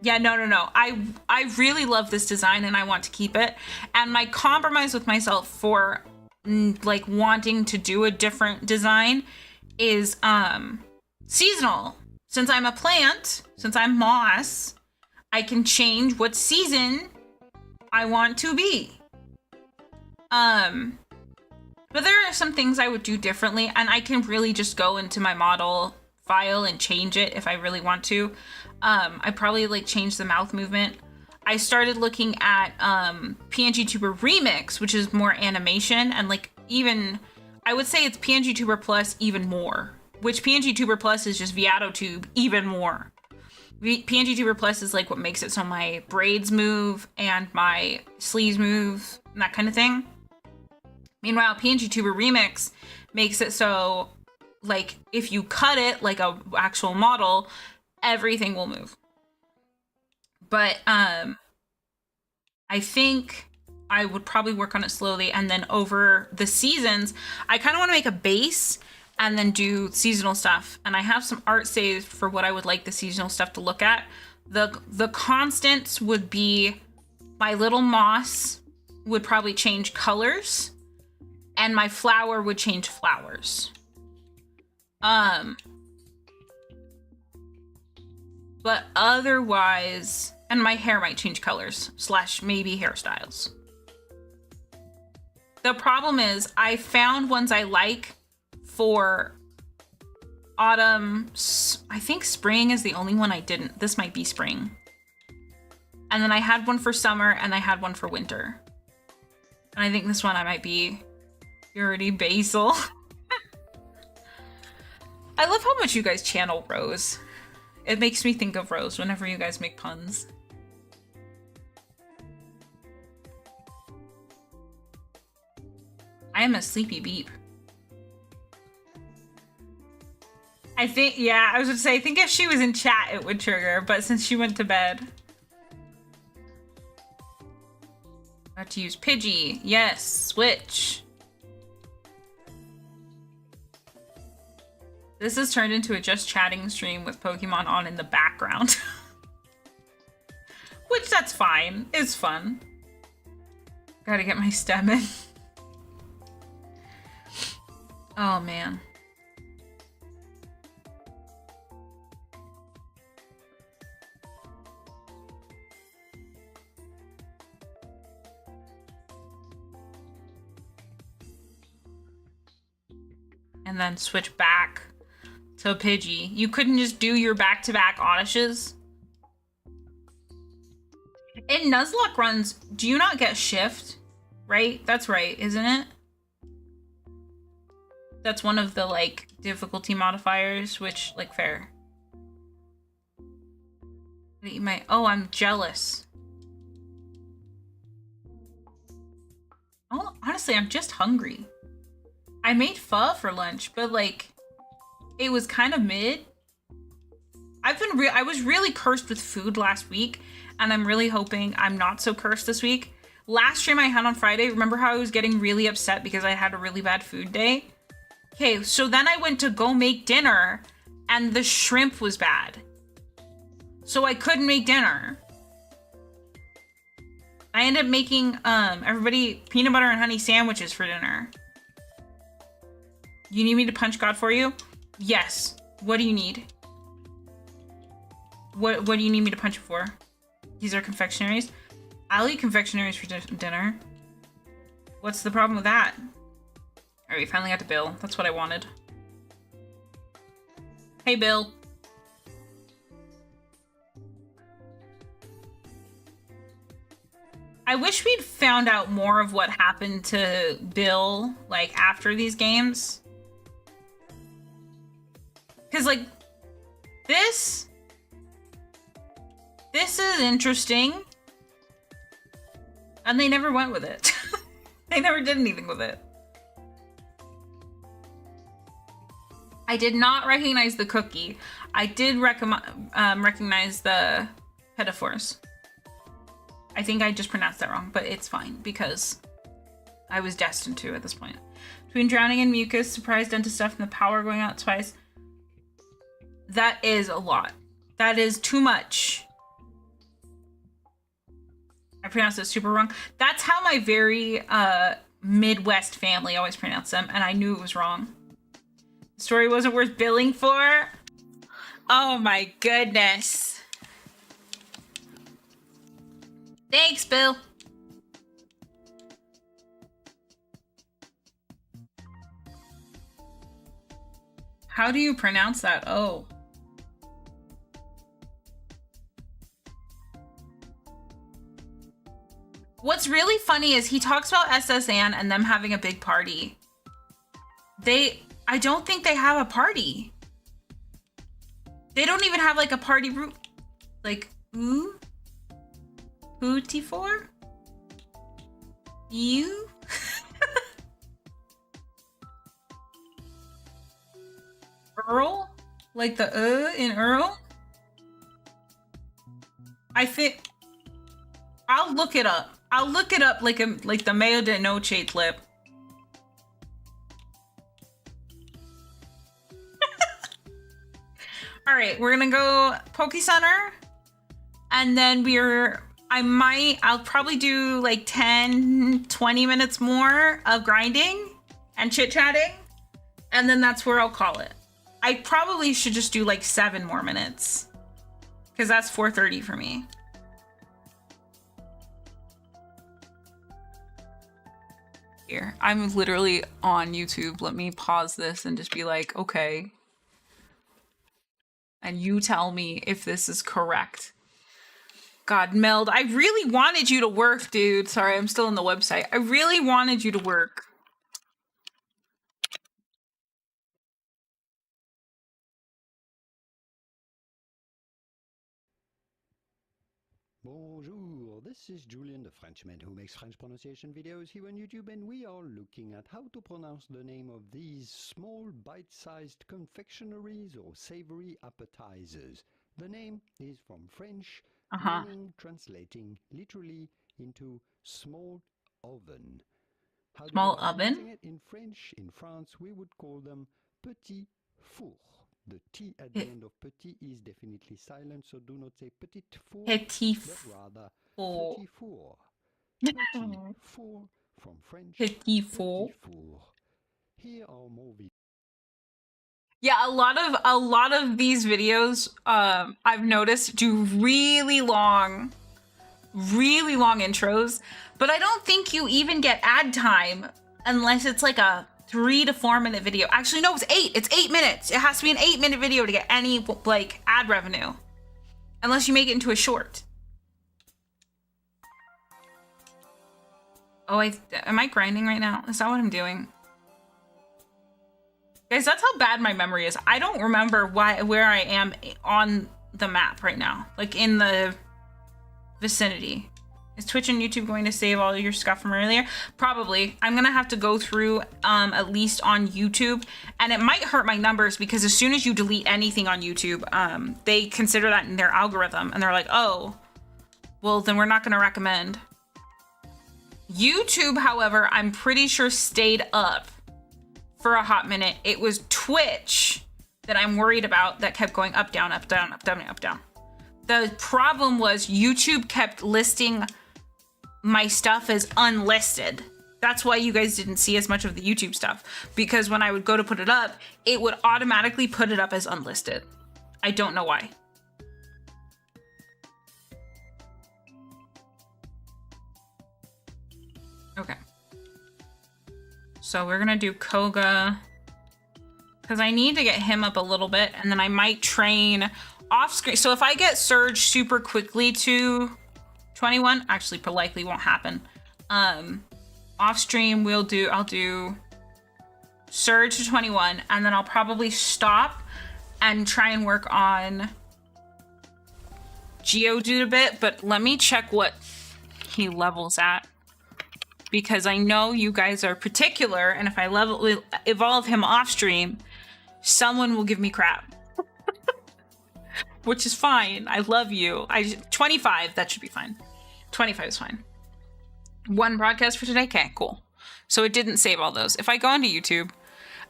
Speaker 1: Yeah, no. I really love this design and I want to keep it. And my compromise with myself for like wanting to do a different design is seasonal. Since I'm a plant, since I'm moss, I can change what season I want to be. But there are some things I would do differently and I can really just go into my model file and change it if I really want to. I probably like change the mouth movement. I started looking at PNG Tuber Remix, which is more animation and like even, I would say it's PNG Tuber Plus even more, which PNG Tuber Plus is just Viatotube even more. PNG Tuber Plus is like what makes it so my braids move and my sleeves move and that kind of thing. Meanwhile, PNG Tuber Remix makes it so like if you cut it like a actual model, everything will move. But I think I would probably work on it slowly and then over the seasons, I kind of want to make a base and then do seasonal stuff. And I have some art saved for what I would like the seasonal stuff to look at. The constants would be my little moss would probably change colors and my flower would change flowers. But otherwise, and my hair might change colors / maybe hairstyles. The problem is I found ones I like for autumn. I think spring is the only one I didn't. This might be spring. And then I had one for summer and I had one for winter. And I think this one I might be purity basil. I love how much you guys channel Rose. It makes me think of Rose whenever you guys make puns. I am a sleepy beep. I think, yeah, I was gonna say, I think if she was in chat, it would trigger, but since she went to bed. Got to use Pidgey. Yes, switch. This has turned into a just chatting stream with Pokemon on in the background. Which, that's fine. It's fun. Gotta get my stem in. Oh, man. And then switch back to Pidgey. You couldn't just do your back-to-back Oddishes? In Nuzlocke runs, do you not get shift? Right? That's right, isn't it? That's one of the, like, difficulty modifiers, which, like, fair. Oh, I'm jealous. Oh, honestly, I'm just hungry. I made pho for lunch, but, like, it was kind of mid. I was really cursed with food last week, and I'm really hoping I'm not so cursed this week. last stream I had on Friday, remember how I was getting really upset because I had a really bad food day? Okay, so then I went to go make dinner and the shrimp was bad. So I couldn't make dinner. I ended up making everybody peanut butter and honey sandwiches for dinner. You need me to punch God for you? Yes. What do you need? What do you need me to punch you for? These are confectionaries. I'll eat confectionaries for dinner. What's the problem with that? All right, we finally got to Bill. That's what I wanted. Hey, Bill. I wish we'd found out more of what happened to Bill, like, after these games. Because, like, this is interesting. And they never went with it. They never did anything with it. I did not recognize the cookie. I did recognize the pedophores. I think I just pronounced that wrong, but it's fine because I was destined to at this point. Between drowning in mucus, surprise dentist stuff, and the power going out twice. That is a lot. That is too much. I pronounced it super wrong. That's how my very Midwest family always pronounced them, and I knew it was wrong. The story wasn't worth billing for. Oh my goodness. Thanks, Bill. How do you pronounce that? Oh. What's really funny is he talks about SSN and them having a big party. I don't think they have a party. They don't even have like a party room. Like, ooh? Hootie for? You? Earl? Like the in Earl? I think I'll look it up. I'll look it up like the Mayo de Noche clip. All right, we're gonna go Poke Center, and then I'll probably do like 10, 20 minutes more of grinding and chit-chatting, and then that's where I'll call it. I probably should just do like 7 more minutes, because that's 4:30 for me. Here, I'm literally on YouTube. Let me pause this and just be like, okay. And you tell me if this is correct. God, Meld, I really wanted you to work, dude. Sorry, I'm still on the website. I really wanted you to work.
Speaker 4: Bonjour, this is Julian, the Frenchman who makes French pronunciation videos here on YouTube, and we are looking at how to pronounce the name of these small bite-sized confectionaries or savory appetizers. The name is from French, meaning translating literally into small oven. How
Speaker 1: Small oven?
Speaker 4: It in French, in France, we would call them petit four. The T at the end of petit is definitely silent, so do not say petit four, but rather petit four. Petit four from French.
Speaker 1: Petit four.
Speaker 4: Here are more videos.
Speaker 1: Yeah, a lot of these videos I've noticed do really long intros, but I don't think you even get ad time unless it's like a 3 to 4 minute video. Actually, no, it's 8. It's 8 minutes. It has to be an 8-minute video to get any like ad revenue, unless you make it into a short. Oh, am I grinding right now? Is that what I'm doing? Guys, that's how bad my memory is. I don't remember where I am on the map right now, like in the vicinity. Is Twitch and YouTube going to save all your stuff from earlier? Probably. I'm gonna have to go through at least on YouTube, and it might hurt my numbers because as soon as you delete anything on YouTube, they consider that in their algorithm, and they're like, oh, well then we're not gonna recommend. YouTube, however, I'm pretty sure stayed up for a hot minute. It was Twitch that I'm worried about that kept going up, down, up, down, up, down, up, down. The problem was YouTube kept listing my stuff as unlisted. That's why you guys didn't see as much of the YouTube stuff, because when I would go to put it up, it would automatically put it up as unlisted. I don't know why. Okay. So we're gonna do Koga because I need to get him up a little bit, and then I might train off screen. So if I get Surge super quickly to 21, actually likely won't happen. Off stream I'll do Surge to 21, and then I'll probably stop and try and work on Geodude a bit, but let me check what he levels at, because I know you guys are particular, and if I evolve him off stream, someone will give me crap. Which is fine. I love you. 25, that should be fine. 25 is fine. One broadcast for today? Okay, cool. So it didn't save all those. If I go onto YouTube,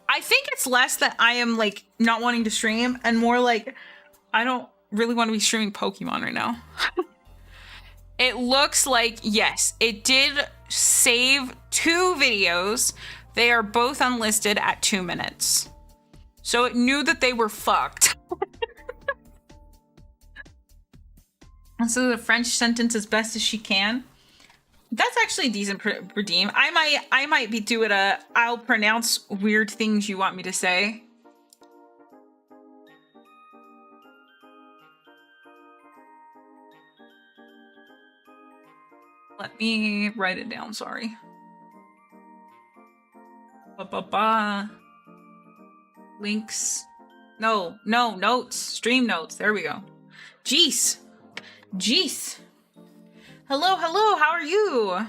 Speaker 1: I think it's less that I am like not wanting to stream and more like I don't really want to be streaming Pokemon right now. It looks like, yes, it did save 2 videos. They are both unlisted at 2 minutes. So it knew that they were fucked. So the French sentence as best as she can. That's actually a decent redeem. I might be doing I'll pronounce weird things you want me to say. Let me write it down, sorry. Links. No, notes. Stream notes. There we go. Jeez. Hello, how are you?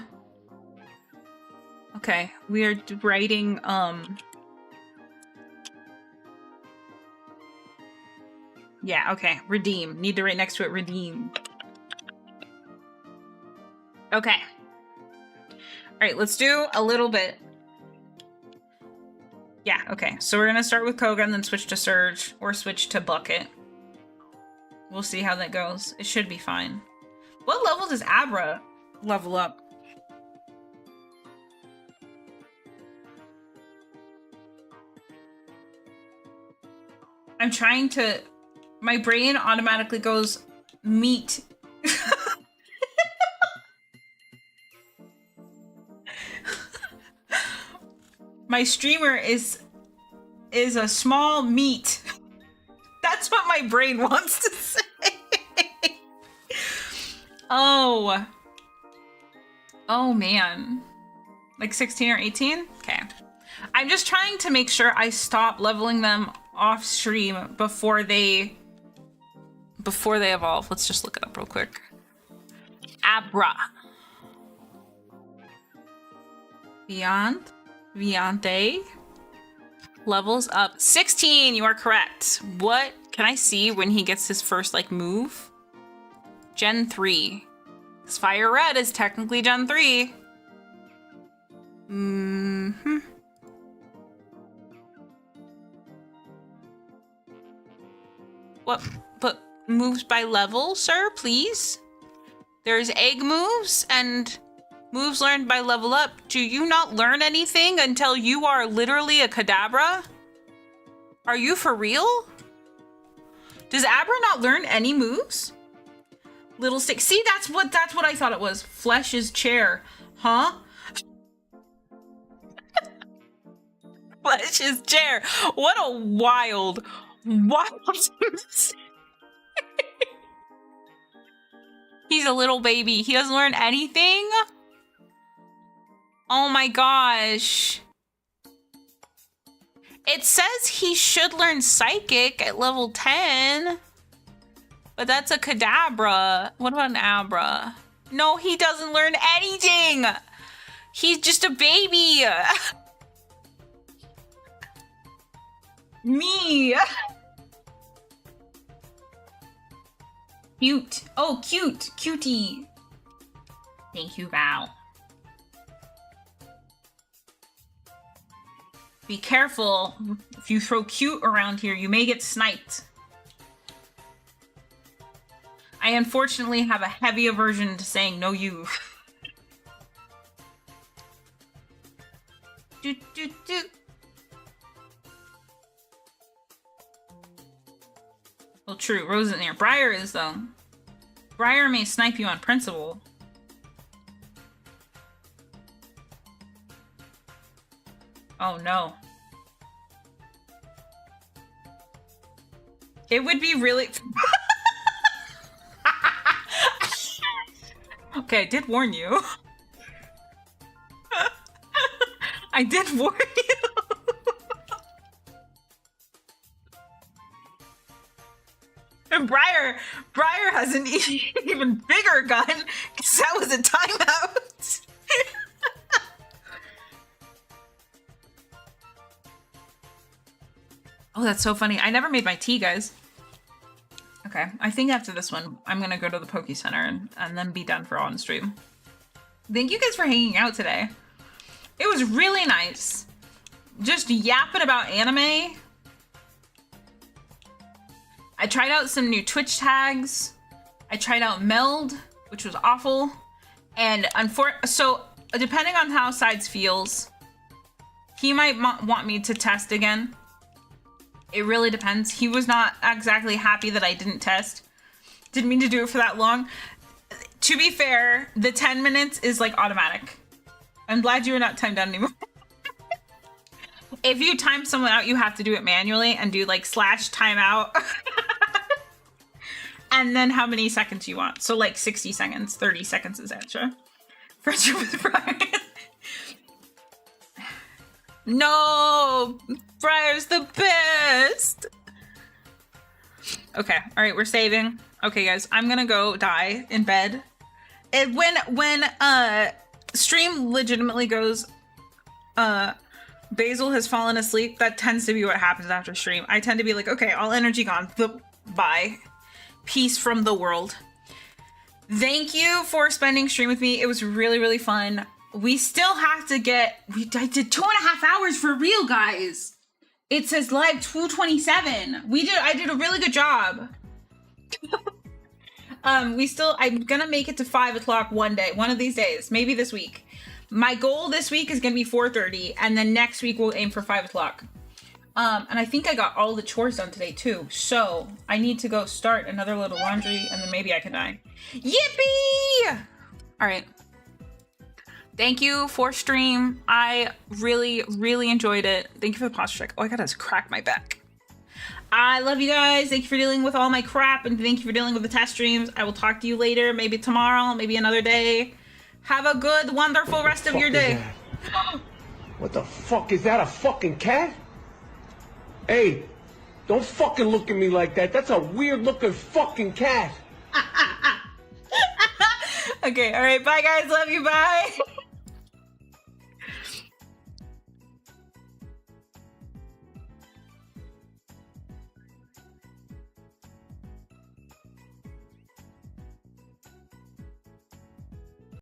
Speaker 1: Okay, we are writing, yeah, okay, redeem. Need to write next to it, redeem. Okay. All right, let's do a little bit. Yeah, okay, so we're gonna start with Koga and then switch to Surge, or switch to Bucket. We'll see how that goes. It should be fine. What level does Abra level up? I'm trying to... My brain automatically goes, meat. My streamer is a small meat. That's what my brain wants to say. Oh man. Like 16 or 18? Okay. I'm just trying to make sure I stop leveling them off stream before they evolve. Let's just look it up real quick. Abra. Viante. Levels up 16. You are correct. What can I see when he gets his first like move? Gen 3. This FireRed is technically Gen 3. What? But moves by level, sir, please? There's egg moves and moves learned by level up. Do you not learn anything until you are literally a Kadabra? Are you for real? Does Abra not learn any moves? Little stick. See, that's what I thought it was. Flesh is chair. Huh? Flesh is chair. What a wild mistake. He's a little baby. He doesn't learn anything? Oh my gosh. It says he should learn Psychic at level 10. But that's a Kadabra. What about an Abra? No, he doesn't learn anything. He's just a baby. Me. Cute. Oh, cute. Cutie. Thank you, Val. Be careful. If you throw cute around here, you may get sniped. I unfortunately have a heavy aversion to saying no you. Do, do, do. Well, true. Rose isn't here. Briar is, though. Briar may snipe you on principle. Oh, no. It would be really... Okay, I did warn you. I did warn you. And Briar has an even bigger gun, because that was a timeout. Oh, that's so funny. I never made my tea, guys. Okay, I think after this one, I'm gonna go to the Poke Center and then be done for on stream. Thank you guys for hanging out today. It was really nice. Just yapping about anime. I tried out some new Twitch tags. I tried out Meld, which was awful. And so depending on how Sides feels, he might want me to test again. It really depends. He was not exactly happy that I didn't test. Didn't mean to do it for that long. To be fair, the 10 minutes is like automatic. I'm glad you are not timed out anymore. If you time someone out, you have to do it manually and do like /timeout. And then how many seconds you want. So like 60 seconds, 30 seconds is extra. Friendship with Brian. No! Briar's the best! Okay, alright, we're saving. Okay, guys, I'm gonna go die in bed. And when stream legitimately goes, Basil has fallen asleep, that tends to be what happens after stream. I tend to be like, okay, all energy gone. Bye. Peace from the world. Thank you for spending stream with me. It was really, really fun. We still have to I did 2.5 hours for real, guys. It says live 2:27. I did a really good job. I'm gonna make it to 5 o'clock one of these days, maybe this week. My goal this week is gonna be 4:30, and then next week we'll aim for 5 o'clock. And I think I got all the chores done today too, so I need to go start another load of laundry, and then maybe I can die. Yippee! All right. Thank you for stream. I really, really enjoyed it. Thank you for the posture check. Oh, I gotta crack my back. I love you guys. Thank you for dealing with all my crap, and thank you for dealing with the test streams. I will talk to you later, maybe tomorrow, maybe another day. Have a good, wonderful rest of your day.
Speaker 5: What the fuck is that? A fucking cat? Hey, don't fucking look at me like that. That's a weird looking fucking cat.
Speaker 1: Okay, all right. Bye, guys. Love you. Bye.